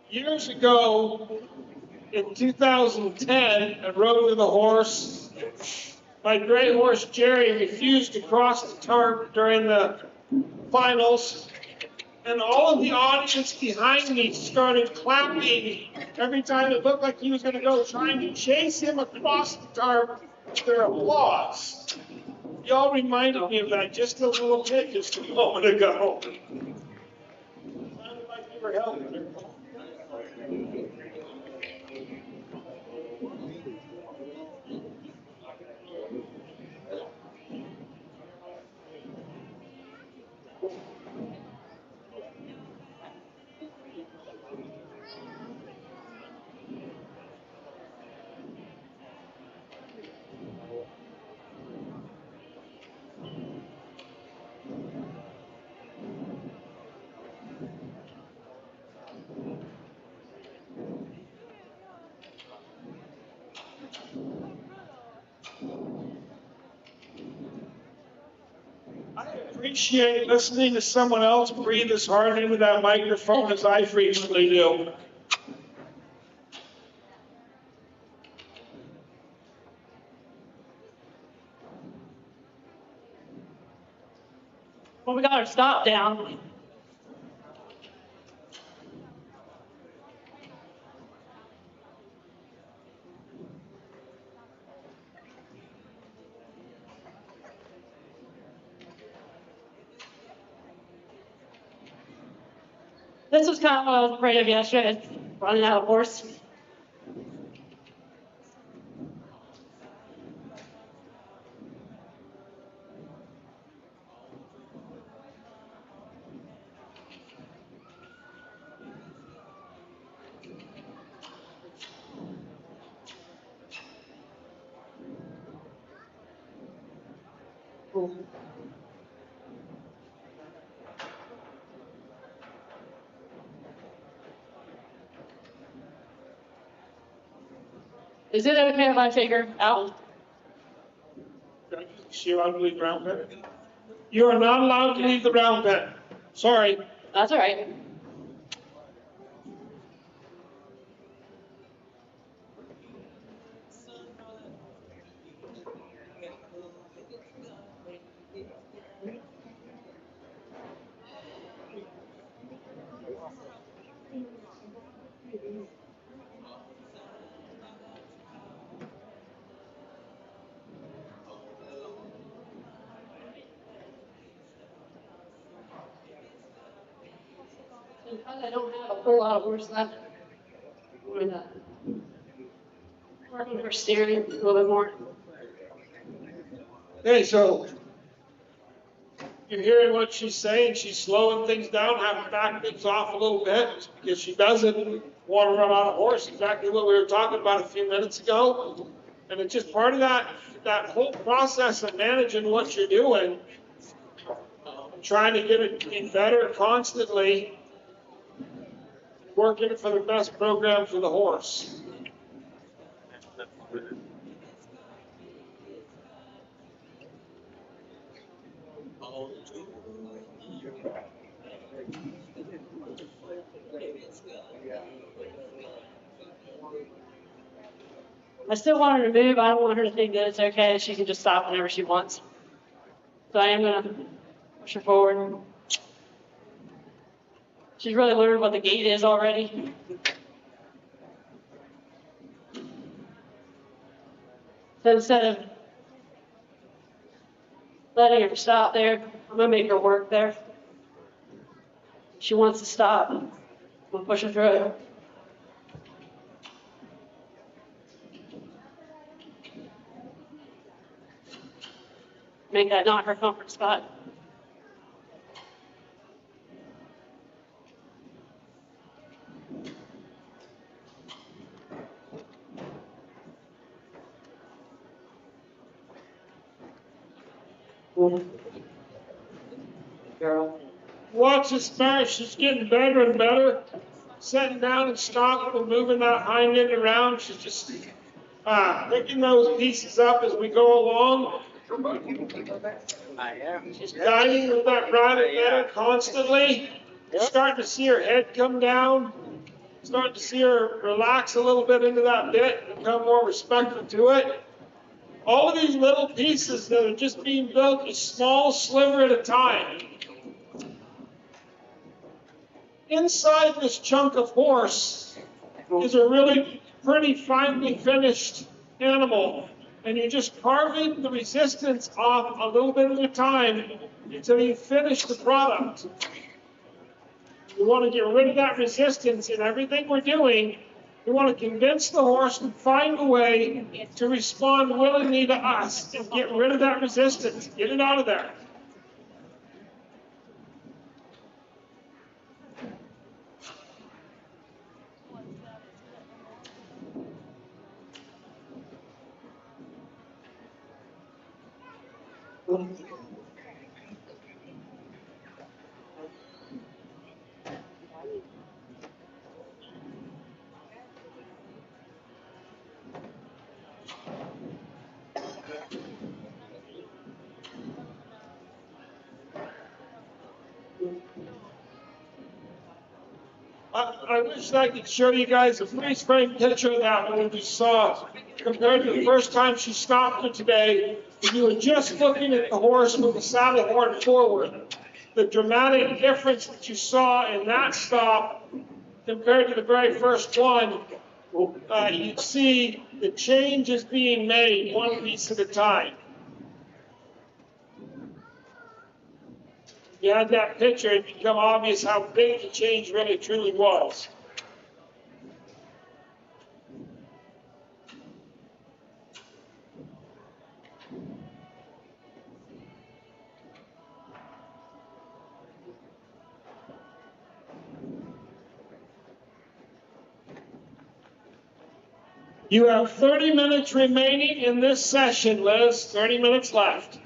Years ago, in 2010, at Road to the Horse, my gray horse Jerry refused to cross the tarp during the finals, and all of the audience behind me started clapping every time it looked like he was going to go, trying to chase him across the tarp with their applause. Y'all reminded me of that just a little bit just a moment ago. Sounded like you were helping her. I appreciate listening to someone else breathe as hard into that microphone as I frequently do. Well, we got our stop down. This was kind of what I was afraid of yesterday, running out of horse. Is it okay if I take her out? You're allowed to leave the round pen. You are not allowed to leave the round pen. Sorry. That's all right. Because I don't have a whole lot of horse left, I'm going to work on her steering a little bit more. Okay, so you're hearing what she's saying. She's slowing things down, having to back things off a little bit because she doesn't want to run out of horse. Exactly what we were talking about a few minutes ago. And it's just part of that whole process of managing what you're doing, trying to get it to be better constantly, working for the best program for the horse. I still want her to move. I don't want her to think that it's okay. She can just stop whenever she wants. So I am going to push her forward. She's really learned what the gait is already. So instead of letting her stop there, I'm going to make her work there. She wants to stop. I'm going to push her through it. Make that not her comfort spot. Girl. Watch this mare. She's getting better and better. Setting down and stopping and moving that hind end around. She's just picking those pieces up as we go along. She's guiding with that bridle better constantly. You're starting to see her head come down. Starting to see her relax a little bit into that bit and become more respectful to it. All of these little pieces that are just being built a small sliver at a time. Inside this chunk of horse is a really pretty finely finished animal. And you're just carving the resistance off a little bit at a time until you finish the product. We want to get rid of that resistance in everything we're doing. We want to convince the horse to find a way to respond willingly to us and get rid of that resistance. Get it out of there. I wish I could show you guys a freeze frame picture of that one we saw compared to the first time she stopped her today. You were just looking at the horse with the saddle horn forward. The dramatic difference that you saw in that stop compared to the very first one, you'd see the change is being made one piece at a time. If you had that picture, it'd become obvious how big the change really truly was. You have 30 minutes remaining in this session, Liz. 30 minutes left.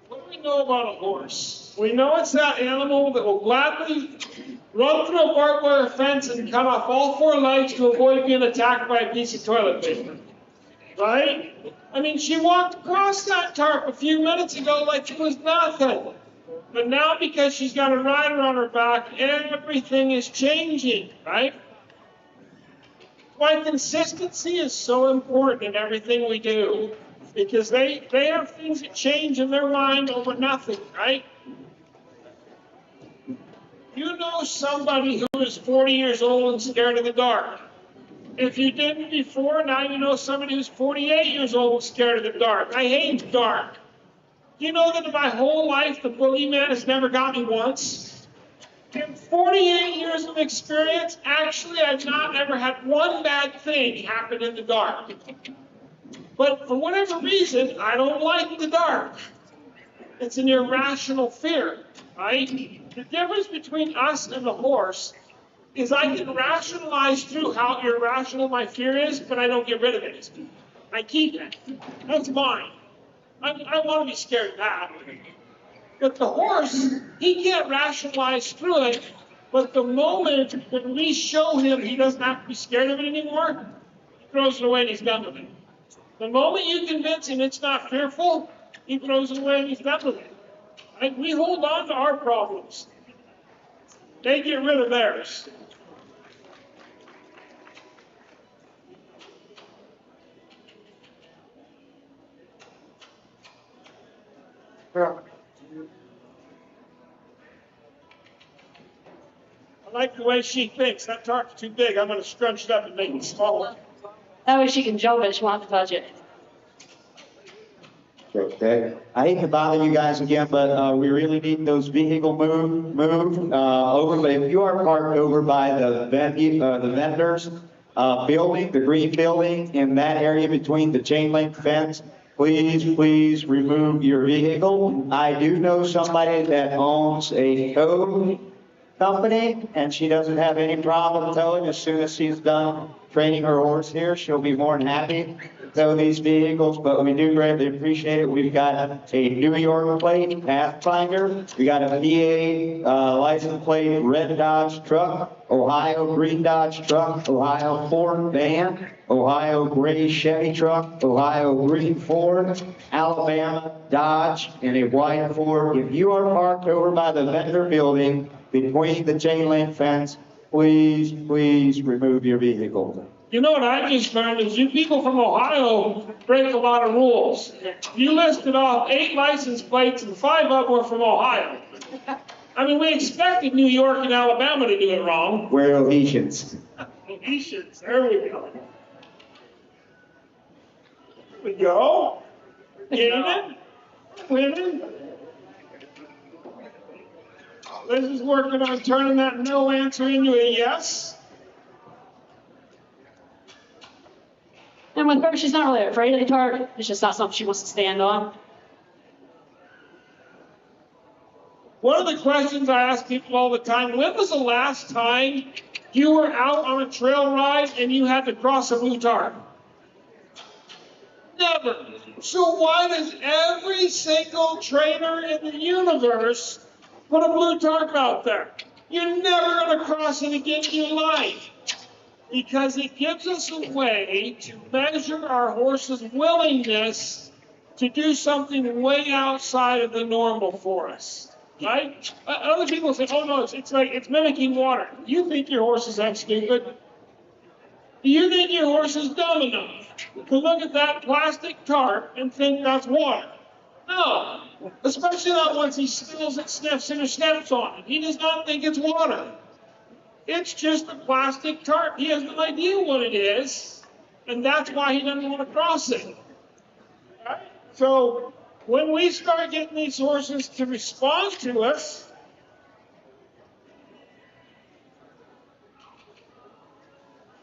What do we know about a horse? We know it's that animal that will gladly run through a barbed wire fence and cut off all four legs to avoid being attacked by a piece of toilet paper. Right? I mean, she walked across that tarp a few minutes ago like it was nothing. But now because she's got a rider on her back, everything is changing, right? Why consistency is so important in everything we do. Because they have things that change in their mind over nothing, right? You know somebody who is 40 years old and scared of the dark. If you didn't before, now you know somebody who's 48 years old and scared of the dark. I hate the dark. Do you know that in my whole life, the boogeyman has never got me once? In 48 years of experience, actually, I've not ever had one bad thing happen in the dark. But for whatever reason, I don't like the dark. It's an irrational fear, right? The difference between us and the horse is I can rationalize through how irrational my fear is, but I don't get rid of it. I keep it. That's mine. I want to be scared of that. But the horse, he can't rationalize through it, but the moment when we show him he doesn't have to be scared of it anymore, he throws it away and he's done with it. The moment you convince him it's not fearful, he throws it away and he's done with it. And we hold on to our problems. They get rid of theirs. I like the way she thinks. That tarp's too big. I'm going to scrunch it up and make it smaller. That way she can jump it. She won't have to touch it. Okay. I hate to bother you guys again, but we really need those vehicle moved over. But if you are parked over by the vendors building, the green building, in that area between the chain link fence, please remove your vehicle. I do know somebody that owns a tow company, and she doesn't have any problem towing. As soon as she's done training her horse here, she'll be more than happy to tow these vehicles, but we do greatly appreciate it. We've got a New York plate Pathfinder. We got a PA license plate red Dodge truck, Ohio green Dodge truck, Ohio Ford van, Ohio gray Chevy truck, Ohio green Ford, Alabama Dodge, and a white Ford. If you are parked over by the vendor building between the chain link fence, please remove your vehicle. You know what I just learned is you people from Ohio break a lot of rules. You listed off 8 license plates and 5 of them were from Ohio. I mean, we expected New York and Alabama to do it wrong. We're Ohioans. Ohioans, there we go. Here we go. Gaining, winning. Liz is working on turning that no answer into a yes. And with her, she's not really afraid of the tarp. It's just not something she wants to stand on. One of the questions I ask people all the time, when was the last time you were out on a trail ride and you had to cross a blue tarp? Never. So why does every single trainer in the universe put a blue tarp out there? You're never going to cross it again in your life. Because it gives us a way to measure our horse's willingness to do something way outside of the normal for us. Right? Other people say, oh no, it's mimicking water. You think your horse is that stupid? Do you think your horse is dumb enough to look at that plastic tarp and think that's water? No. Especially not once he smells it, sniffs it, or steps on it. He does not think it's water. It's just a plastic tarp. He has no idea what it is, and that's why he doesn't want to cross it. Right? So when we start getting these horses to respond to us,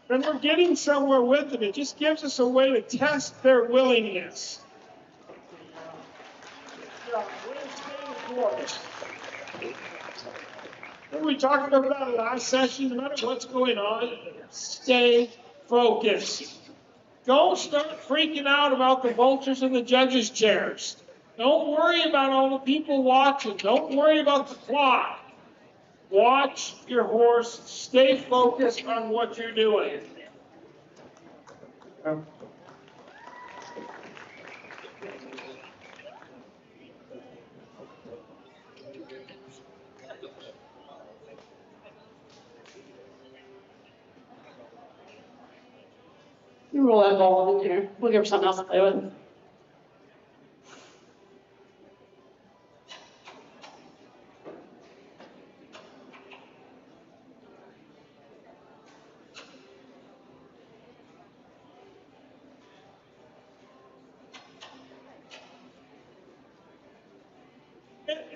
then we're getting somewhere with them. It just gives us a way to test their willingness. Yeah, we talked about that last session. No matter what's going on, stay focused. Don't start freaking out about the vultures in the judges' chairs. Don't worry about all the people watching. Don't worry about the clock. Watch your horse. Stay focused on what you're doing. You roll that ball in here. We'll give her something else to play with.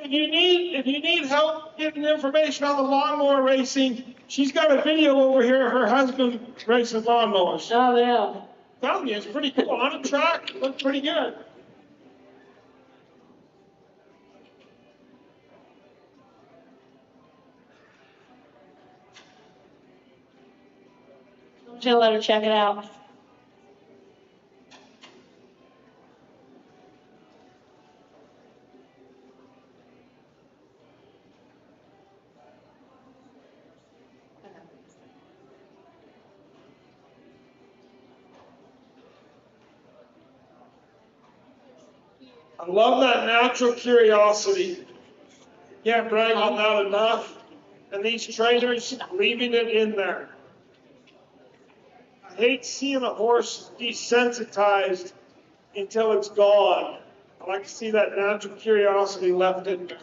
If you need help getting information on the lawnmower racing, she's got a video over here of her husband racing lawnmowers. Oh, yeah. I'm telling you, it's pretty cool. On a track, looks pretty good. I'm gonna let her check it out. I love that natural curiosity. Can't brag on that enough. And these trainers leaving it in there. I hate seeing a horse desensitized until it's gone. I like to see that natural curiosity left in there.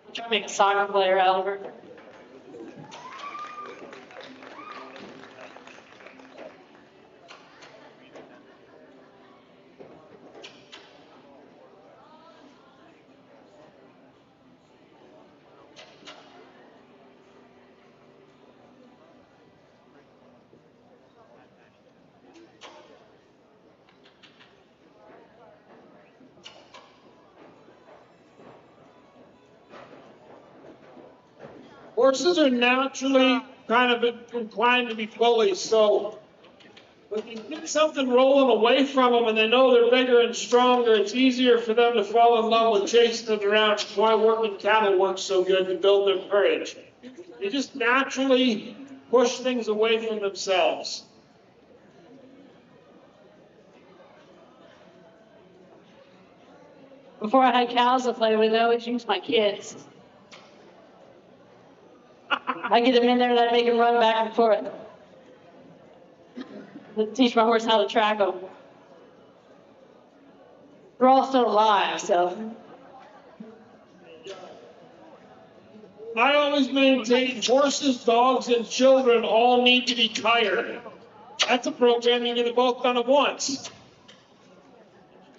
I'm trying to make a soccer player out of her. Horses are naturally kind of inclined to be bullies, so when you get something rolling away from them and they know they're bigger and stronger, it's easier for them to fall in love with chasing it around. That's why working cattle works so good to build their courage. They just naturally push things away from themselves. Before I had cows to play with, I always used my kids. I get them in there and I make them run back and forth. To teach my horse how to track them. They're all still alive, so. I always maintain horses, dogs, and children all need to be tired. That's a program you get it both done at once.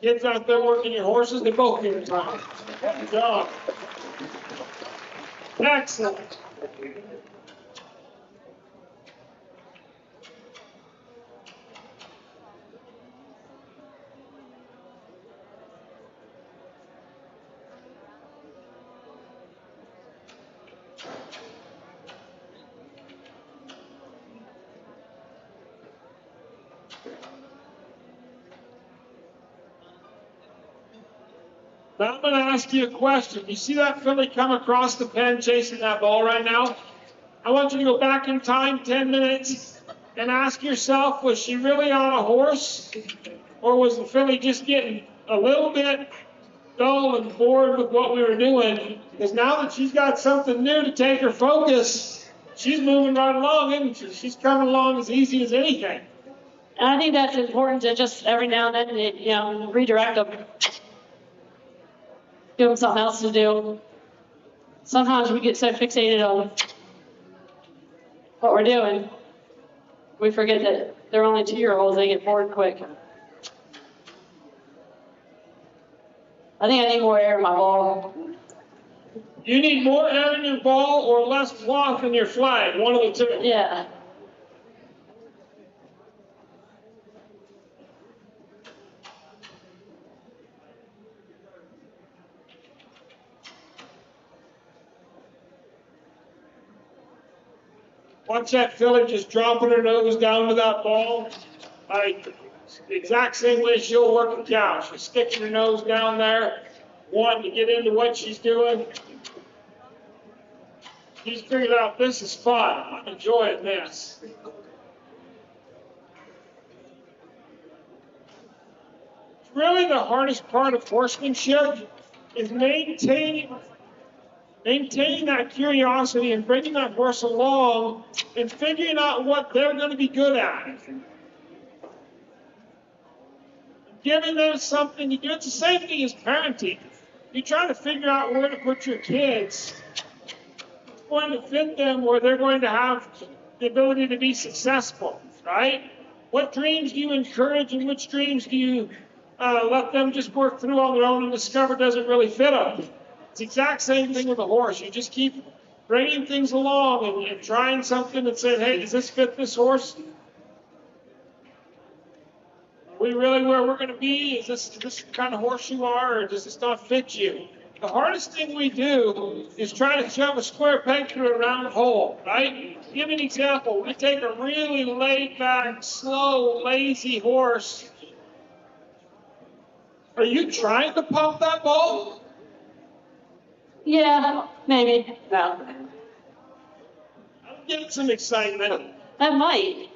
Kids out there working your horses, they both need time. Good job. Excellent. Now I'm going to ask you a question. You see that filly come across the pen chasing that ball right now? I want you to go back in time 10 minutes and ask yourself, was she really on a horse? Or was the filly just getting a little bit dull and bored with what we were doing? Because now that she's got something new to take her focus, she's moving right along, isn't she? She's coming along as easy as anything. And I think that's important to just every now and then, redirect them. Give them something else to do. Sometimes we get so fixated on what we're doing, we forget that they're only 2-year-olds, they get bored quick. I think I need more air in my ball. You need more air in your ball or less cloth in your flag, one of the two. Yeah. Watch that filly just dropping her nose down to that ball. Like, the exact same way she'll work the cow. She's sticking her nose down there, wanting to get into what she's doing. She's figured out this is fun. I'm enjoying this. Really the hardest part of horsemanship is maintaining that curiosity and bringing that horse along and figuring out what they're going to be good at. Giving them something to do. It's the same thing as parenting. You try to figure out where to put your kids. It's going to fit them where they're going to have the ability to be successful, right? What dreams do you encourage and which dreams do you let them just work through on their own and discover doesn't really fit them? It's the exact same thing with a horse. You just keep bringing things along and trying something and saying, hey, does this fit this horse? Are we really where we're going to be? Is this the kind of horse you are, or does this not fit you? The hardest thing we do is try to shove a square peg through a round hole, right? Give me an example. We take a really laid-back, slow, lazy horse. Are you trying to pump that ball? Yeah, maybe. No. I'm getting some excitement. That might.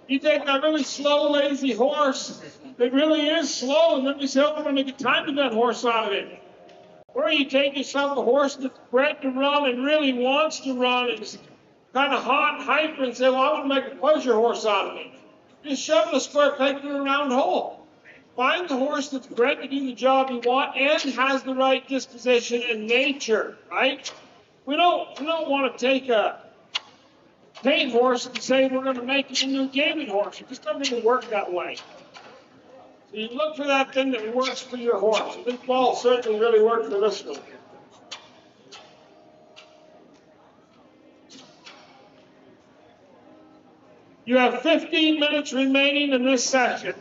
You take that really slow, lazy horse that really is slow, and then we say, oh, we're going to get time event horse out of it. Or you take yourself a horse that's bred to run and really wants to run and is kind of hot and hyper and say, well, I want to make a pleasure horse out of it. Just shove a square peg through a round hole. Find the horse that's bred to do the job you want and has the right disposition and nature, right? We don't want to take a paint horse and say we're going to make it into a gaming horse. It just doesn't really work that way. So you look for that thing that works for your horse. This ball certainly really worked for this one. You have 15 minutes remaining in this session.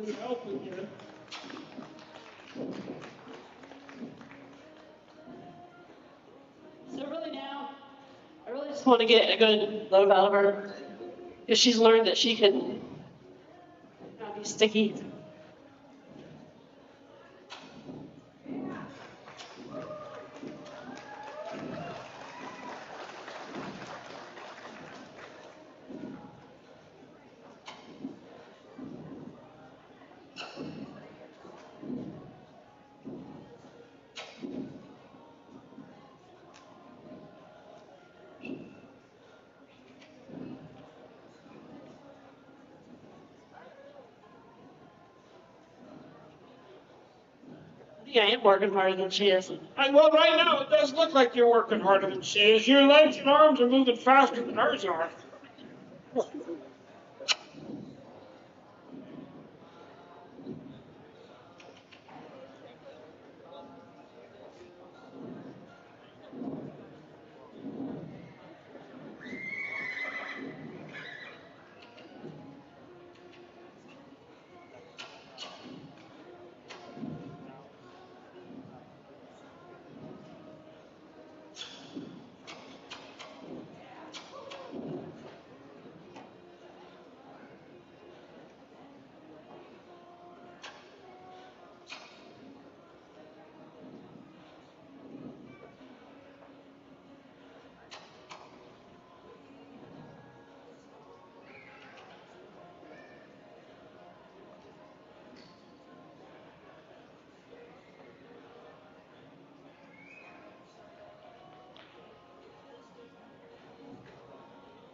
with help again. So really now, I really just want to get a good load out of her. Because she's learned that she can not be sticky. I am working harder than she is. Well, right now, it does look like you're working harder than she is. Your legs and arms are moving faster than hers are.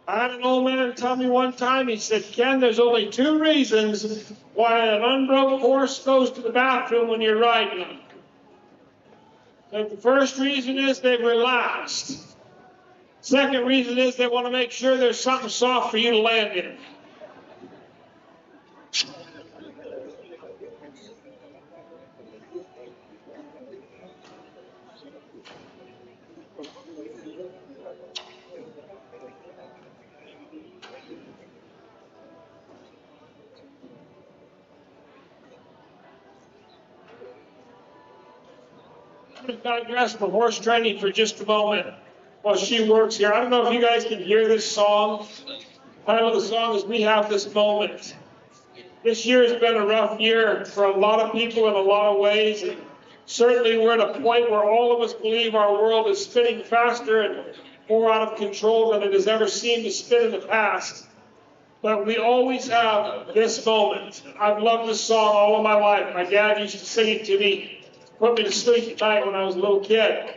I had an old man tell me one time, he said, Ken, there's only two reasons why an unbroke horse goes to the bathroom when you're riding them. The first reason is they've relaxed. Second reason is they want to make sure there's something soft for you to land in. I'm going to digress from horse training for just a moment while she works here. I don't know if you guys can hear this song. The title of the song is We Have This Moment. This year has been a rough year for a lot of people in a lot of ways. And certainly we're at a point where all of us believe our world is spinning faster and more out of control than it has ever seemed to spin in the past. But we always have this moment. I've loved this song all of my life. My dad used to sing it to me, put me to sleep at night when I was a little kid.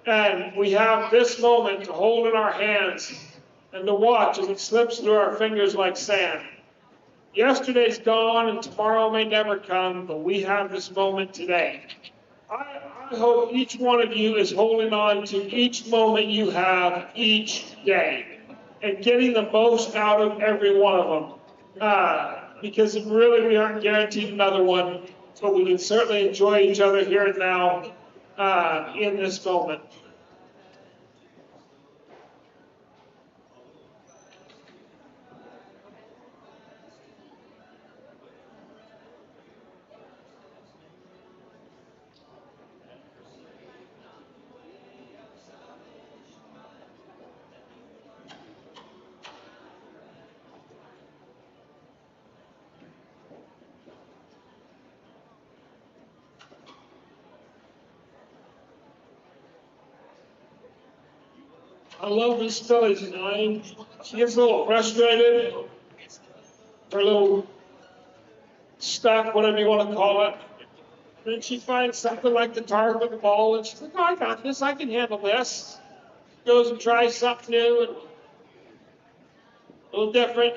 And we have this moment to hold in our hands and to watch as it slips through our fingers like sand. Yesterday's gone and tomorrow may never come, but we have this moment today. I hope each one of you is holding on to each moment you have each day and getting the most out of every one of them. Because really we aren't guaranteed another one, but we can certainly enjoy each other here and now in this moment. I love this filly's mind. She gets a little frustrated, or a little stuck, whatever you want to call it. Then she finds something like the target ball, and she's like, oh, I got this, I can handle this. Goes and tries something new and a little different.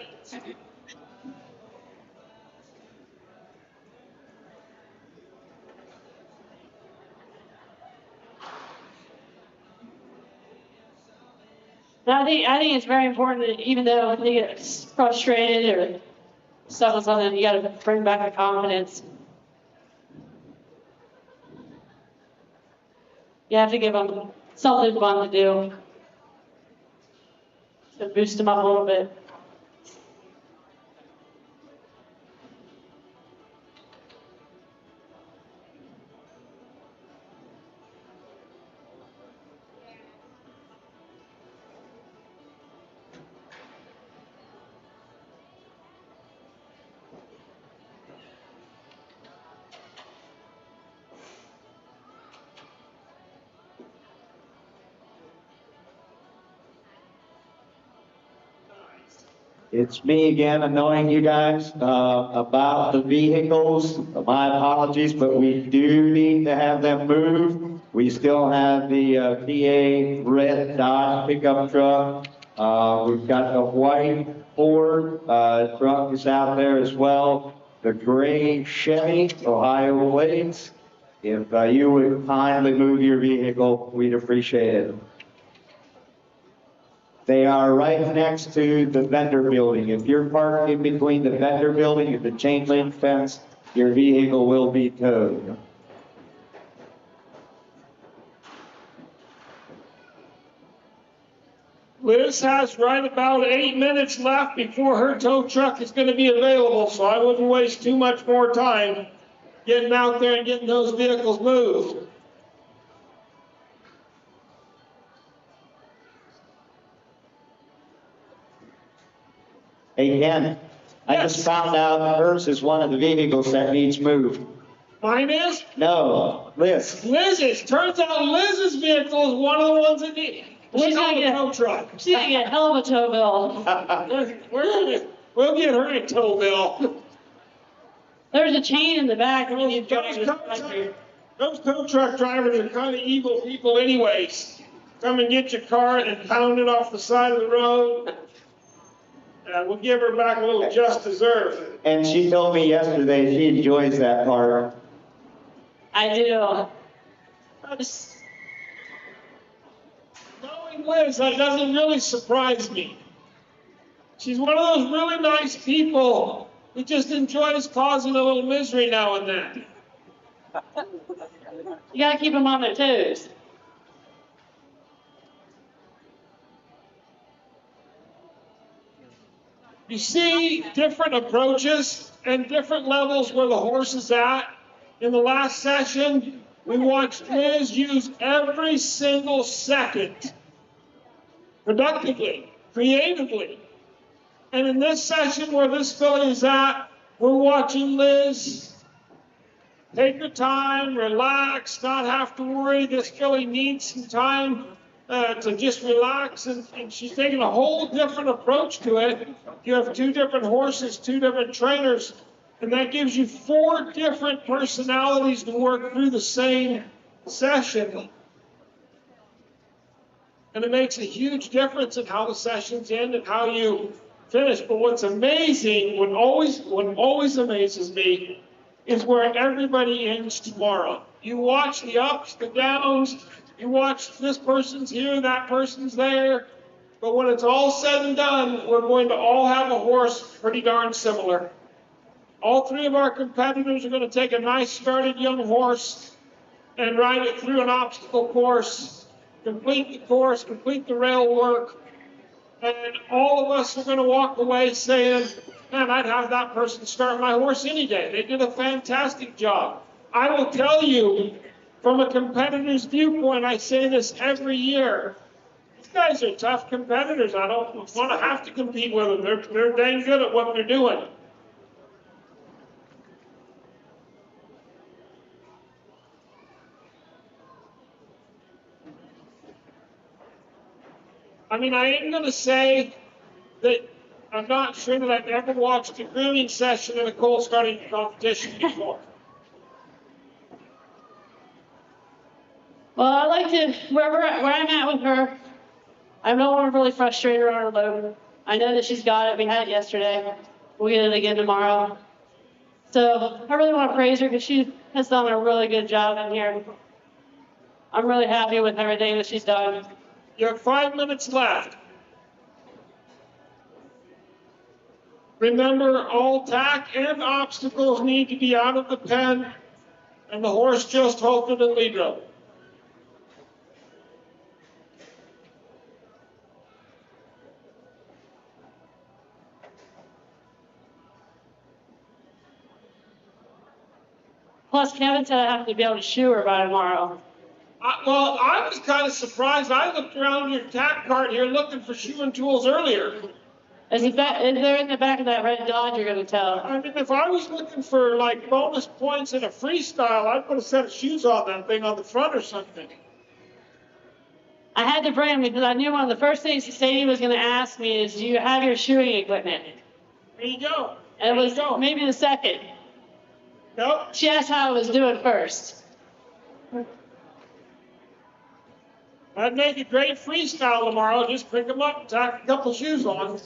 I think it's very important that even though they get frustrated or stuff or something, you got to bring back the confidence. You have to give them something fun to do to boost them up a little bit. It's me again annoying you guys about the vehicles. My apologies, but we do need to have them moved. We still have the PA red Dodge pickup truck. We've got the white Ford truck is out there as well. The gray Chevy Ohio plates. If you would kindly move your vehicle, we'd appreciate it. They are right next to the vendor building. If you're parked in between the vendor building and the chain link fence, your vehicle will be towed. Liz has right about 8 minutes left before her tow truck is going to be available, so I wouldn't waste too much more time getting out there and getting those vehicles moved. Hey, Ken, I Yes. just found out hers is one of the vehicles that needs moved. Mine is? No, Liz. Liz's. Turns out Liz's vehicle is one of the ones that need. She's gonna a get- tow truck. She's gonna get a hell of a tow bill. We'll get her a tow bill. There's a chain in the back. When you Those tow truck drivers are kind of evil people anyways. Come and get your car and pound it off the side of the road. We'll give her back a little just deserved. And she told me yesterday she enjoys that part. I do. Knowing Liz, that doesn't really surprise me. She's one of those really nice people who just enjoys causing a little misery now and then. You gotta keep them on their toes. You see different approaches and different levels where the horse is at. In the last session, we watched Liz use every single second productively, creatively. And in this session where this filly is at, we're watching Liz take her time, relax, not have to worry. This filly needs some time to just relax, and she's taking a whole different approach to it. You have two different horses, two different trainers, and that gives you 4 different personalities to work through the same session. And it makes a huge difference in how the sessions end and how you finish. But what's amazing, what always amazes me, is where everybody ends tomorrow. You watch the ups, the downs, you watch this person's here, that person's there, but when it's all said and done, we're going to all have a horse pretty darn similar. All 3 of our competitors are going to take a nice started young horse and ride it through an obstacle course, complete the course, complete the rail work, and all of us are going to walk away saying, man, I'd have that person start my horse any day. They did a fantastic job. I will tell you, from a competitor's viewpoint, I say this every year, these guys are tough competitors. I don't want to have to compete with them. They're dang good at what they're doing. I mean, I ain't going to say that I'm not sure that I've ever watched a grooming session in a colt starting competition before. Well, I like to, where I'm at with her, I don't want to really frustrate her on her load. I know that she's got it. We had it yesterday. We'll get it again tomorrow. So I really want to praise her because she has done a really good job in here. I'm really happy with everything that she's done. You have 5 minutes left. Remember, all tack and obstacles need to be out of the pen, and the horse just halted and lead rope. Plus, Kevin said I have to be able to shoe her by tomorrow. Well, I was kind of surprised. I looked around your tack cart here looking for shoeing tools earlier. If they're in the back of that red Dodge, you're going to tell. I mean, if I was looking for like bonus points in a freestyle, I'd put a set of shoes on that thing on the front or something. I had to bring him because I knew one of the first things Sadie was going to ask me is, do you have your shoeing equipment? There you go. And it was maybe the second. Nope. She asked how I was doing first. I'd make a great freestyle tomorrow. Just pick them up, tack a couple shoes on.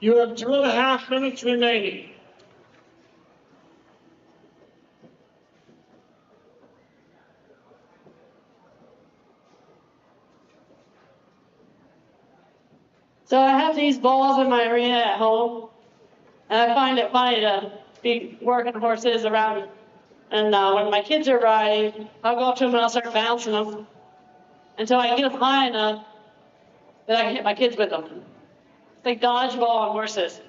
You have 2.5 minutes remaining. So I have these balls in my arena at home, and I find it funny to be working horses around. And when my kids are riding, I'll go up to them and I'll start bouncing them until I get them high enough that I can hit my kids with them. It's like dodgeball on horses.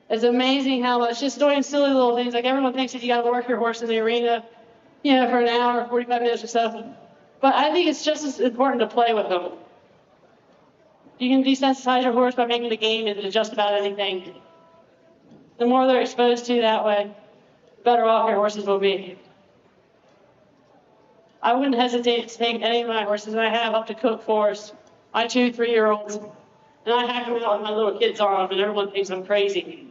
It's amazing how much just doing silly little things, like everyone thinks that you got to work your horse in the arena, you know, for an hour, 45 minutes or so. But I think it's just as important to play with them. You can desensitize your horse by making the game into just about anything. The more they're exposed to that way, the better off your horses will be. I wouldn't hesitate to take any of my horses, and I have up to cook force, my 2, 3-year-olds, and I hack them out with my little kids on them, and everyone thinks I'm crazy.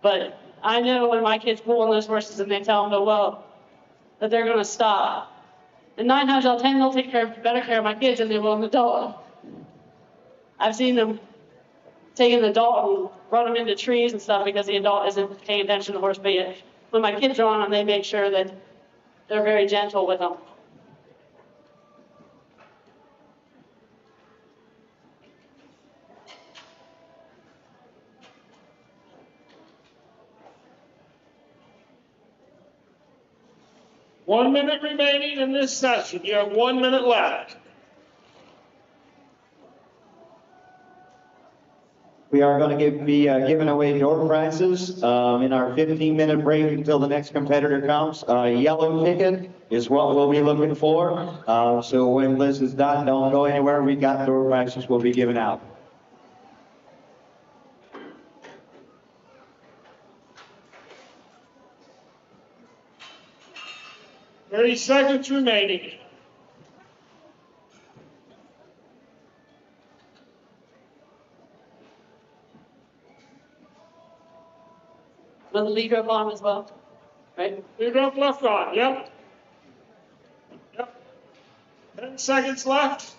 But I know when my kids pull on those horses and they tell them to well, that they're going to stop. And 9 times out of 10, they'll take better care of my kids than they will an adult. I've seen them taking the adult and run them into trees and stuff because the adult isn't paying attention to the horse. But yet, when my kids are on them, they make sure that they're very gentle with them. One minute remaining in this session. You have 1 minute left. We are going to be giving away door prizes in our 15-minute break until the next competitor comes. Yellow ticket is what we'll be looking for. So when Liz is done, don't go anywhere. We got door prizes we'll be giving out. 30 seconds remaining. With the leader up on as well, right? Lead up left on, yep. Yep. 10 seconds left.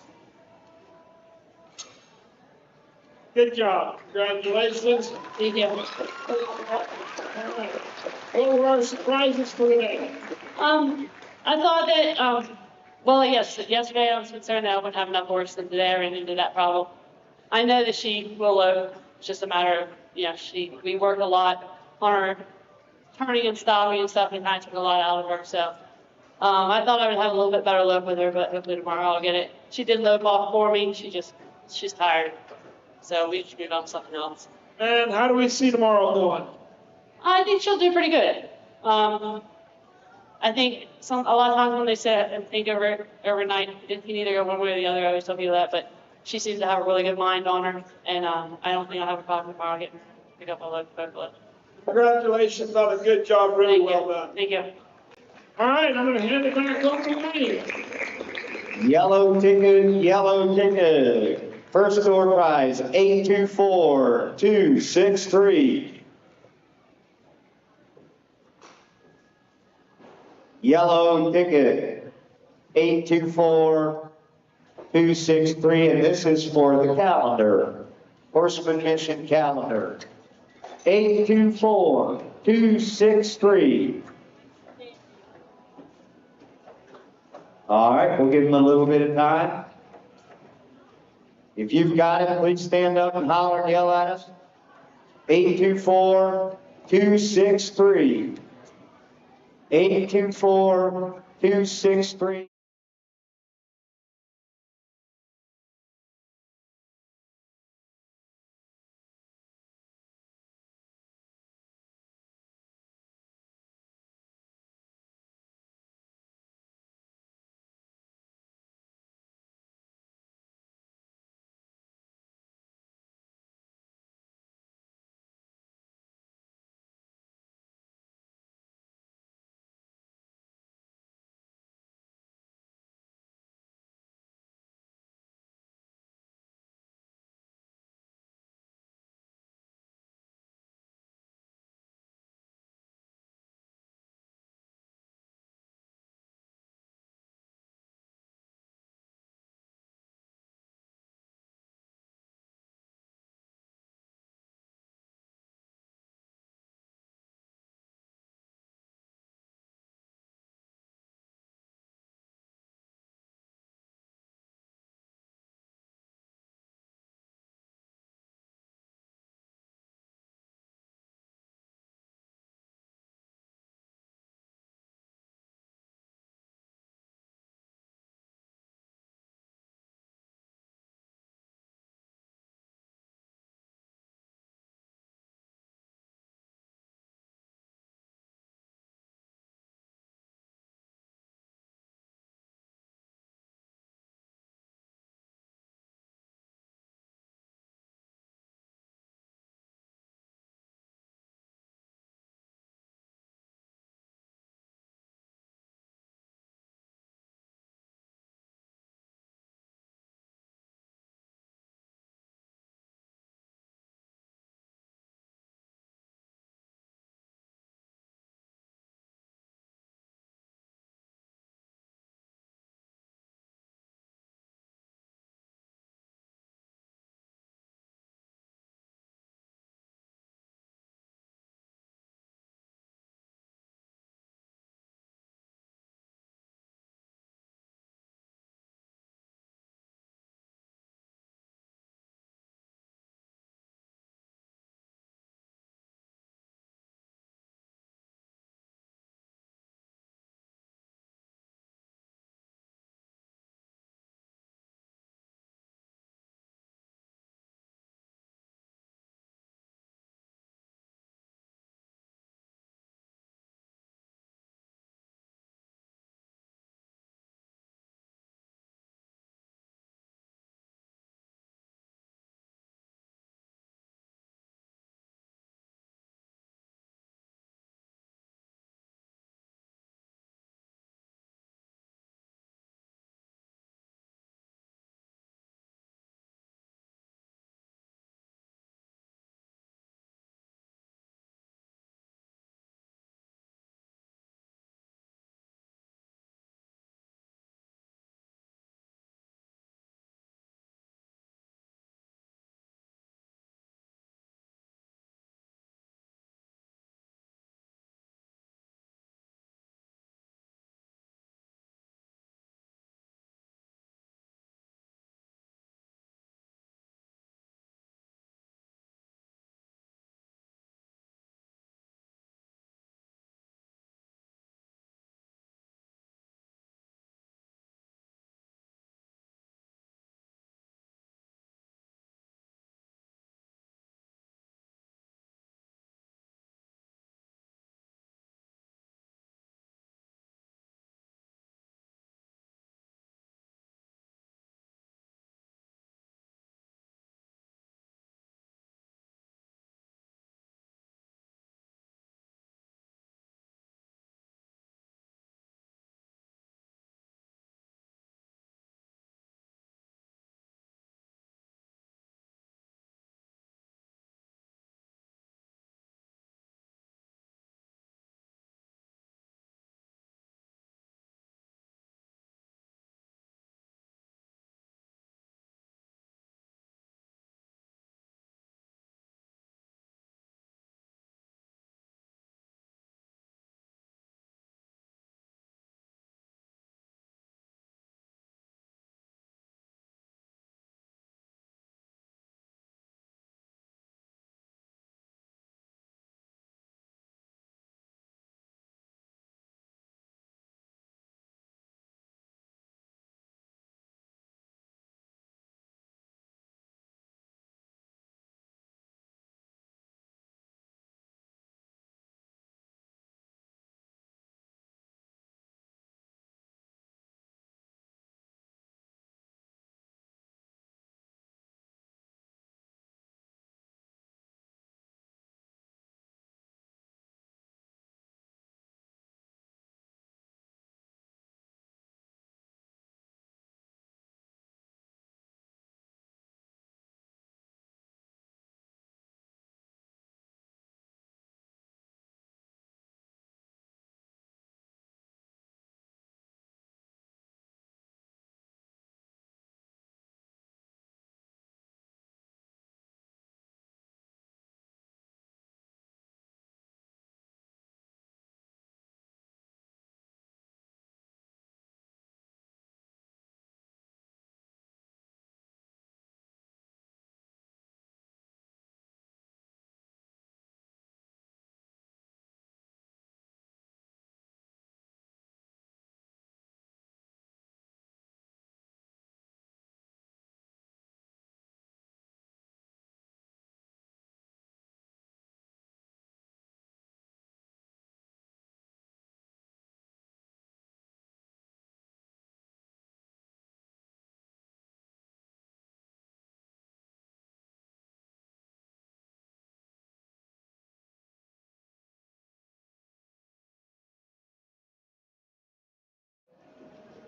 Good job. Congratulations. Thank you. What were our surprises for today? I thought that, well, yes, yesterday I was concerned that I wouldn't have enough horse, and today I ran into that problem. I know that she will load. It's just a matter of, you know, we worked a lot on her turning and stopping and stuff, and kind of took a lot out of her. So I thought I would have a little bit better luck with her, but hopefully tomorrow I'll get it. She did load off for me. She's tired. So we should move on to something else. And how do we see tomorrow going? I think she'll do pretty good. I think a lot of times when they sit and think over it overnight, you can either go one way or the other. I always tell people that, but she seems to have a really good mind on her, and I don't think I'll have a problem tomorrow getting pick up a load. Congratulations on a good job, really well done. Thank you. All right, I'm gonna hand it back over to Wayne. Yellow ticket, yellow ticket. First door prize, 824263. Yellow ticket, 824263, and this is for the calendar. Horseman mission calendar. 824263. All right, we'll give them a little bit of time. If you've got it, please stand up and holler and yell at us. 824263. 824263.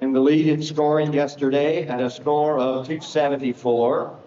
in the lead in scoring yesterday at a score of 274.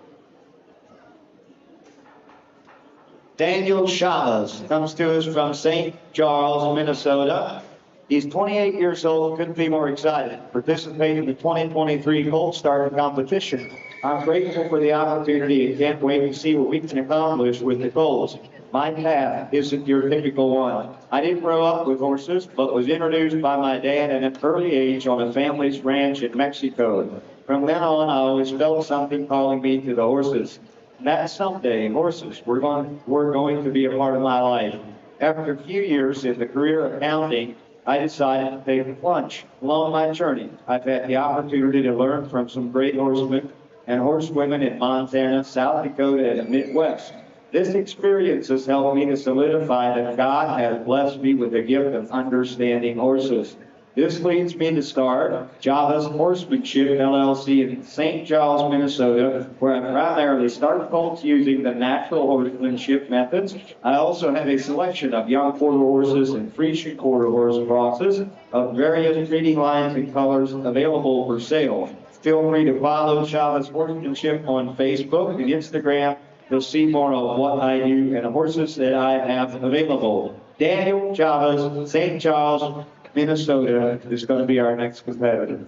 Daniel Chavez comes to us from St. Charles, Minnesota. He's 28 years old, couldn't be more excited. Participating in the 2023 Colt starter competition. I'm grateful for the opportunity and can't wait to see what we can accomplish with the Colts. My path isn't your typical one. I didn't grow up with horses, but was introduced by my dad at an early age on a family's ranch in Mexico. From then on, I always felt something calling me to the horses. And that someday, horses were going to be a part of my life. After a few years in the career of accounting, I decided to take the plunge. Along my journey, I've had the opportunity to learn from some great horsemen and horsewomen in Montana, South Dakota, and the Midwest. This experience has helped me to solidify that God has blessed me with the gift of understanding horses. This leads me to start Chavez Horsemanship LLC in St. Charles, Minnesota, where I primarily start colts using the natural horsemanship methods. I also have a selection of young quarter horses and Friesian quarter horse crosses of various breeding lines and colors available for sale. Feel free to follow Chavez Horsemanship on Facebook and Instagram. You'll see more of what I do and the horses that I have available. Daniel Chavez, St. Charles, Minnesota is going to be our next competitor.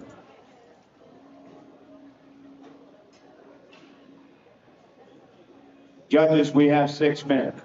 Judges, we have 6 minutes.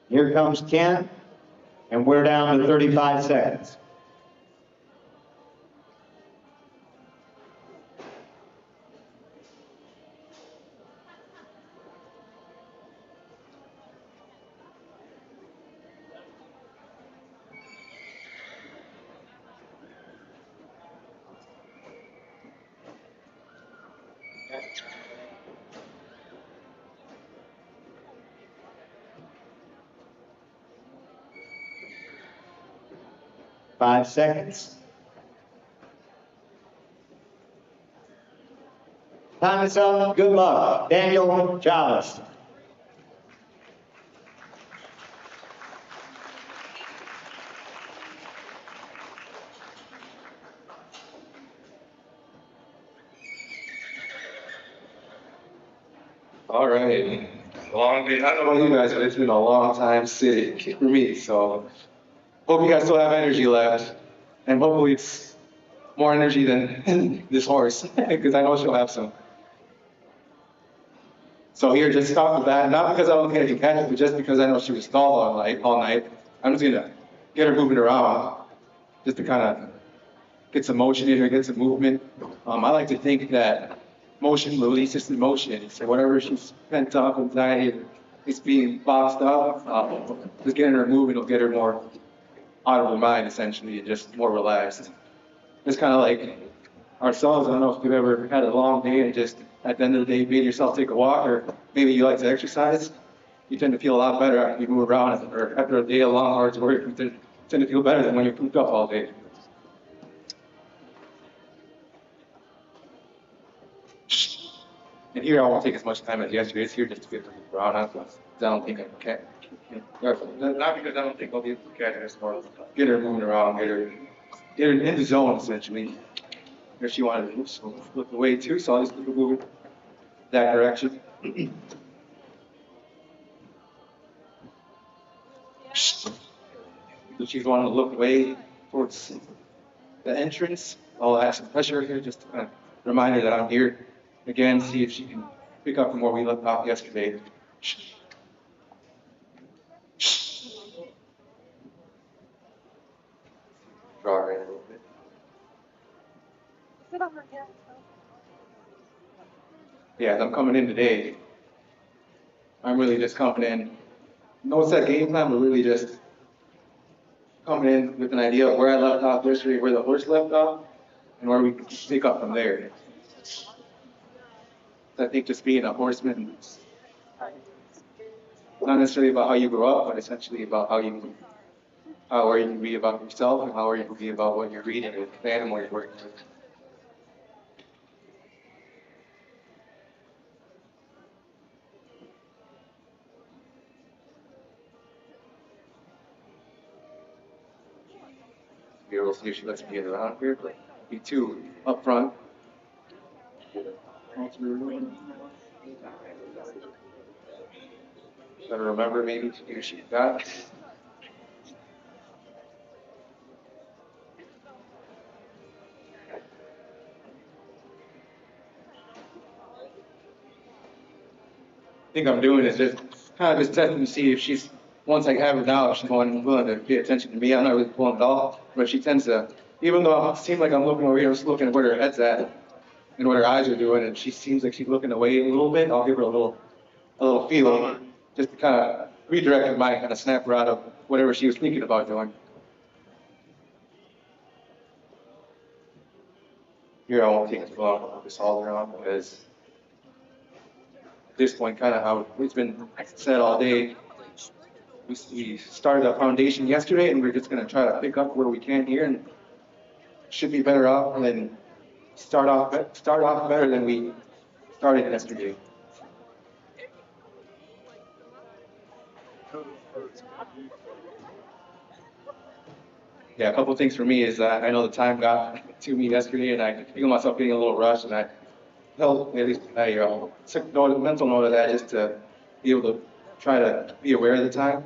Here comes Ken, and we're down to 35 seconds. Five seconds. Time is up. Good luck. Daniel Chavez. All right. Long day. I don't know about you guys, but it's been a long time sitting for me. So hope you guys still have energy left. And hopefully it's more energy than this horse, because I know she'll have some. So here, just off the bat, not because I don't think I can catch it, but just because I know she was stalled all night. I'm just gonna get her moving around, just to kind of get some motion in her, get some movement. I like to think that motion releases emotion. So whatever she's pent up anxiety, it's being boxed up, just getting her moving will get her more out of her mind, essentially, and just more relaxed. It's kind of like ourselves. I don't know if you've ever had a long day and just at the end of the day made yourself take a walk, or maybe you like to exercise. You tend to feel a lot better after you move around, or after a day of long hard work, you tend to feel better than when you're cooped up all day. And here I won't take as much time as yesterday. It's here just to get her moved around, because I don't think I can. Not because I don't think I'll be able to catch her, it's more get her moving around, get her in the zone, essentially. If she wanted to move, so look away too, so I'll just keep her moving that direction. So she's wanting to look away towards the entrance. I'll add some pressure here just to kind of remind her that I'm here. Again, see if she can pick up from where we left off yesterday. Draw her in a little bit. Sit on her hand. Yeah, as I'm coming in today, I'm really just coming in. No set game plan, but really just coming in with an idea of where I left off yesterday, where the horse left off, and where we can pick up from there. I think just being a horseman, not necessarily about how you grew up, but essentially about how are you can be about yourself, and how are you can be about what you're reading and the animal you're working with. We'll see if she lets me get around here, but be two up front. Better remember maybe here she got. I think I'm doing is just kind of just testing to see if she's, once I have her now, if she's willing to pay attention to me. I'm not really pulling it off, but she tends to, even though it seems like I'm looking over here, just looking at where her head's at and what her eyes are doing, and she seems like she's looking away a little bit, I'll give her a little feel, just to kind of redirect her mind, kind of snap her out of whatever she was thinking about doing. Here I won't take it too long to put this halter on, because at this point, kind of how it's been said all day, we started a foundation yesterday, and we're just going to try to pick up where we can here, and should be better off than start off better than we started yesterday. Yeah, a couple of things for me is I know the time got to me yesterday, and I feel myself getting a little rushed, and I felt, at least I took mental note of that, just to be able to try to be aware of the time,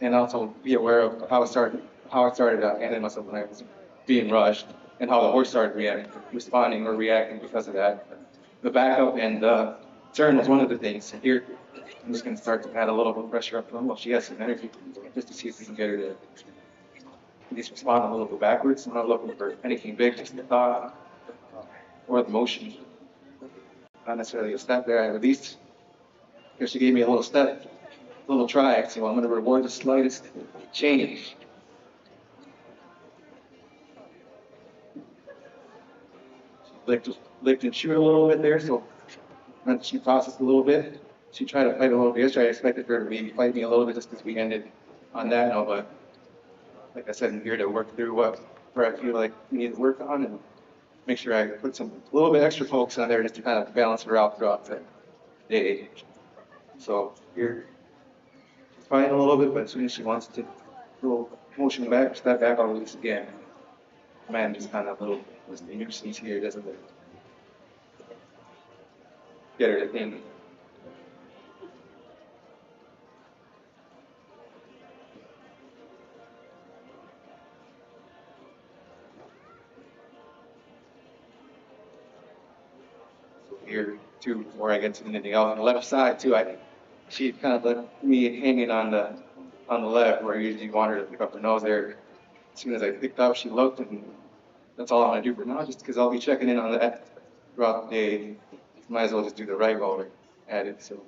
and also be aware of how I started handling myself when I was being rushed, and how the horse started responding or reacting because of that. The backup and the turn was one of the things. Here, I'm just gonna start to add a little bit of pressure up front while she has some energy, just to see if we can get her to at least respond a little bit backwards. I'm not looking for anything big, just the thought or the motion. Not necessarily a step there. I released. Here she gave me a little step, a little try. So I'm gonna reward the slightest change. Licked and chewed a little bit there, so she processed a little bit. She tried to fight a little bit yesterday. I expected her to be fight me a little bit just because we ended on that note, but like I said, I'm here to work through where I feel like we need to work on and make sure I put a little bit extra focus on there just to kind of balance her out throughout the day. So here, she's fighting a little bit, but as soon as she wants to little motion back, step back, I'll release again. Man, just kind of a little nuisance here, doesn't it? Get her to think. Here too, before I get to anything else on the left side too, she kind of left me hanging on the left where usually you want her to pick up her nose there. As soon as I picked up, she looked, and that's all I'm gonna do for now, just because I'll be checking in on that throughout the day. Might as well just do the right while we're at it. So.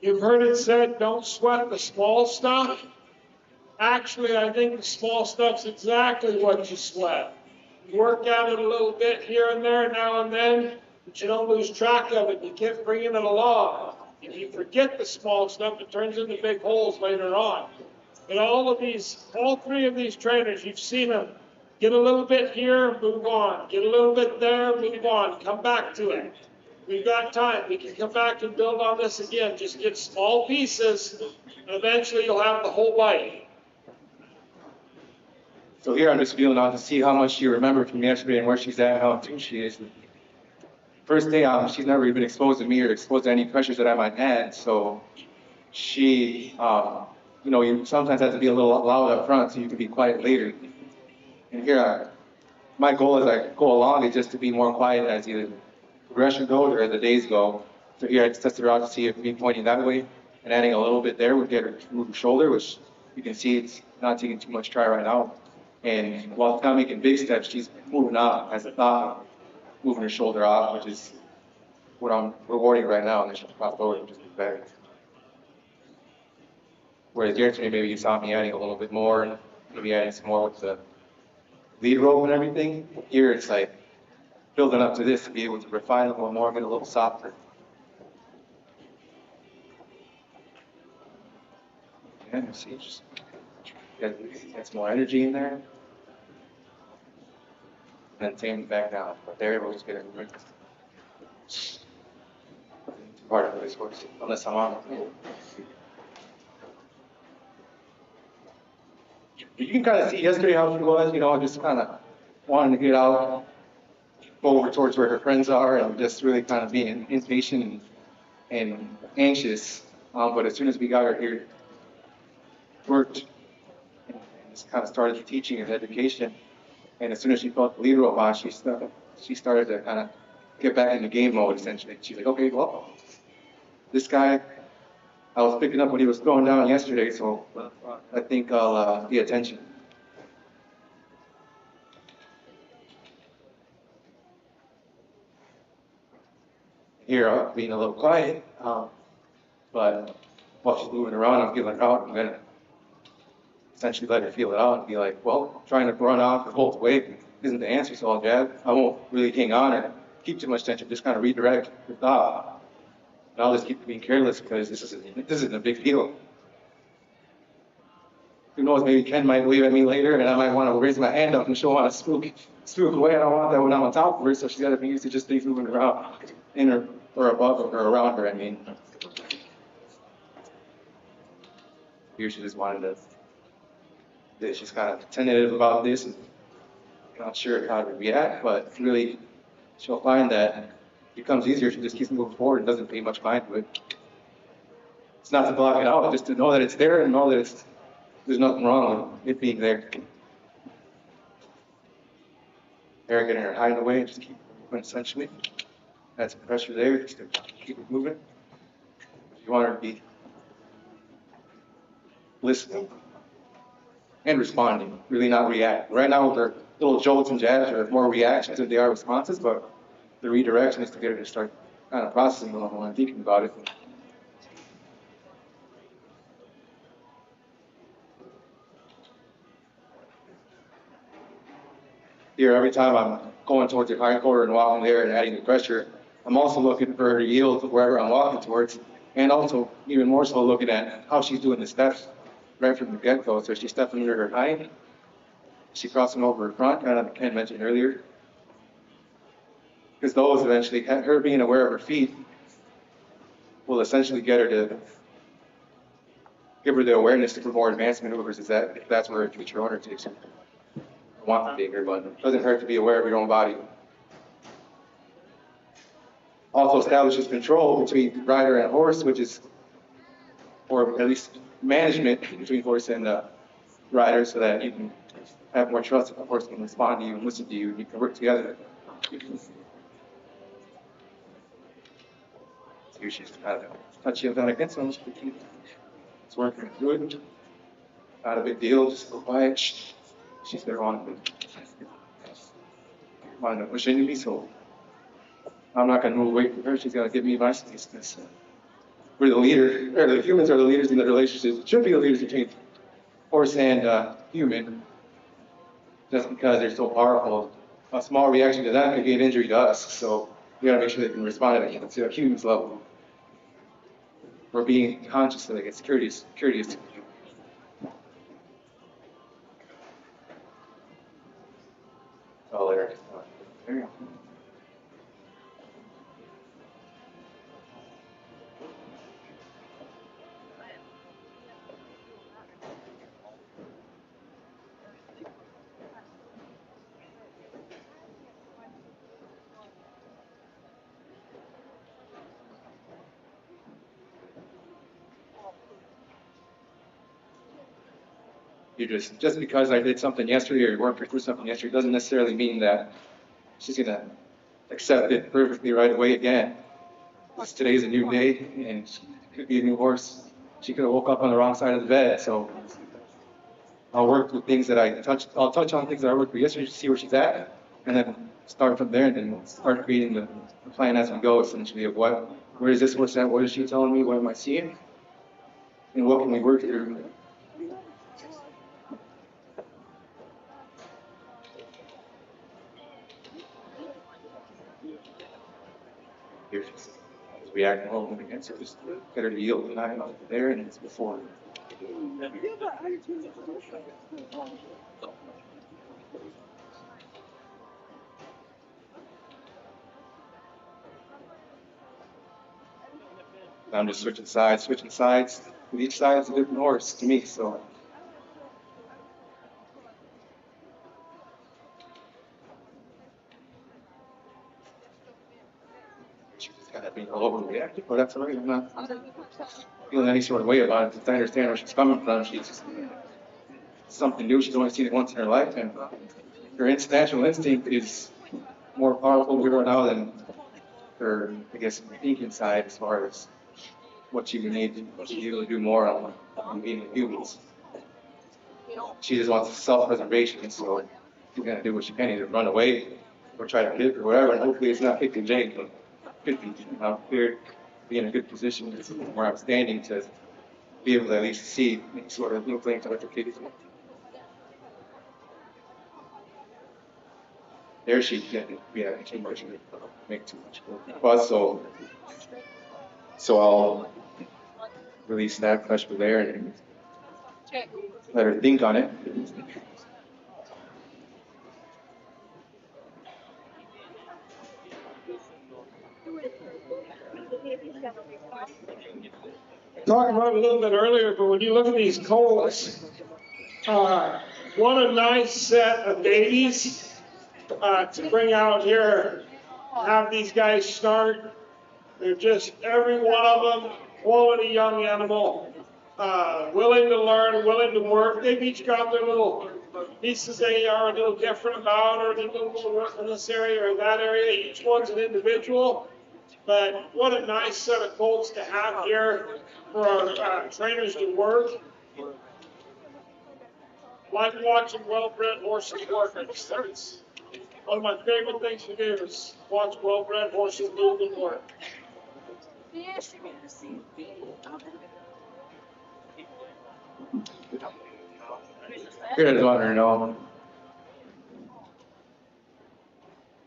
You've heard it said, don't sweat the small stuff. Actually, I think the small stuff's exactly what you sweat. You work at it a little bit here and there, now and then, but you don't lose track of it. You keep bringing it along. If you forget the small stuff, it turns into big holes later on. And all three of these trainers, you've seen them. Get a little bit here, move on. Get a little bit there, move on. Come back to it. We've got time. We can come back and build on this again. Just get small pieces, and eventually you'll have the whole bite. So here I'm just feeling out to see how much she remembered from yesterday and where she's at and how in tune she is. First day out, she's never even been exposed to me or exposed to any pressures that I might add. So she, you sometimes have to be a little loud up front so you can be quiet later. And here, my goal as I go along is just to be more quiet as either the progression goes or as the days go. So here I just tested her out to see if me pointing that way and adding a little bit there would get her to move her shoulder, which you can see it's not taking too much try right now. And while it's not making big steps, she's moving out as a thought, moving her shoulder off, which is what I'm rewarding right now, and then she'll pop forward, which is better. Whereas yesterday, maybe you saw me adding a little bit more, maybe adding some more with the lead rope and everything. Here it's like building up to this to be able to refine a little more, get a little softer. And see, just get some more energy in there. And then tame it back down. But there we'll just get it right. Part of this works, unless I'm on it. You can kind of see yesterday how she was, just kind of wanting to get out, go over towards where her friends are, and just really kind of being impatient and anxious. But as soon as we got her here, worked, and just kind of started the teaching and education. And as soon as she felt the lead rope on, she started to kind of get back into game mode, essentially. She's like, okay, well, this guy, I was picking up when he was throwing down yesterday, so I think I'll pay attention. Here, I'm being a little quiet, but while she's moving around, I'm feeling out. I'm going to essentially let her feel it out and be like, well, trying to run off or hold away isn't the answer, so I'll jab. I won't really hang on or keep too much tension, just kind of redirect the thought. And I'll just keep being careless because this isn't a big deal. Who knows, maybe Ken might wave at me later and I might want to raise my hand up and she'll want to spook away. I don't want that when I'm on top of her, so she's got to be used to just things moving around in her or above her or around her, I mean. Here she just wanted to, she's kind of tentative about this and not sure how to react, but really she'll find that it becomes easier. She just keeps moving forward and doesn't pay much mind to it. It's not to block it out, just to know that it's there and know that there's nothing wrong with it being there. There, getting her hiding away and just keep essentially. Add some pressure there just to keep it moving. You want her to be listening and responding, really not reacting. Right now, with their little jolts and jabs are more reactions than they are responses, but the redirection is to get her to start kind of processing a little more and thinking about it. Here, every time I'm going towards the hind quarter and walking there and adding the pressure, I'm also looking for her to yield wherever I'm walking towards, and also even more so looking at how she's doing the steps right from the get-go. So she's stepping under her hind, is she crossing over her front, kind of Ken mentioned earlier. Because those eventually, her being aware of her feet, will essentially get her to give her the awareness to more advanced maneuvers if that's where her future owner takes her. I want to take her, but it doesn't hurt to be aware of your own body. Also establishes control between rider and horse, which is, or at least management between horse and rider, so that you can have more trust that the horse can respond to you and listen to you, and you can work together. Here she's kind of touchy about against them. It's working good. Not a big deal, just go quiet. Shh. She's there on to push into me, so I'm not going to move away from her. She's going to give me my space. We're the leader, or the humans are the leaders in the relationships. It should be the leaders between horse and human, just because they're so powerful. A small reaction to them could be an injury to us, so we got to make sure they can respond to a human's level. We're being conscious of it. It's courteous. Oh, there. There you go. You just because I did something yesterday or you worked her through something yesterday doesn't necessarily mean that she's gonna accept it perfectly right away again. Today's a new day and she could be a new horse. She could have woke up on the wrong side of the bed. So I'll work with things that I'll touch on things that I worked with yesterday to see where she's at, and then start from there and then start creating the plan as we go, essentially, of where is this horse at, what is she telling me, what am I seeing, and what can we work through. Here she's reacting a little bit against it, just get her to yield and I'm there and it's before. I'm just switching sides. With each side is a different horse to me, so. She's kind of being all over reactive, but that's all right. I'm not feeling any sort of way about it. Because I understand where she's coming from. She's something new. She's only seen it once in her life, and her natural instinct is more powerful with her now than her, I guess, thinking side as far as what she would need to usually do more on being with humans. She just wants self-preservation, so she's gonna do what she can, either run away or try to hit or whatever. And hopefully it's not kicking Jake, but could be. I'm here to be in a good position where I'm standing to be able to at least see any sort of inkling to what the kid is. There she can too much, make too much fuss, so I'll release that pressure there and let her think on it. Talked about it a little bit earlier, but when you look at these Colts, what a nice set of babies to bring out here, have these guys start. They're just, every one of them, quality young animal, willing to learn, willing to work. They've each got their little pieces they are a little different about, or they do a little work in this area or that area. Each one's an individual. But what a nice set of colts to have here for our trainers to work. Like watching well-bred horses work. It's one of my favorite things to do is watch well-bred horses move and work. Here I just wanted to know.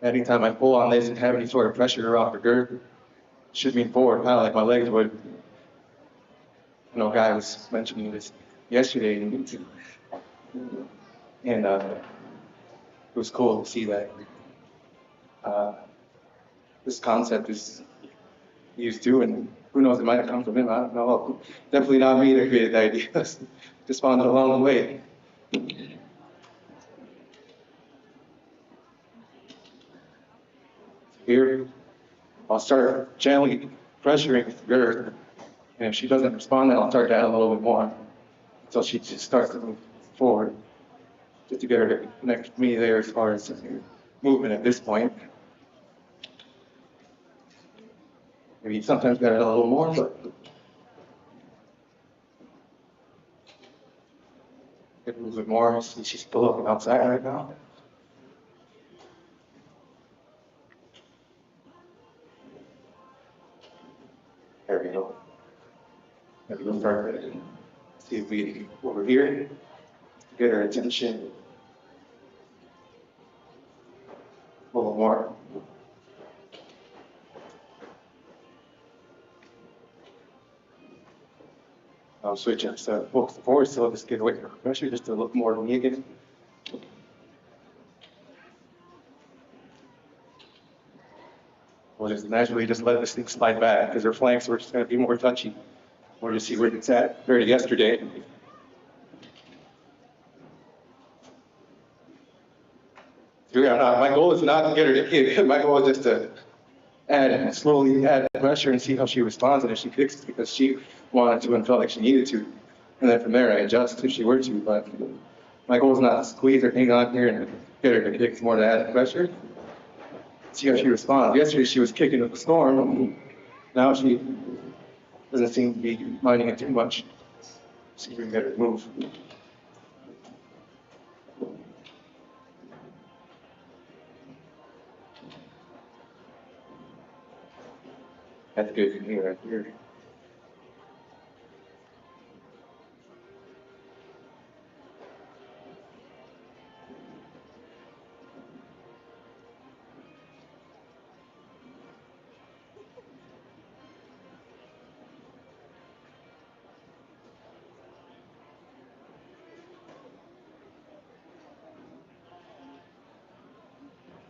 Anytime I pull on this and have any sort of pressure off the girth, it should mean forward, kind of like my legs would. You know, a guy was mentioning this yesterday, and it was cool to see that this concept is used too, and who knows, it might have come from him, I don't know. Definitely not me that created the ideas, just found it along the way. Here, I'll start gently pressuring the girth, and if she doesn't respond, then I'll start to add a little bit more until she just starts to move forward, just to get her to connect with me there as far as movement at this point. Maybe sometimes got to add a little more, but get a little bit more. See, she's still looking outside right now. There we go. Maybe we'll start with it. See if we over here, get her attention. A little more. I'll switch it to focus forward, so I'll just get away from pressure just a little more than me again. We'll just naturally just let this thing slide back because her flanks were just going to be more touchy. We'll just see where it's at. Heard it yesterday. My goal is not to get her to kick. My goal is just to slowly add pressure and see how she responds, and if she kicks because she wanted to and felt like she needed to. And then from there, I adjust if she were to. But my goal is not to squeeze or hang on here and get her to kick. It's more to add pressure. See how she responds. Yesterday, she was kicking up a storm. Now she doesn't seem to be minding it too much. See if we can get her to move. That's good from here, right here.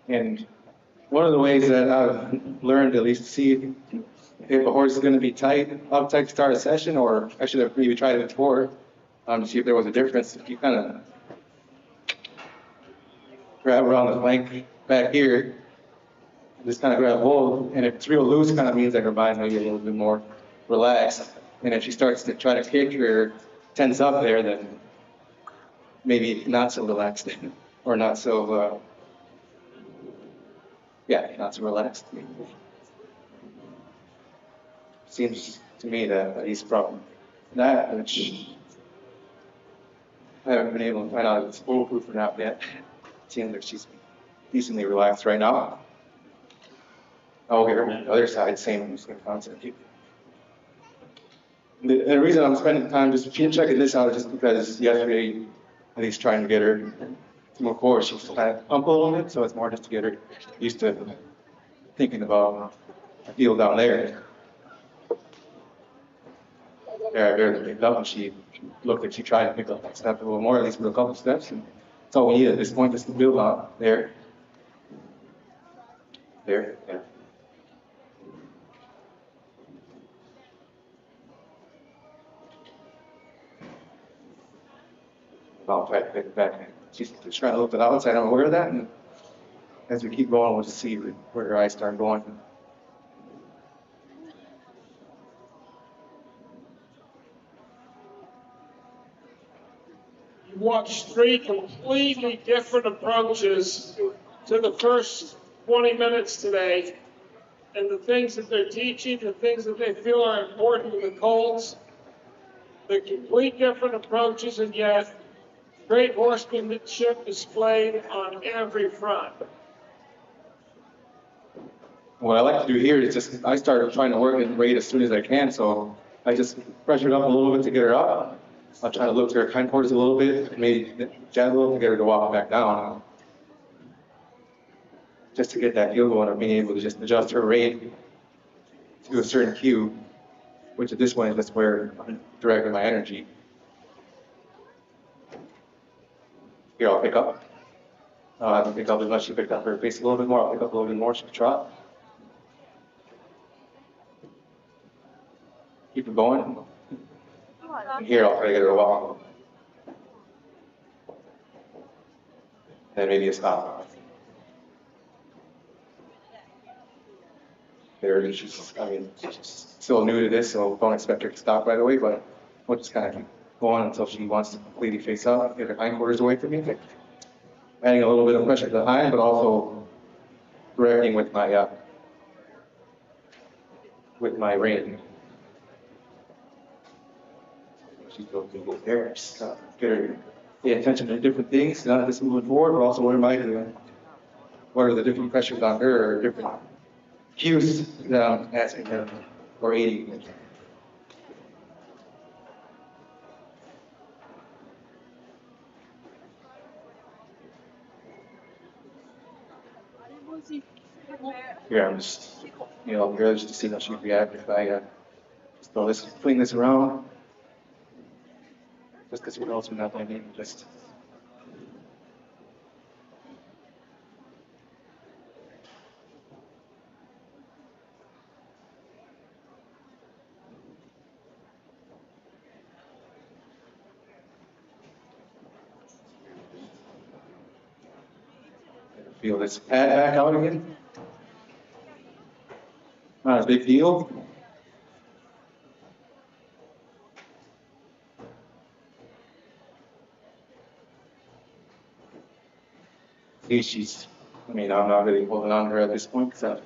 And one of the ways that I've learned, at least, to see if a horse is going to be uptight to start a session, or I should have maybe tried it before, to see if there was a difference. If you kind of grab around the flank back here, just kind of grab hold, and if it's real loose, kind of means that her mind may be a little bit more relaxed. And if she starts to try to kick or tense up there, then maybe not so relaxed, or not so, not so relaxed. Seems to me that he's from that, which I haven't been able to find out if it's foolproof or not yet. It seems like she's decently relaxed right now. I'll get her on the other side, same concept. The reason I'm spending time just checking this out is just because yesterday, at least trying to get her to move forward, she was kind of pump a little bit, so it's more just to get her used to thinking about the field down there. There, picked up, and she looked like she tried to pick up that step a little more, at least for a couple steps, and that's all we need at this point, just to build on there. There, yeah. I'll try to pick it back. She's trying to look to the outside, I'm aware of that, and as we keep going, we'll just see where her eyes start going. You watched three completely different approaches to the first 20 minutes today. And the things that they're teaching, the things that they feel are important to the Colts, the complete different approaches, and yet great horsemanship displayed on every front. What I like to do here is just, I started trying to work at rate as soon as I can, so I just pressured up a little bit to get her up. I'll try to look to her hindquarters a little bit, maybe jab a little to get her to walk back down. Just to get that feel going of being able to just adjust her rate to a certain cue, which at this point, that's where I'm directing my energy. Here, I'll pick up. I'll have to pick up as much. She picked up her pace a little bit more. I'll pick up a little bit more. She can trot. Keep it going. And here, I'll try to get her to walk. Then maybe a stop. There, she's still new to this, so don't expect her to stop right away, but we'll just kind of keep going until she wants to completely face up, get her hindquarters away from me. Adding a little bit of pressure to the hind, but also directing with my rein. She's going to go there. Just get her pay attention to different things, not just moving forward, but also what am I doing? What are the different pressures on her, or different cues that I'm asking her or aiding? Here, I'm just, here just to see how she reacts if I just fling this around. Just because what else we're not doing, just. Feel this pad back out again. Not a big deal. See, I'm not really holding on to her at this point because I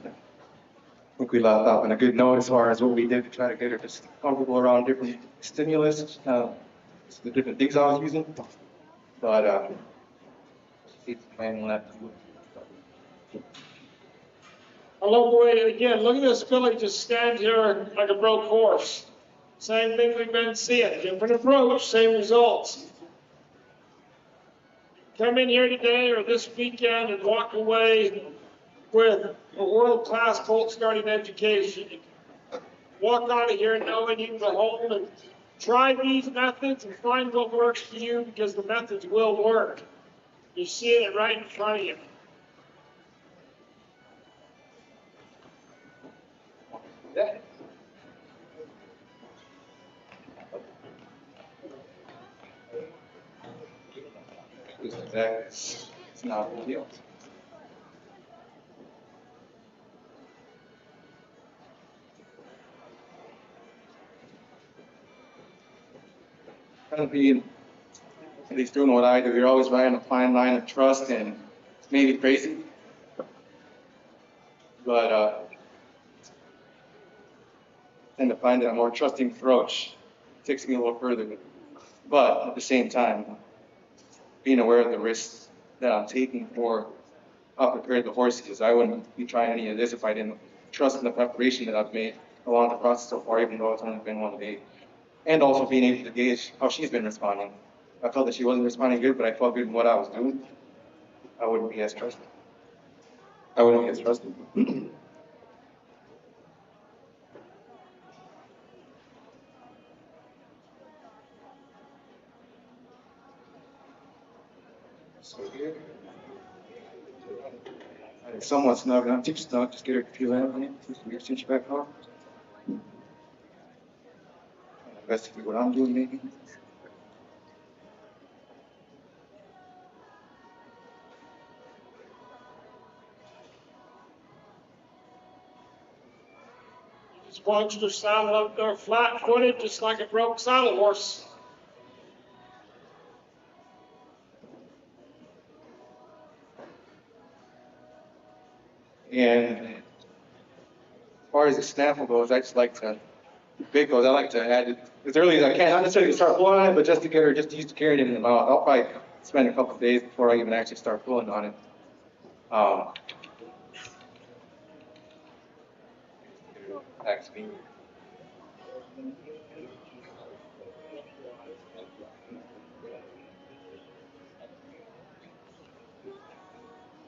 think we left off on a good note as far as what we did to try to get her just comfortable around different stimulus, the different things I was using. But she's planning left. I love the way, again, look at this filly just stand here like a broke horse. Same thing we've been seeing, different approach, same results. Come in here today or this weekend and walk away with a world-class Colt starting education. Walk out of here knowing you can go home and try these methods and find what works for you, because the methods will work. You're seeing it right in front of you. It's not a big deal. Kind of being, at least doing what I do, you're always riding a fine line of trust and maybe crazy. But I tend to find that a more trusting approach takes me a little further. But at the same time, being aware of the risks that I'm taking for how prepared the horse is. I wouldn't be trying any of this if I didn't trust in the preparation that I've made along the process so far, even though it's only been 1 day. And also being able to gauge how she's been responding. I felt that she wasn't responding good, but I felt good in what I was doing. I wouldn't be as trusted. So here, it's somewhat snug, not too snug, just get her to feel out on it, just weird cinch back off. Investigate what I'm doing maybe. Just watched her saddle up there flat-footed, just like a broke saddle horse. And as far as the snaffle goes, I just like to, big goes, I like to add it as early as I can. Not necessarily start pulling on it, but just to get her just used to carrying it in the mouth. I'll probably spend a couple of days before I even actually start pulling on it. Actually.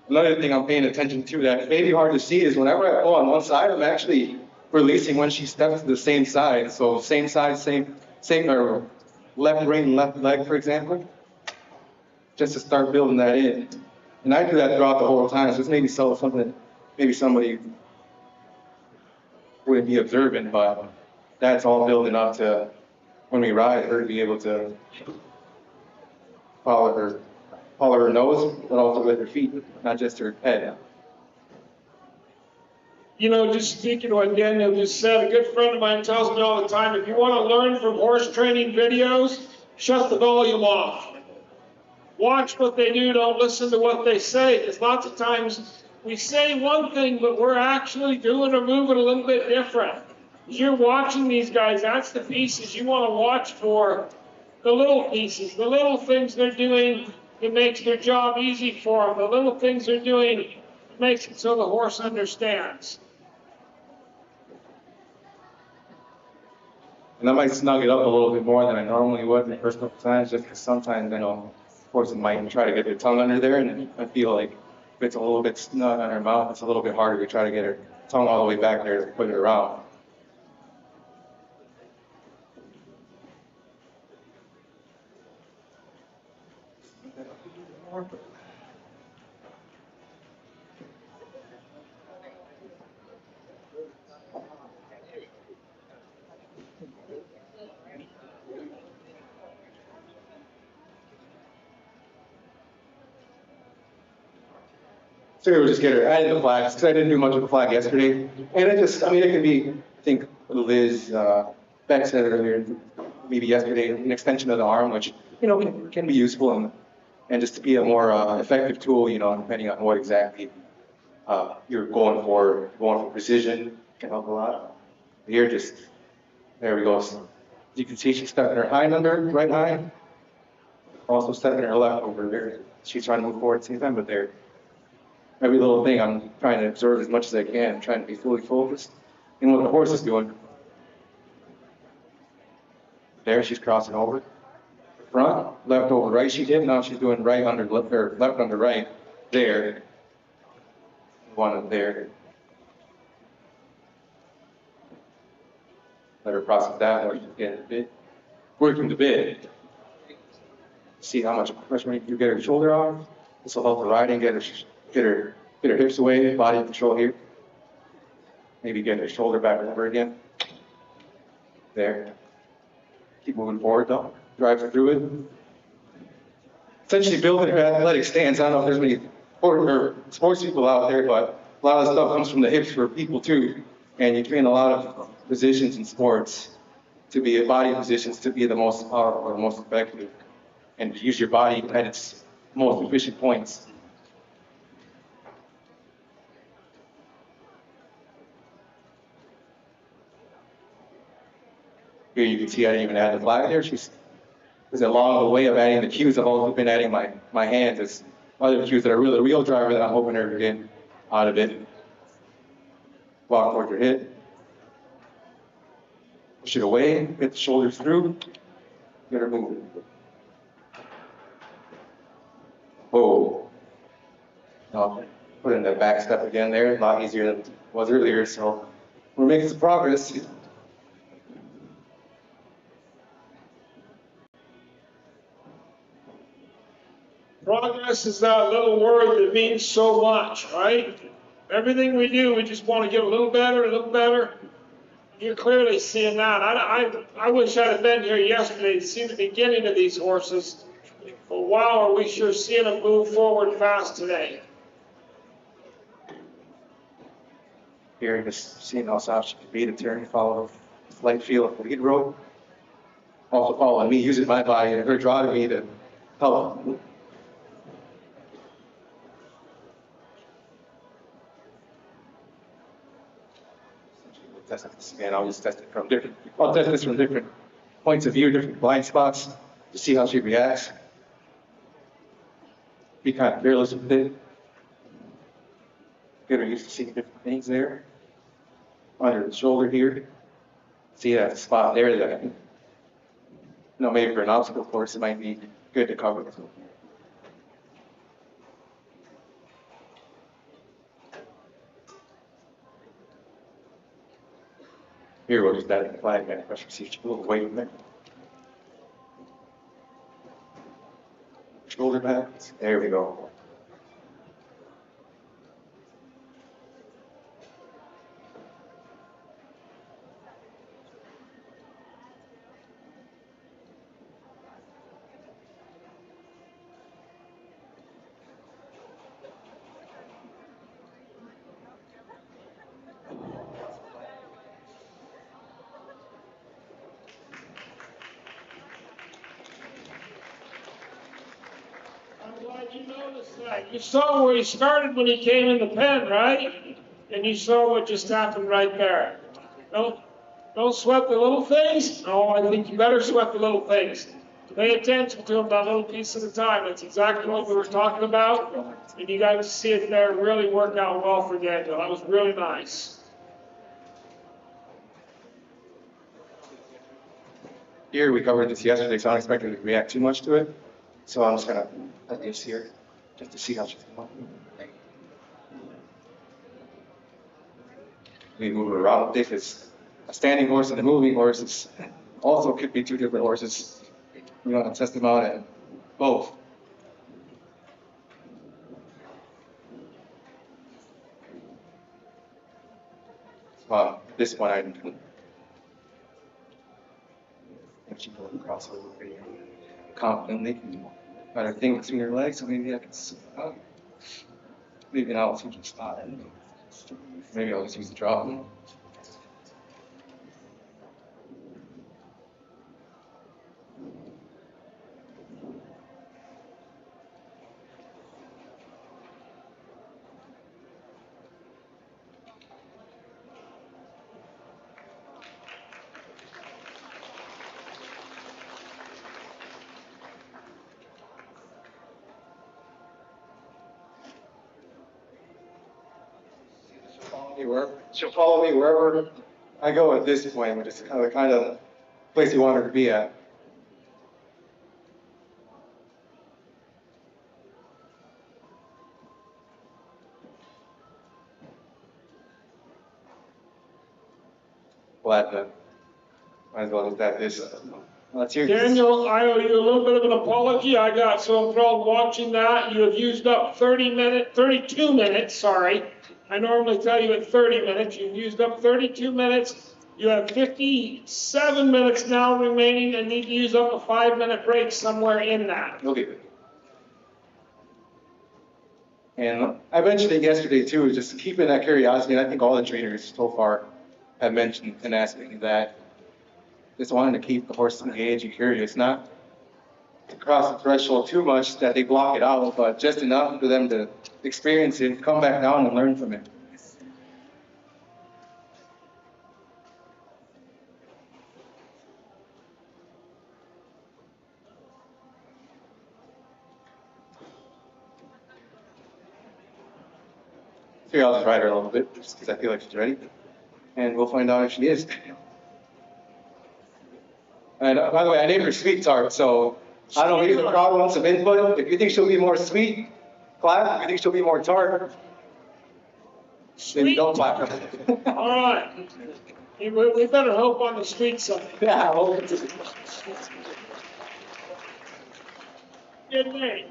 Another thing I'm paying attention to that may be hard to see is whenever I pull on one side, I'm actually releasing when she steps to the same side. So same side, same, or left rein, left leg, for example, just to start building that in. And I do that throughout the whole time. So it's maybe something that maybe somebody wouldn't be observant, but that's all building up to when we ride, her to be able to follow her nose, but also with her feet, not just her head. You know, just speaking of what Daniel just said, a good friend of mine tells me all the time, if you want to learn from horse training videos, shut the volume off. Watch what they do, don't listen to what they say, because lots of times we say one thing, but we're actually doing or moving a little bit different. As you're watching these guys, that's the pieces you want to watch for, the little pieces, the little things they're doing that makes their job easy for them, the little things they're doing makes it so the horse understands. And I might snug it up a little bit more than I normally would the first couple times, just because sometimes I know horses might try to get their tongue under there, and I feel like if it's a little bit snug on her mouth, it's a little bit harder to try to get her tongue all the way back there to put it around. So we'll just get her added the flags, because I didn't do much of the flag yesterday. And it just, I mean, it can be, I think Liz, Beck said it earlier, maybe yesterday, an extension of the arm, which, you know, can be useful and just to be a more effective tool, you know, depending on what exactly you're going for. Going for precision can help a lot. Here, just, there we go. So, you can see she's stepping her hind under, right hind. Also stepping her left over there. She's trying to move forward at the same time, but there. Every little thing I'm trying to observe as much as I can, trying to be fully focused in what the horse is doing. There, she's crossing over. Front, left over right she did, now she's doing right under left, or left under right. There. One up there. Let her process that while she's getting the bit. Working the bit. See how much pressure you get her shoulder off. This will help the riding, get her hips away, body control here. Maybe get her shoulder back over again. There. Keep moving forward though. Drive her through it. Essentially building her athletic stance. I don't know if there's many sports people out there, but a lot of stuff comes from the hips for people too. And you train a lot of positions in sports to be body positions to be the most powerful or most effective. And to use your body at its most efficient points. Here you can see I didn't even add the flag there. She's along the way of adding the cues. I've also been adding my hands as other cues that are really the real driver that I'm hoping her to get out of it. Walk towards her hip. Push it away, get the shoulders through, get her moving. Whoa. I'll put in the back step again there, a lot easier than it was earlier, so we're making some progress. Progress is that little word that means so much, right? Everything we do, we just want to get a little better, a little better. You're clearly seeing that. I wish I'd have been here yesterday to see the beginning of these horses. But wow, are we sure seeing them move forward fast today. Here, just seeing how soft she can be to turn, follow the light feel of the lead rope. Also following me, using my body and her drawing me to help. test this again. I'll just test it from different, I'll test this from different points of view, different blind spots to see how she reacts. Be kind of fearless with it. Get her used to seeing different things there. Under the shoulder here. See that spot there that, maybe for an obstacle course, it might be good to cover. Here, we'll just add the flag and pressure, see if she a little weight in there. Shoulder pads, there we go. I'm glad you noticed that. You saw where he started when he came in the pen, right? And you saw what just happened right there. Don't sweat the little things. No, I think you better sweat the little things. Pay attention to them that little piece at a time. That's exactly what we were talking about. And you got to see it there really work out well for Daniel. That was really nice. Here, we covered this yesterday, so I don't expect her to react too much to it. So I'm just gonna let this here, just to see how she's going. We move her around because a standing horse and a moving horse is also could be two different horses. We want to test them out at both. This one I she go across over pretty confidently. Got her thing between her legs, so maybe I can maybe I'll switch the spot. Maybe I'll just use the drop. She'll follow me wherever I go at this point, which is the kind of place you want her to be at. Glad that might as well just add this. Let's hear Daniel, I owe you a little bit of an apology. I got so enthralled watching that. You have used up 32 minutes, sorry. I normally tell you at 30 minutes. You've used up 32 minutes. You have 57 minutes now remaining and need to use up a 5-minute break somewhere in that. Okay. And I mentioned it yesterday too, just keeping that curiosity, and I think all the trainers so far have mentioned and asked me that. Just wanting to keep the horse engaged and curious, not to cross the threshold too much that they block it out, but just enough for them to experience it, come back down and learn from it. Here, I'll just ride her a little bit, just because I feel like she's ready. And we'll find out if she is. And by the way, I named her Sweet Tart, so I don't know, maybe the crowd wants some input. If you think she'll be more sweet, clap. If you think she'll be more tart, then don't clap. All right. We better hope on the sweet side. Yeah, well, Good name.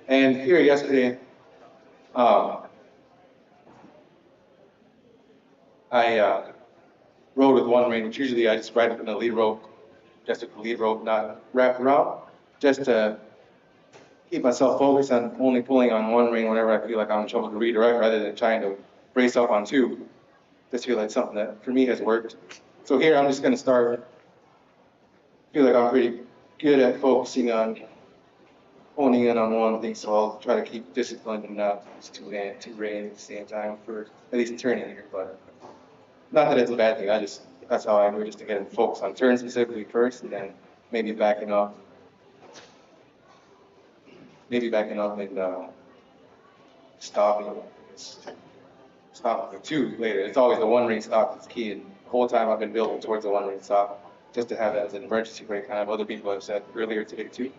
and here yesterday, I rode with one rein, which usually I just ride it in the lead rope, just with the lead rope, not wrapped around, just to keep myself focused on only pulling on one rein whenever I feel like I'm in trouble to redirect, rather than trying to brace up on two. Just feel like something that for me has worked. So here I'm just going to start. Feel like I'm pretty good at focusing on honing in on one thing, so I'll try to keep disciplined and not use two reins at the same time for at least turning here. But not that it's a bad thing, that's how I do it, just to get him focused on turn specifically first, and then maybe backing up. Maybe backing up and stopping. Stopping for two later. It's always the one ring stop that's key, and the whole time I've been building towards the one ring stop, just to have that as an emergency brake, kind of other people have said earlier today too.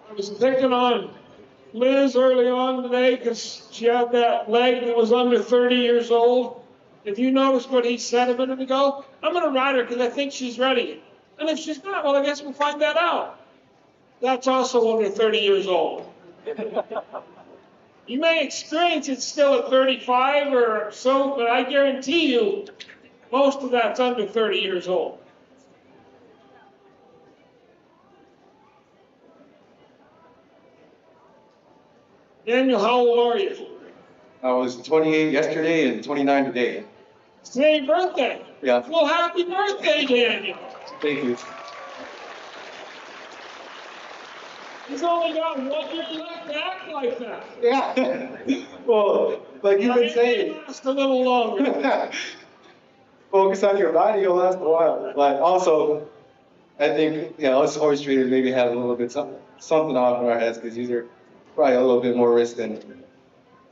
I was picking on Liz early on today because she had that leg that was under 30 years old. If you noticed what he said a minute ago, I'm going to ride her because I think she's ready. And if she's not, well, I guess we'll find that out. That's also under 30 years old. You may experience it still at 35 or so, but I guarantee you most of that's under 30 years old. Daniel, how old are you? I was 28 yesterday and 29 today. It's today's birthday. Yeah. Well, happy birthday, Daniel. Thank you. He's only got 1 year left to act like that. Yeah. Well, like you've been saying. Last a little longer. Focus on your body, you'll last a while. But also, I think, us horse traders maybe have a little bit something off in our heads because these are probably a little bit more risk than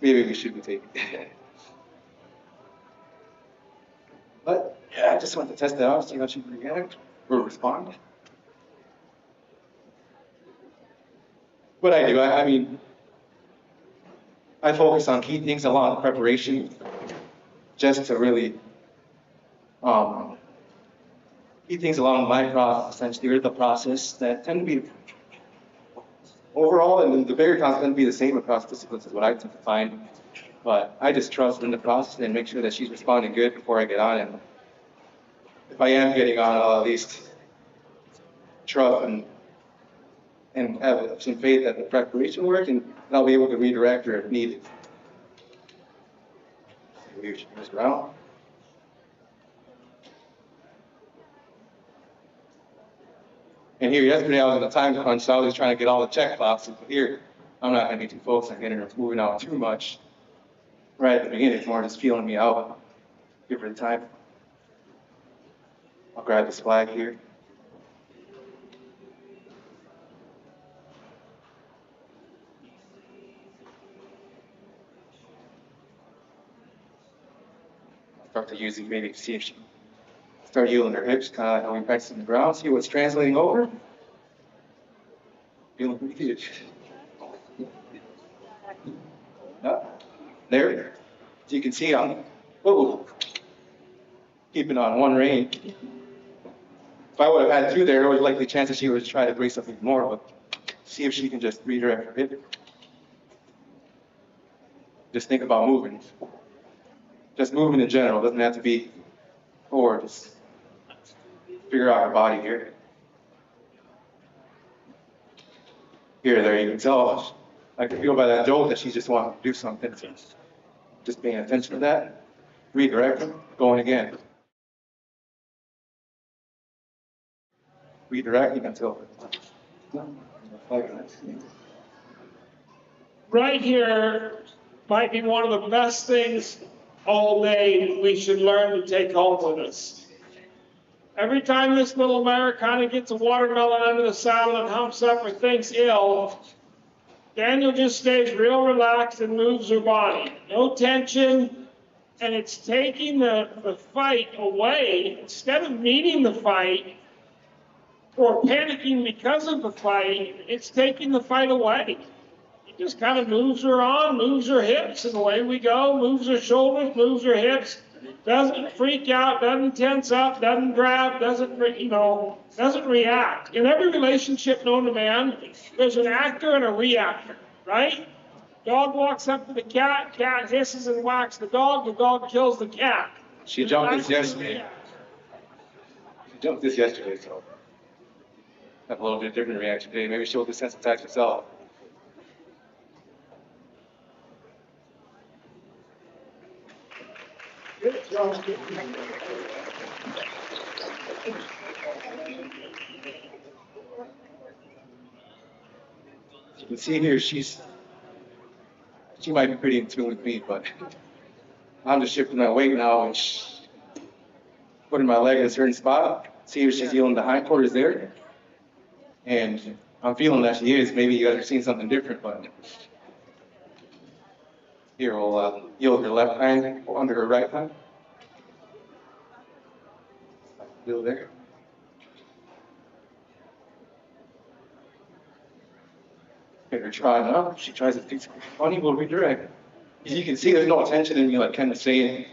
maybe we should be taking. But yeah, I just want to test it out, see how she react or respond. What I do, I mean, I focus on key things, a lot of preparation, just to really key things along my process, essentially, or the process that tend to be overall, and the bigger concepts tend to be the same across disciplines is what I tend to find. But I just trust in the process and make sure that she's responding good before I get on. And if I am getting on, I'll at least trust and have some faith that the preparation worked, and I'll be able to redirect her if needed. Here she goes around. And here, yesterday I was in a time crunch, so I was just trying to get all the check boxes. But here, I'm not going to be too focused on getting her moving out too much. Right at the beginning, it's more just feeling me out. Give her the time. I'll grab this flag here. Start to use it, maybe see if she start yielding her hips, kind of like how we practice on the ground, see what's translating over. Feeling pretty good. There. So you can see I'm keeping on one rein. If I would have had two there was likely chance that she would try to brace something more, but see if she can just redirect her hip. Just think about moving. Just movement in general, doesn't have to be forward, just figure out her body here. Here, there, you can tell, I can feel by that jolt that she just wants to do something. So just paying attention to that, redirect her, going again. Redirecting until. Right here might be one of the best things all day we should learn to take home with us. Every time this little mare kind of gets a watermelon under the saddle and humps up or thinks ill, Daniel just stays real relaxed and moves her body. No tension, and it's taking the fight away. Instead of meeting the fight or panicking because of the fight, it's taking the fight away. He just kind of moves her on, moves her hips, and away we go. Moves her shoulders, moves her hips. Doesn't freak out, doesn't tense up, doesn't grab, doesn't react. In every relationship known to man, there's an actor and a reactor, right? Dog walks up to the cat, cat hisses and whacks the dog kills the cat. She jumped this yesterday. She jumped this yesterday, so. have a little bit different reaction today. Maybe she'll desensitize herself. Good job. You can see here, she might be pretty in tune with me, but I'm just shifting my weight now and putting my leg in a certain spot. See if she's feeling the hindquarters there. And I'm feeling that she is. Maybe you guys are seeing something different, but here we'll yield her left hand under her right hand. Feel there. Get her trying up. She tries to do something funny, we'll redirect. As you can see, there's no tension in me, like kind of saying,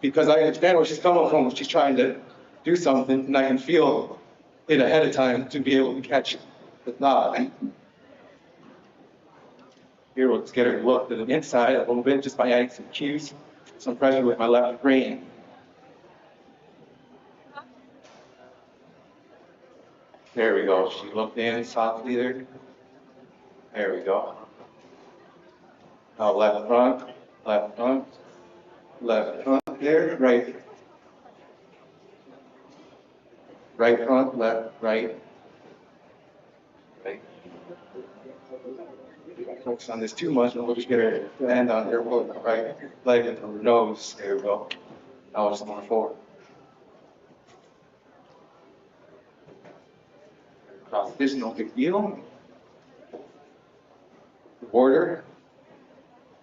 because I understand where she's coming from when she's trying to do something, and I can feel it ahead of time to be able to catch the thought. Here, let's get her to look to the inside a little bit just by adding some cues, some pressure with my left brain. There we go. She looked in softly there. There we go. Now left front, left front, left front there, right. Right front, left, right. Right. Focus on this too much, and we'll just get her hand on her right leg and her nose. There we go. Now it's more forward. This is no big deal. The border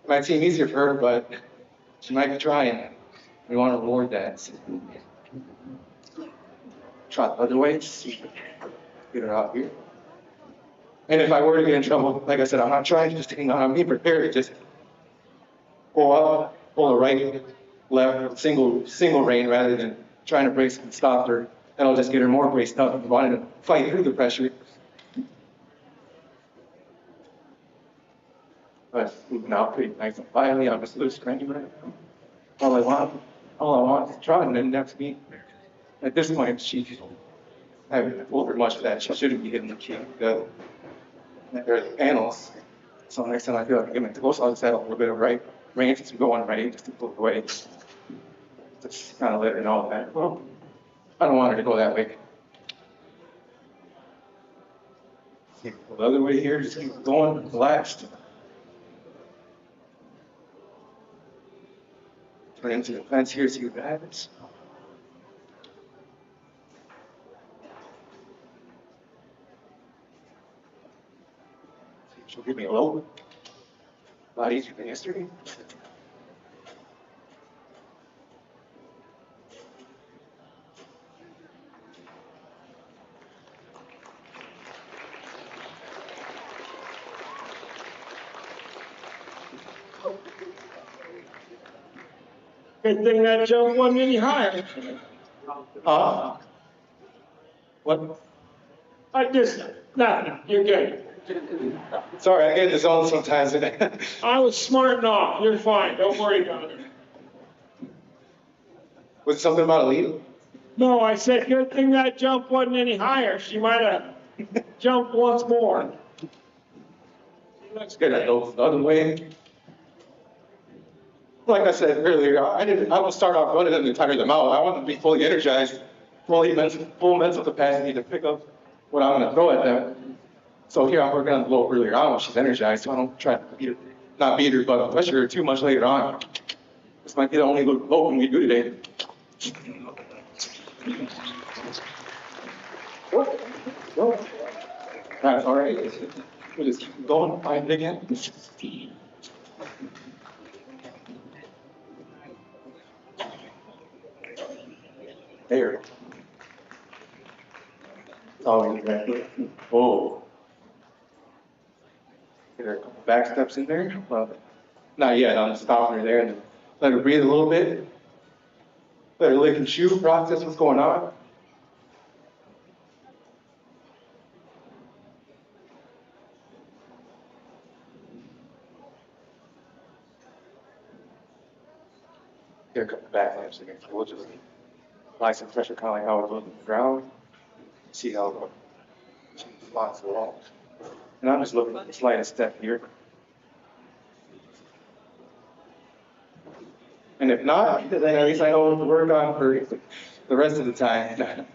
might seem easier for her, but she might be trying. We want to reward that. Try the other way. Get her out here. And if I were to get in trouble, like I said, I'm not trying to just hang on. I'm being prepared to just go up, pull a right, left, single rein rather than trying to brace and stop her. And I'll just get her more braced up and wanting to fight through the pressure. But moving out pretty nice and quietly, I'm just loose cranking right now. All I want is try, and then next me. At this point, I haven't told her much of that. She shouldn't be hitting the key. There's panels. So next time I feel like I'm getting close, I'll just add a little bit of right range to go on right, just to pull it away. Just kind of let her know that, well, I don't want her to go that way. The other way here, just keep going, relaxed. Turn into the fence here, see what happens. She'll give me a load. A lot easier than yesterday. Good thing that jump wasn't any higher. What? Nothing, you're good. Sorry, I get in the zone sometimes. I was smarting off, you're fine, don't worry about it. Was it something about a lead? No, I said, good thing that jump wasn't any higher. She might have jumped once more. That's good. I go the other way. Like I said earlier, I don't start off running them to tire them out. I want them to be fully energized, full mental capacity to pick up what I'm going to throw at them. So here I'm working on the low earlier on when she's energized, so I don't try to not beat her, but pressure her too much later on. This might be the only low we do today. That's all right. We'll just keep going, find it again. There. Oh. Get her a couple back steps in there. Well, not yet. I'm stopping her there and let her breathe a little bit. Let her lick and chew, process what's going on. Get a couple back steps again. So we'll just apply some pressure, kind of like how it's on the ground. see how she flies along. And I'm just looking for the slightest step here. And if not, then at least I know what to work on for the rest of the time.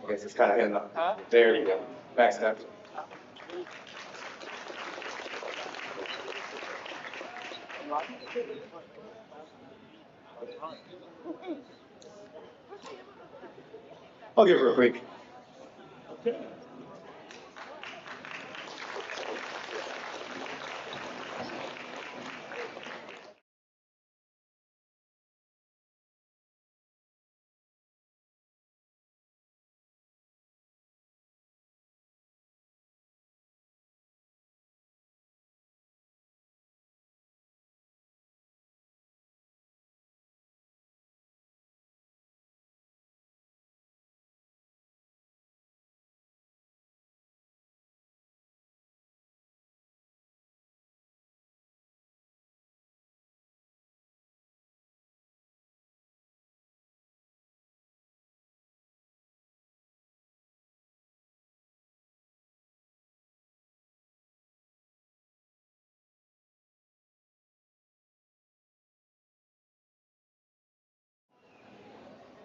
I guess it's kind of in the, there you go, back step. I'll give her a quick. Okay.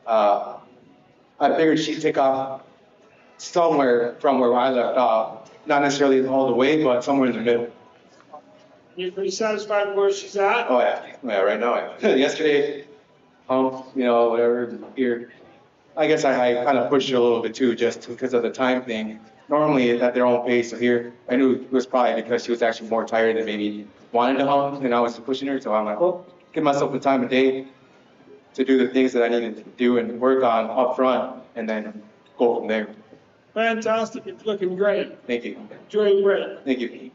I figured she'd take off somewhere from where I left off. Not necessarily all the way, but somewhere in the middle. You pretty satisfied with where she's at? Oh yeah, right now. Yesterday, whatever, here. I guess I kind of pushed her a little bit too, just because of the time thing. Normally it's at their own pace, so here, I knew it was probably because she was actually more tired than maybe wanted to hum, and I was pushing her, so I'm like, well, give myself the time of day to do the things that I needed to do and work on up front, and then go from there. Fantastic. It's looking great. Thank you. Doing great. Thank you.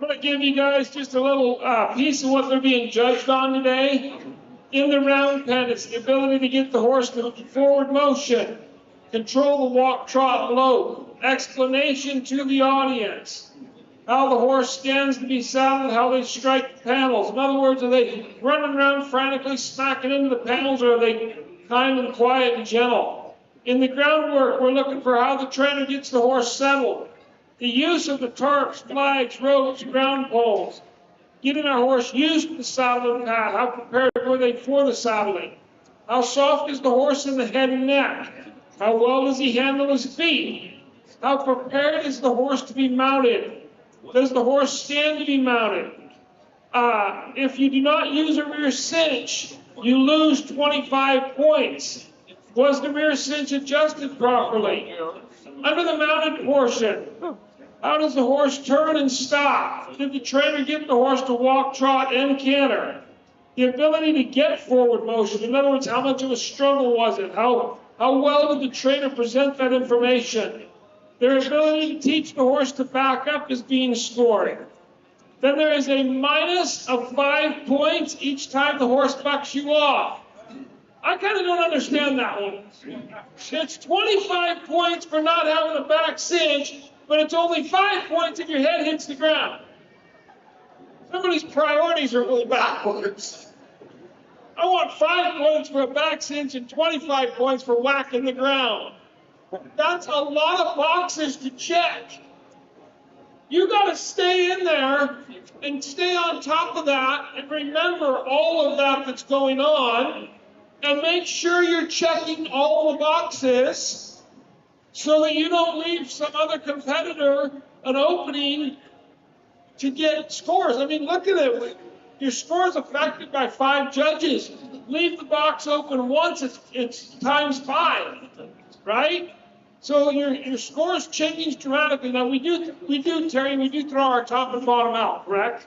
going to give you guys just a little piece of what they're being judged on today. In the round pen, it's the ability to get the horse to forward motion, control the walk, trot, lope, explanation to the audience, how the horse stands to be saddled, how they strike the panels. In other words, are they running around frantically smacking into the panels, or are they kind and quiet and gentle? In the groundwork, we're looking for how the trainer gets the horse settled, the use of the tarps, flags, ropes, ground poles, getting our horse used to the saddle and pad. How prepared were they for the saddling? How soft is the horse in the head and neck? How well does he handle his feet? How prepared is the horse to be mounted? Does the horse stand to be mounted? If you do not use a rear cinch, you lose 25 points. Was the rear cinch adjusted properly? Under the mounted portion, how does the horse turn and stop? Did the trainer get the horse to walk, trot, and canter? The ability to get forward motion. In other words, how much of a struggle was it? How well did the trainer present that information? Their ability to teach the horse to back up is being scored. Then there is a minus of 5 points each time the horse bucks you off. I kind of don't understand that one. It's 25 points for not having a back cinch, but it's only 5 points if your head hits the ground. Somebody's priorities are really backwards. I want 5 points for a back cinch and 25 points for whacking the ground. That's a lot of boxes to check. You got to stay in there and stay on top of that and remember all of that that's going on and make sure you're checking all the boxes so that you don't leave some other competitor an opening to get scores. I mean, look at it. Your score is affected by 5 judges. Leave the box open once, it's times 5, right? So your scores change dramatically. Now we do, Terry, we do throw our top and bottom out, correct?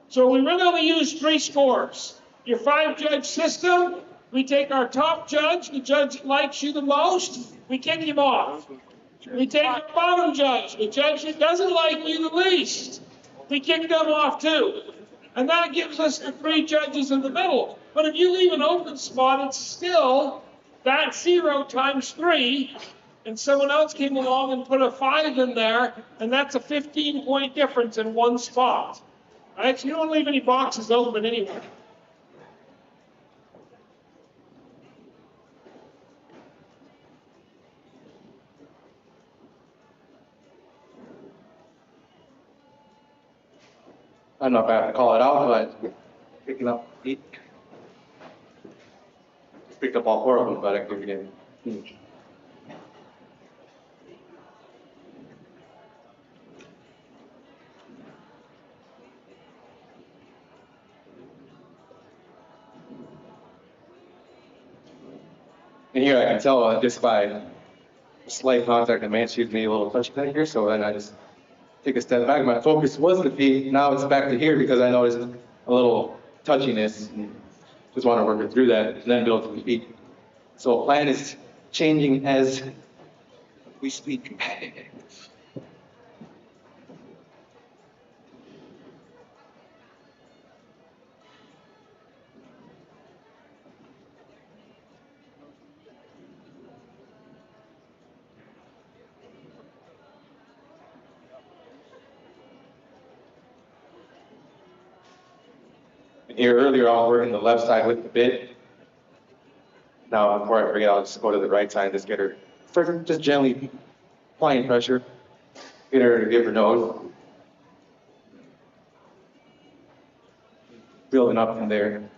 So we really only use 3 scores. Your 5-judge system, we take our top judge, the judge that likes you the most, we kick him off. We take our bottom judge, the judge that doesn't like you the least, we kick them off too. And that gives us the 3 judges in the middle. But if you leave an open spot, it's still that 0 times 3, and someone else came along and put a 5 in there, and that's a 15-point difference in 1 spot. All right, so you don't leave any boxes open anywhere. I don't know if I have to call it out, but picking up 8. Picked up all 4 of them, but I couldn't get huge. And here I can tell just by slight contact, the man shoots me a little touchy back here, so then I just take a step back. My focus was the feet, now it's back to here because I noticed a little touchiness and just want to work it through that and then build to the feet. So plan is changing as we speak. Here earlier, I was working the left side with the bit. Now, before I forget, I'll just go to the right side and just get her, just gently applying pressure, get her to give her nose. Building up from there.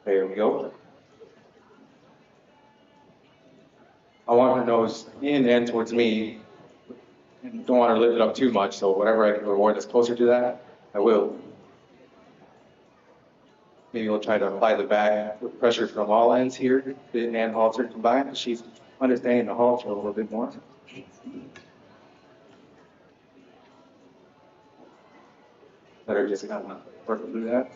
There we go. I want her nose in and towards me. Don't want her to lift it up too much, so whatever I can reward that's closer to that, I will. Maybe we'll try to apply the back with pressure from all ends here, bit and halter combined. She's understanding the halter a little bit more. Let her just kind of work through that.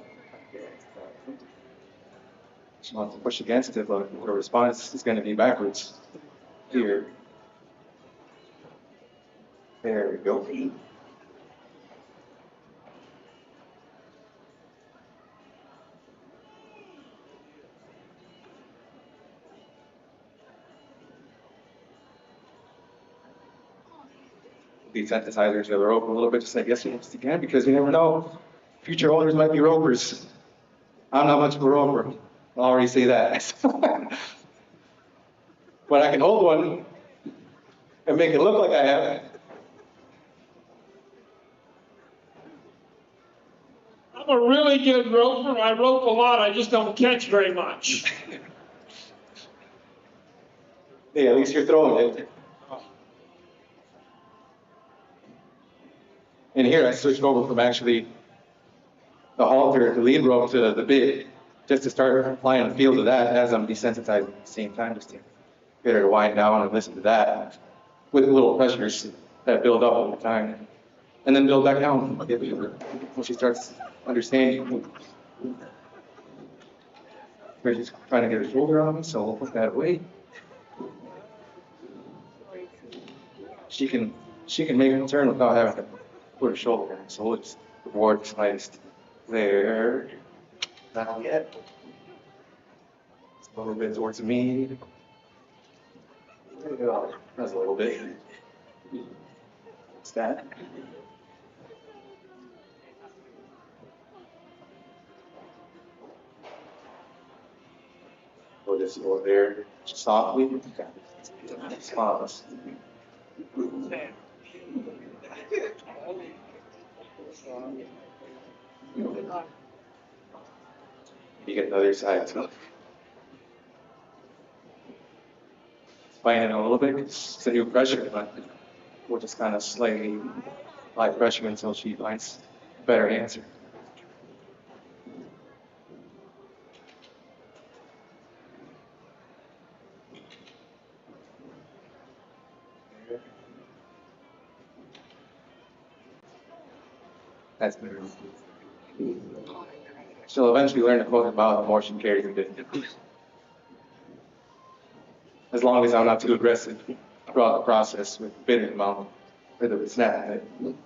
She wants to push against it, but her response is going to be backwards here. There we go. Desensitizers the rope a little bit, just like yesterday, just again, because you never know. Future owners might be ropers. I'm not much of a roper. I'll already say that. But I can hold one and make it look like I have. I'm a really good roper. I rope a lot. I just don't catch very much. Hey, at least you're throwing it. And here I switched over from actually the halter, the lead rope to the bit, just to start applying the feel to that as I'm desensitizing at the same time, just to get her to wind down and listen to that with little pressures that build up over time. And then build back down when she starts understanding. We're just trying to get her shoulder on me, so we'll put that away. She can make a turn without having to put her shoulder in, so we'll just reward the slightest. There. Not yet. It's a little bit towards me. There you go. That's a little bit. What's that? We'll just go there softly. Pause. You get the other side too. Spine it a little bit. It's a new pressure, but we'll just kind of slightly apply pressure until she finds a better answer. That's better. She'll eventually learn to close her mouth the more she carries a bit. As long as I'm not too aggressive throughout the process with bit in the mouth or the snap in it.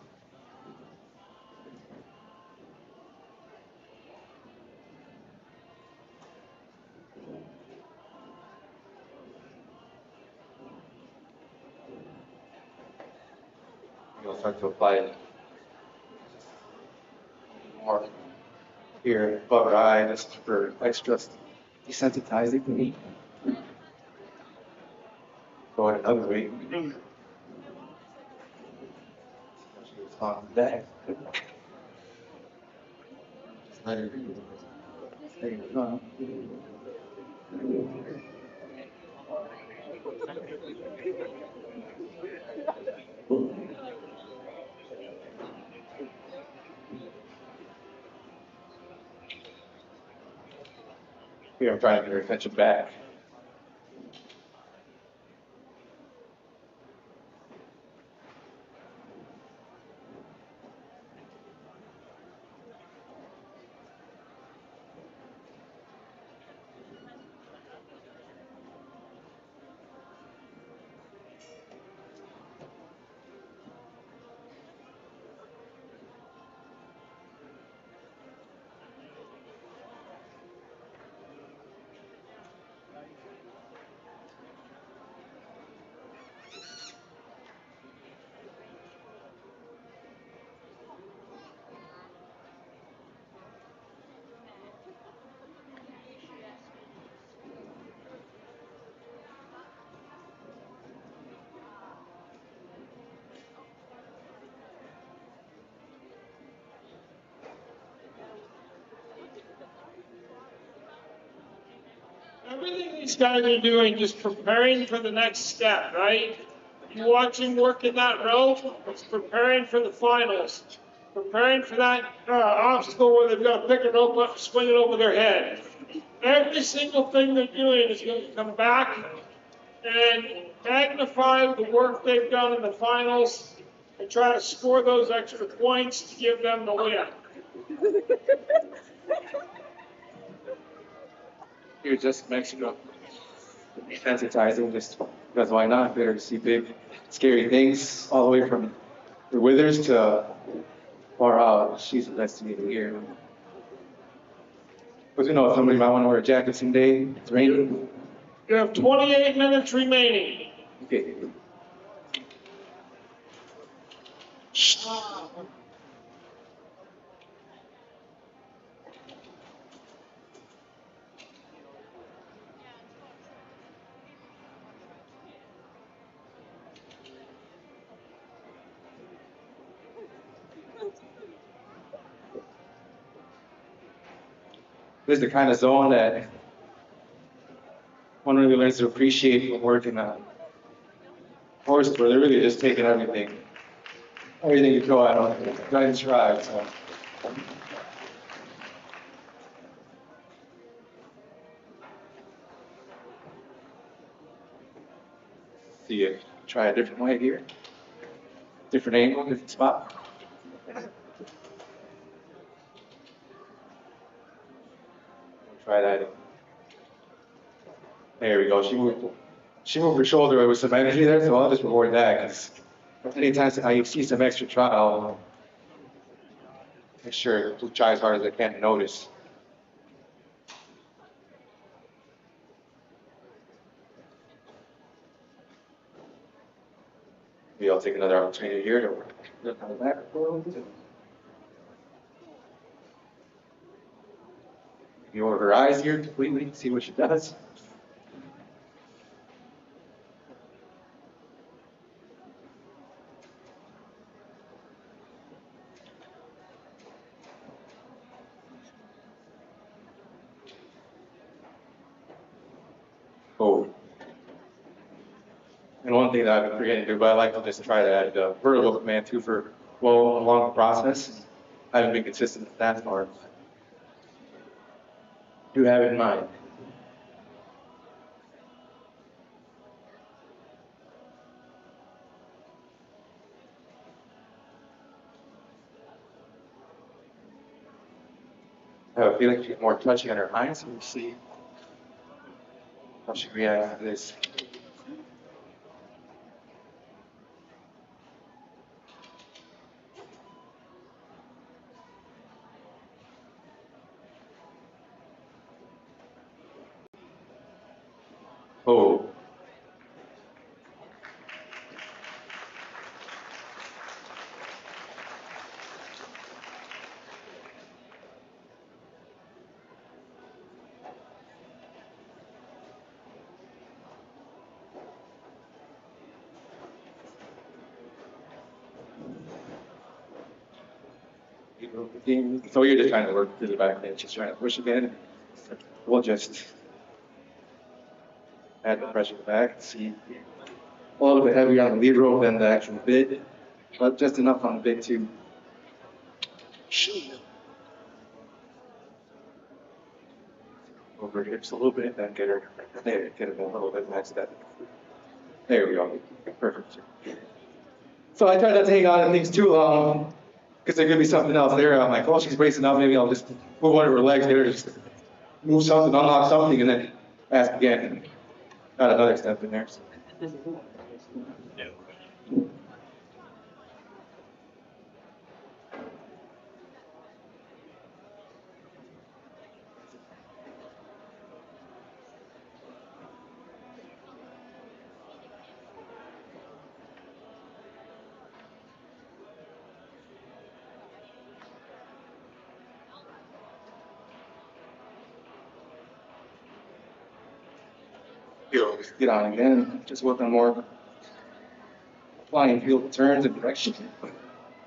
You'll start to apply it more here above her eye, just for extra desensitizing me. Go ahead another way. She's on that. Just let her there you go. Here I'm trying to get her attention back. Everything these guys are doing, just preparing for the next step, right? You watch him working that rope, it's preparing for the finals. Preparing for that obstacle where they've got to pick a rope up and swing it over their head. Every single thing they're doing is going to come back and magnify the work they've done in the finals and try to score those extra points to give them the win. Here's just Mexico. Desensitizing, just because why not? Better to see big, scary things all the way from the Withers to far out. She's investigating here. But you know, somebody might want to wear a jacket someday. It's raining. You have 28 minutes remaining. Okay. This is the kind of zone that one really learns to appreciate when working on horses, where they're really just taking everything you throw at them, trying to try. So. See you try a different way here, different angle, different spot. Try that. There we go. She moved her shoulder away with some energy there, so I'll just reward that. Because anytime I see some extra try, I'll make sure to try as hard as I can to notice. Maybe I'll take another opportunity here to look on the back. You over her eyes here completely, see what she does. Oh. And one thing that I've been forgetting to do, but I like to just try to add vertical command too for well along the process. I haven't been consistent with that part. Do have it in mind. I have a feeling she's more touchy on her hinds, so we'll see how she reacts to this. Oh. So you're just trying to work through the back there, just trying to push again. We'll just add the pressure back, see a little bit heavier on the lead rope than the actual bit, but just enough on the bit to over her hips a little bit, then get her there, get her a little bit next step. There we go. Perfect. So I try not to hang on to things too long, because there could be something else there. I'm like, oh, she's bracing up, maybe I'll just move one of her legs there, just move something, unlock something, and then ask again. Got another step in there. So. Just get on again, just work on more flying field turns and direction.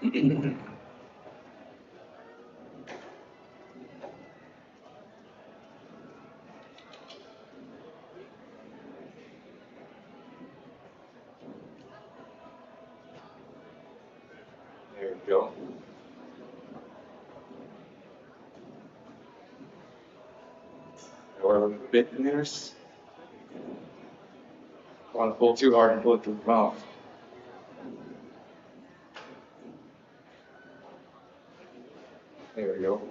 There we go. Or a bit in there. Don't want to pull too hard and pull it through the mouth. There we go.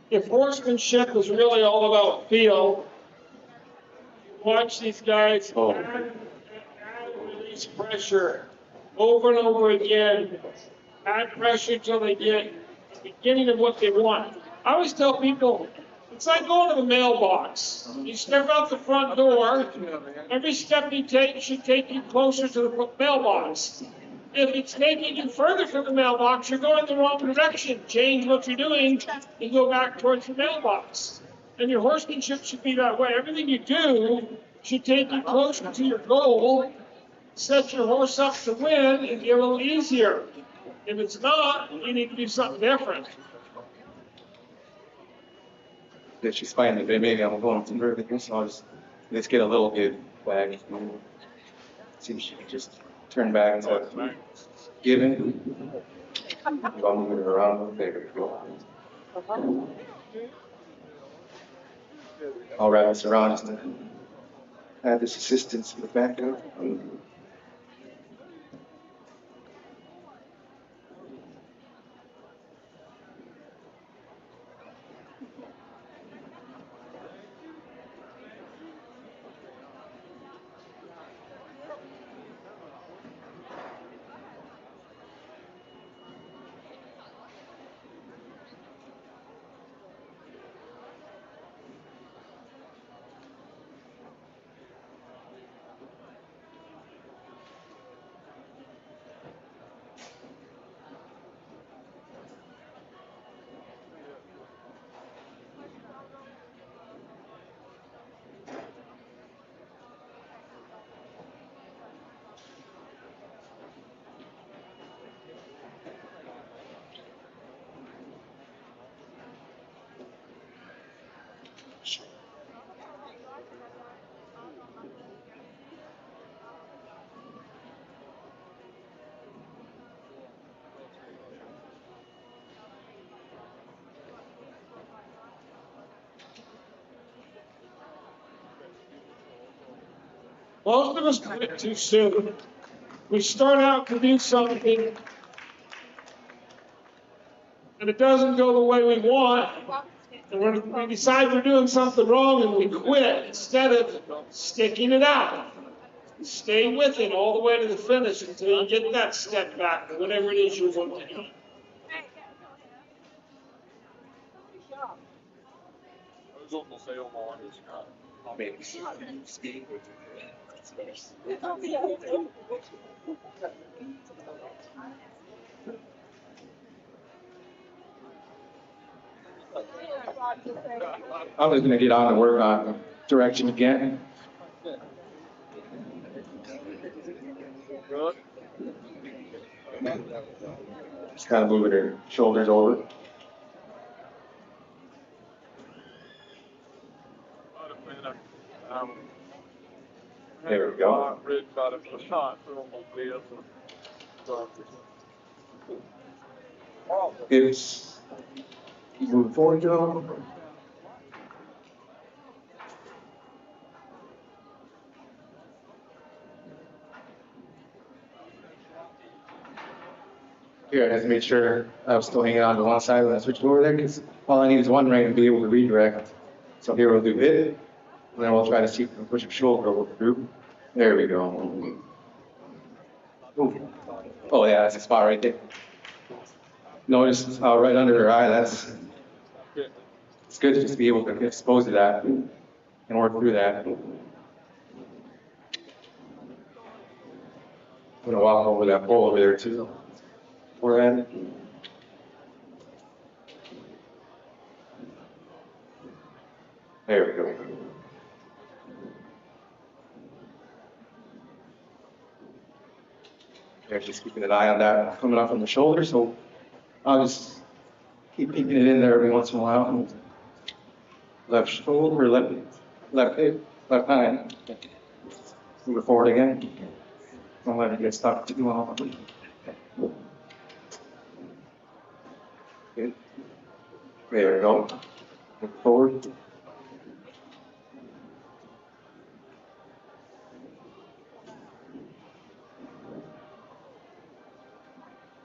If horsemanship is really all about feel, watch these guys add and release pressure over and over again. Add pressure till they get the beginning of what they want. I always tell people, it's like going to the mailbox. You step out the front door, every step you take should take you closer to the mailbox. If it's taking you further from the mailbox, you're going the wrong direction. Change what you're doing and go back towards the mailbox. And your horsemanship should be that way. Everything you do should take you closer to your goal, set your horse up to win, and be a little easier. If it's not, you need to do something different. That she's fighting a bit, maybe I'm going through everything, so let's get a little bit back. See if she can just turn back and give in. I'll move it around. There we go. I'll wrap this around just to add this assistance to the back up. Most of us quit too soon. We start out to do something, and it doesn't go the way we want, and we decide we're doing something wrong, and we quit instead of sticking it out. Stay with it all the way to the finish until you get that step back, or whatever it is you want to do. I'm just gonna get on to work on direction again. Just kind of moving her shoulders over. There we go. Hips. Move forward, Joe. Here, I have to make sure I was still hanging on to one side when I switched over there, because all I need is one rein to be able to redirect. So here we'll do hit, and then we'll try to see if we can push your shoulder over through. There we go. Ooh. Oh yeah, that's a spot right there. Notice right under her eye, it's good to just be able to expose to that and work through that. I'm gonna walk over that pole over there too. Forehead. There we go. There, just keeping an eye on that coming up from the shoulder, so I'll just keep peeking it in there every once in a while. Left shoulder, left hip, left hand. Move it forward again. Don't let it get stuck too long. Good. There we go. Move forward.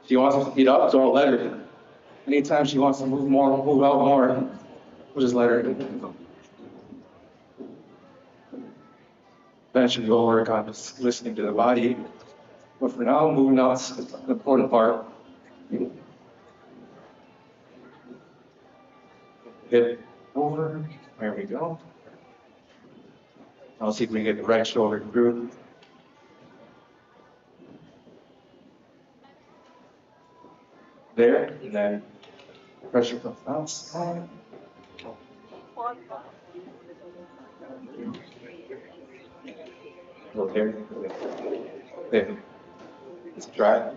She wants to heat up, so I'll let her. Anytime she wants to move more, move out more, we'll just let her. eventually we'll work on just listening to the body. But for now, moving on to the important part. Hip over, there we go. I'll see if we can get the right shoulder through. There, and then pressure comes outside. Go there. There. Let's try it.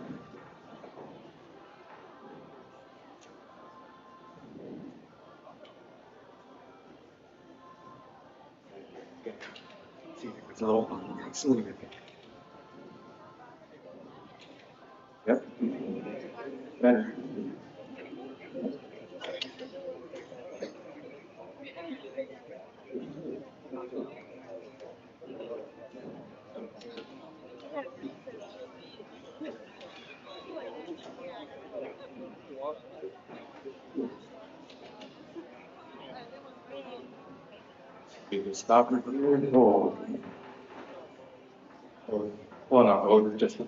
See, it's a little smooth. Yep. Better. You can stop it here. Oh. Well, no, hold just. A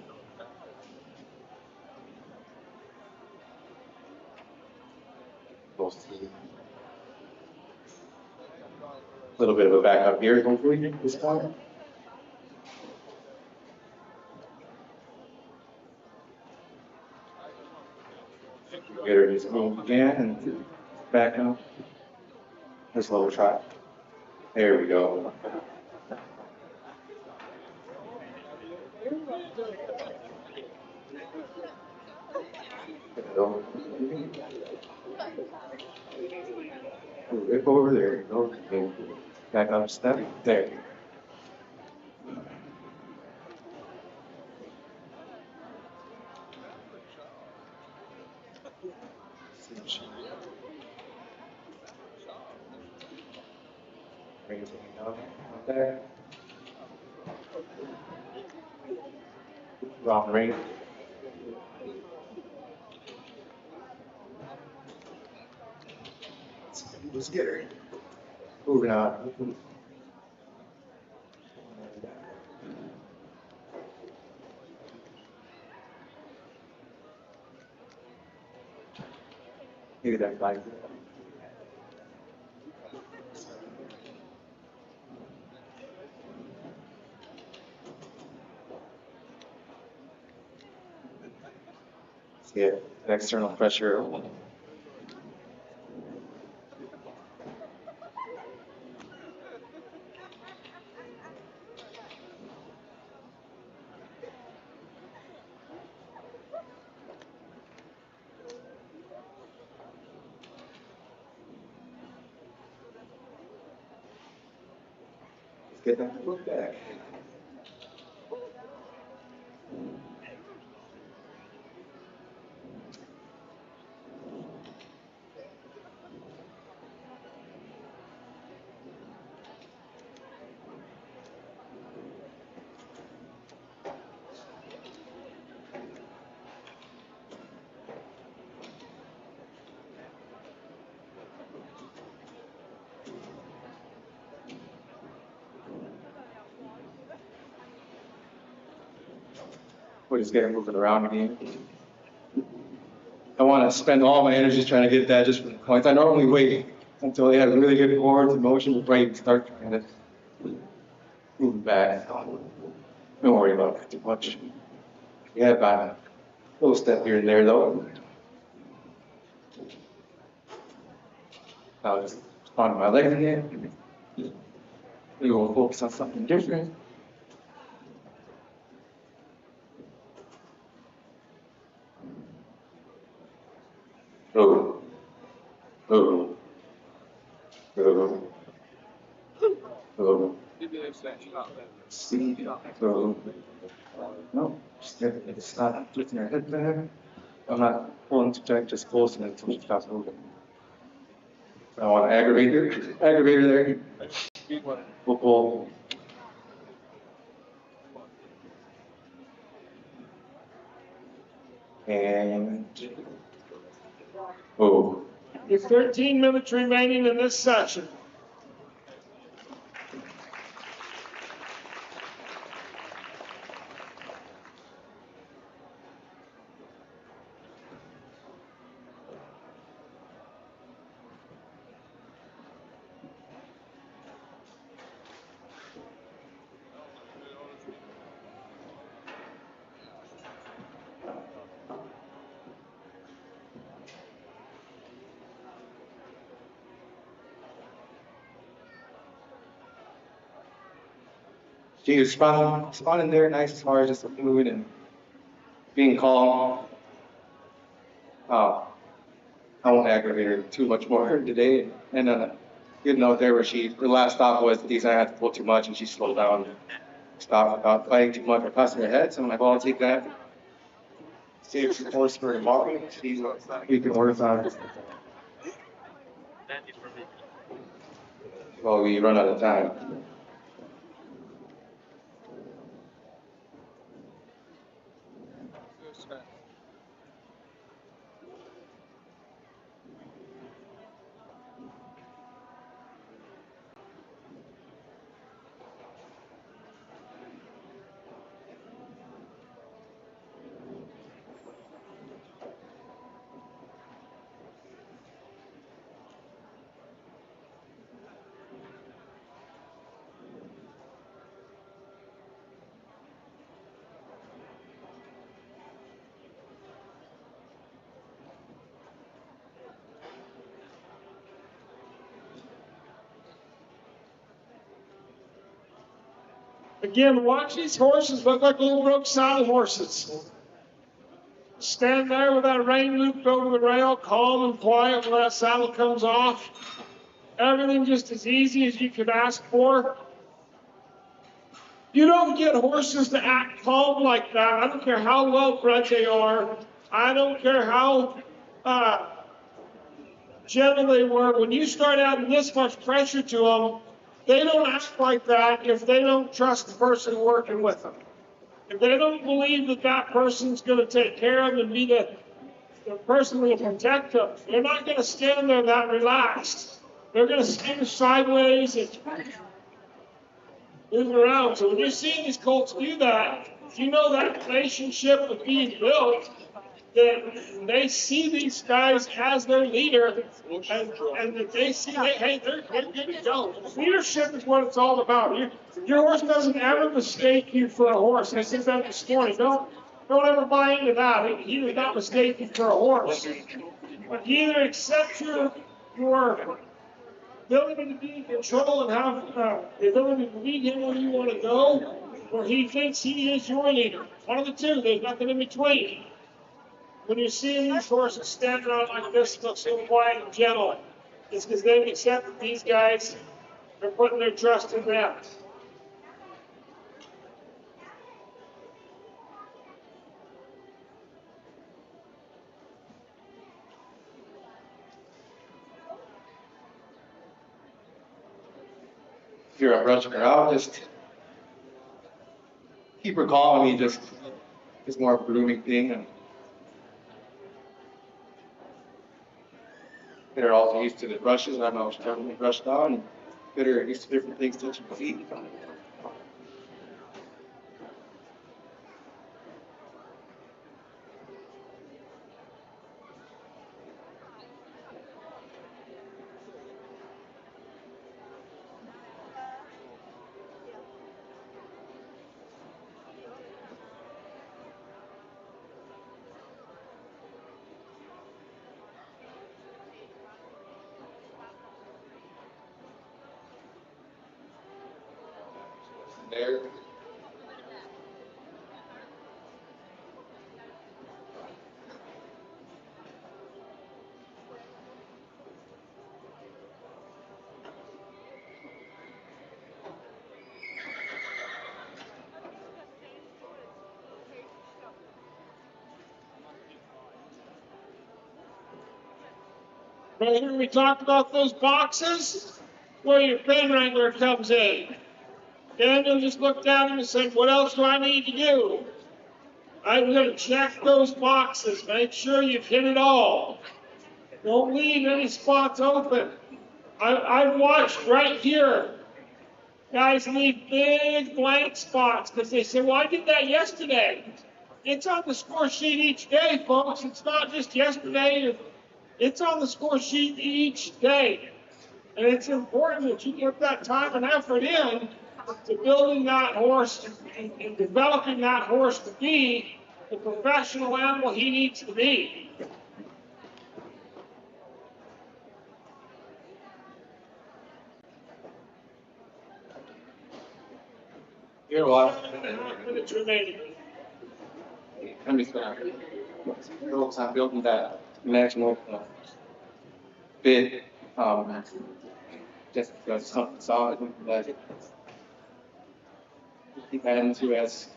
little bit of a backup here, hopefully, this time. Get her just move again and back up. Just a little try. There we go. Rip over there. Go. Back up a step. There. Bring it down there. Wrong ring. Let's get her. Moving on. Maybe that guy. Get an external pressure. Get that look back. We'll just get her moving around again. I want to spend all my energy trying to get that just for the points. I normally wait until they have really good boards and motion before I start trying to move back. Don't worry about it too much. Yeah, about a little step here and there though. I'll just on my leg again. We will focus on something different. Oh. Oh. Oh. Oh. See. Oh. No, it's not flipping your head back. I'm not pulling too tight, just closing it until she stops moving. I want to aggravate her there. We'll pull. And oh. With 13 minutes remaining in this session. She was responding there nice as far as just moving and being calm. I won't aggravate her too much more today. And good note there where her last stop was these I had to pull too much and she slowed down, stopped without fighting too much or busting her head. So I'm like, well, I'll take that. Save some horse for tomorrow. We can work on it. Well, we run out of time. Again, watch these horses look like little broke saddle horses. Stand there with that rein looped over the rail, calm and quiet when that saddle comes off. Everything just as easy as you could ask for. You don't get horses to act calm like that. I don't care how well bred they are. I don't care how gentle they were. When you start adding this much pressure to them, they don't act like that if they don't trust the person working with them. If they don't believe that that person's going to take care of them and be the person who will protect them, they're not going to stand there that relaxed. They're going to stand sideways and move around. So when you see these colts do that, you know that relationship is being built, that they see these guys as their leader, and that they see, hey, they're good to go. Leadership is what it's all about. Your horse doesn't ever mistake you for a horse. I said that this morning. Don't ever buy into that. He does not mistake you for a horse. But he either accepts your ability to be in control and have the ability to lead him where you want to go, or he thinks he is your leader. One of the two. There's nothing in between. When you're seeing these horses standing out like this, look so quiet and gentle, it's because they've accepted these guys. They're putting their trust in them. If you're rushing her out, just keep her calm. I mean, just it's more of a grooming thing and get her also used to the brushes. I know she's trying to be brushed down and get her used to different things touching her feet. There. Right here we talked about those boxes where your pen wrangler comes in. Daniel just looked at him and said, what else do I need to do? I'm going to check those boxes. Make sure you've hit it all. Don't leave any spots open. I've watched right here. Guys leave big blank spots because they say, well, I did that yesterday. It's on the score sheet each day, folks. It's not just yesterday. It's on the score sheet each day. And it's important that you put that time and effort in to building that horse and developing that horse to be the professional animal he needs to be. Here, well, 7.5 minutes remaining. I'm just gonna focus on building that national bid. Just because something solid that depends who as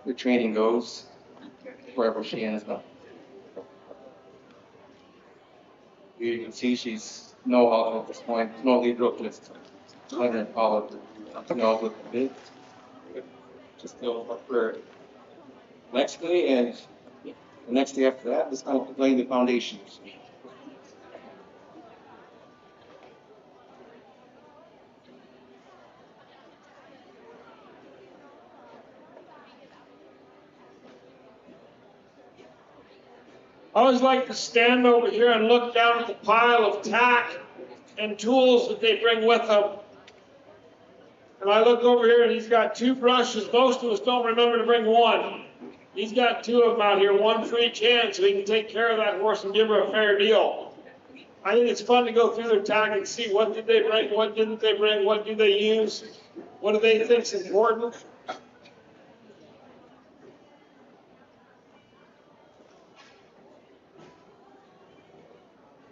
the training goes, wherever she ends up. You can see she's no help at this point, no lead rope, just letting her follow with the bid. Just go up for next day and the next day after that, just kind of laying the foundations. I always like to stand over here and look down at the pile of tack and tools that they bring with them. And I look over here and he's got 2 brushes. Most of us don't remember to bring one. He's got 2 of them out here, one for each hand, so he can take care of that horse and give her a fair deal. I think it's fun to go through their tack and see what did they bring, what didn't they bring, what do they use, what do they think is important.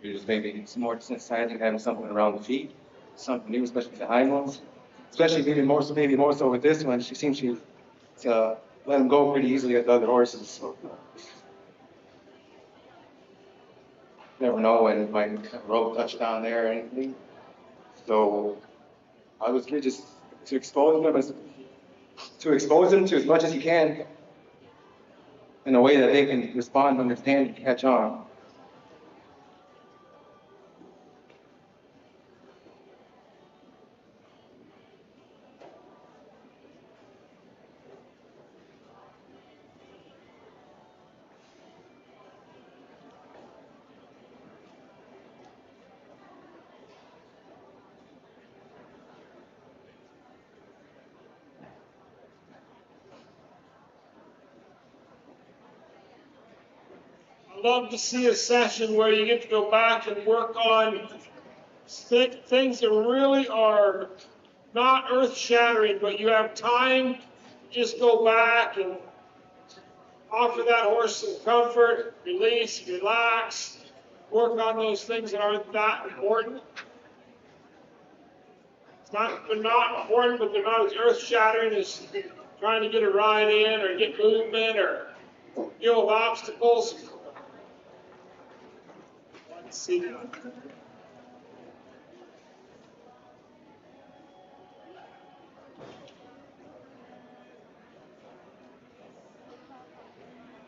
You're just maybe some more sensitizing, having something around the feet, something new, especially the hind ones. Especially maybe more so with this one. She seems to let him go pretty easily at the other horses. So never know when it might have a rope touch down there or anything. So I was just to expose them to as much as you can in a way that they can respond, understand, and catch on. I love to see a session where you get to go back and work on things that really are not earth-shattering, but you have time to just go back and offer that horse some comfort, release, relax, work on those things that aren't that important. It's not, they're not important, but they're not as earth-shattering as trying to get a ride in or get movement or deal with obstacles. Let's see that.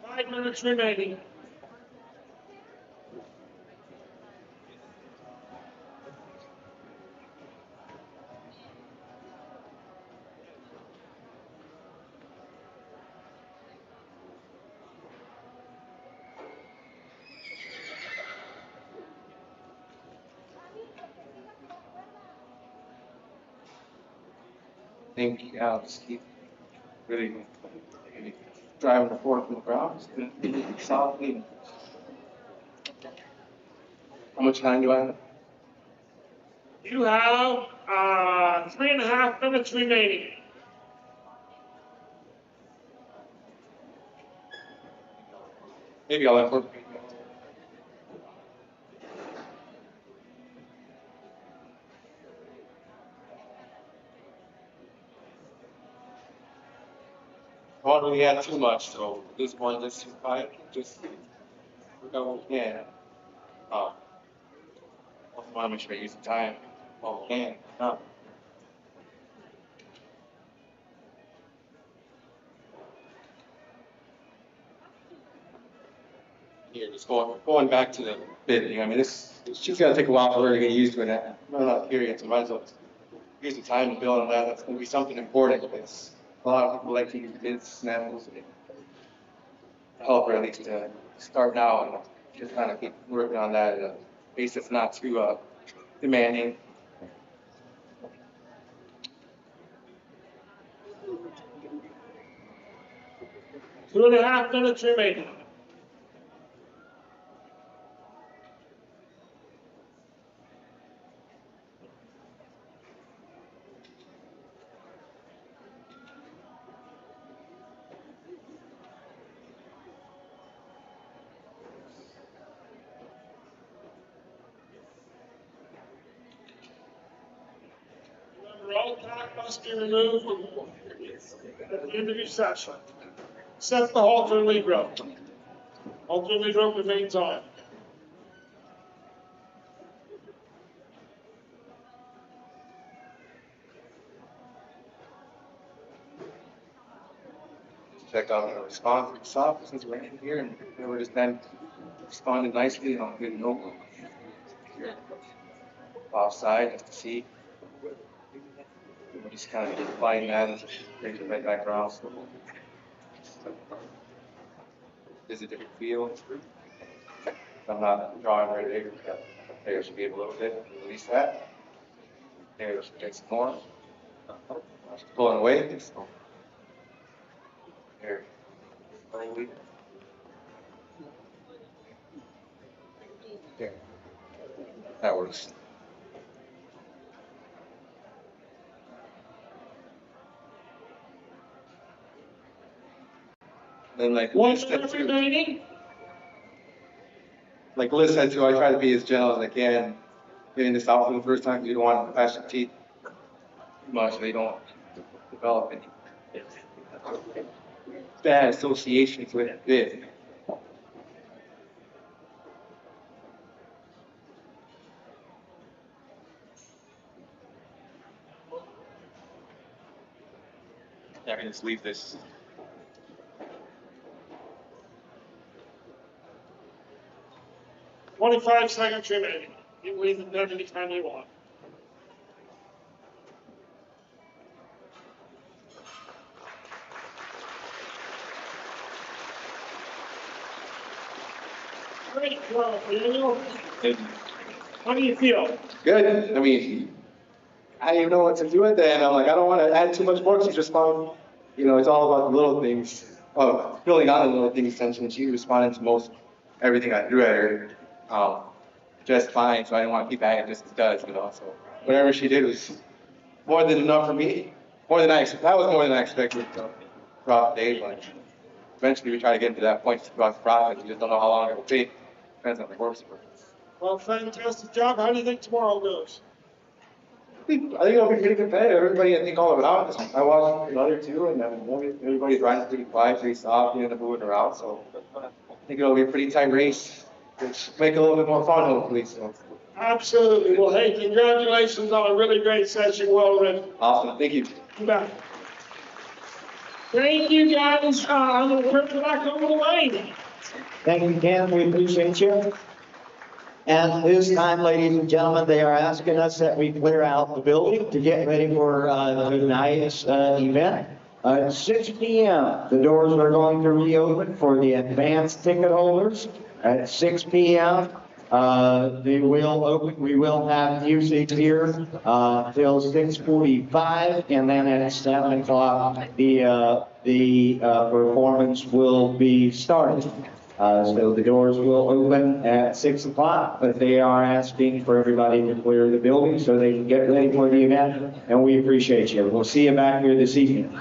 Five minutes remaining. I think just keep really driving the forward from the ground, just solidly. How much time do I have? You have 3.5 minutes remaining. Maybe I'll have work. I don't really have too much, so this one, just five, just work out what we can. I want to make sure I use the time while we can. Here, just going back to the bidding. I mean, she's got to take a while for her to get used to it. I'm not period, so might as well use the time to build on that. That's going to be something important. It's a lot of people like to use bids, snaffles, and help her at least to start now and just kind of keep working on that at a pace that's not too demanding. Two and a half minutes remaining. all tack must be removed at the end of each session. Except the halter and lead rope. Halter and lead rope remains on. Check out the response from the officers right in here, and they were just then responded nicely on good note. Offside, just to see. We're just kind of applying that and bring it right back around. Is a different feel. I'm not drawing very big. There should be a little bit, release that. There should take some more. Pulling away. Here. Slowly. There. That works. Then like One Liz minute said too, remaining. like Liz said too, I try to be as gentle as I can. Getting this out for the first time, you don't want to bash your teeth too much, they don't develop any bad associations with it. Yeah, I can just leave this. $25 seconds remaining. You can leave it there anytime you want. Great job, Daniel. How do you feel? Good. I mean, I didn't even know what to do with that. And I'm like, I don't want to add too much more. She's responding. You know, it's all about the little things. Oh, building on the little things essentially. She responded to most everything I threw at her. Just fine. So I didn't want to keep at it just as does, you know. So whatever she did was more than enough for me. More than that was more than I expected throughout the day. But eventually we try to get to that point throughout the process. We just don't know how long it will take. Depends on the horse. Well, fantastic job. How do you think tomorrow goes? I think it'll be pretty competitive. Everybody, I think all of it out. I watched the other two, and everybody's riding pretty quiet, pretty soft, you know, moving around. So I think it'll be a pretty tight race, which make it a little bit more fun, hopefully. So. Absolutely. Well, hey, congratulations on a really great session. Well ridden. Awesome. Thank you. You bet. Thank you, guys. I'm going to turn it back over to Wayne. Thank you, Ken. We appreciate you. And this time, ladies and gentlemen, they are asking us that we clear out the building to get ready for tonight's event. At 6 p.m., the doors are going to reopen for the advanced ticket holders. At 6 p.m., they will open. We will have music here till 6:45, and then at 7 o'clock, the performance will be started. So the doors will open at 6 o'clock, but they are asking for everybody to clear the building so they can get ready for the event, and we appreciate you. We'll see you back here this evening.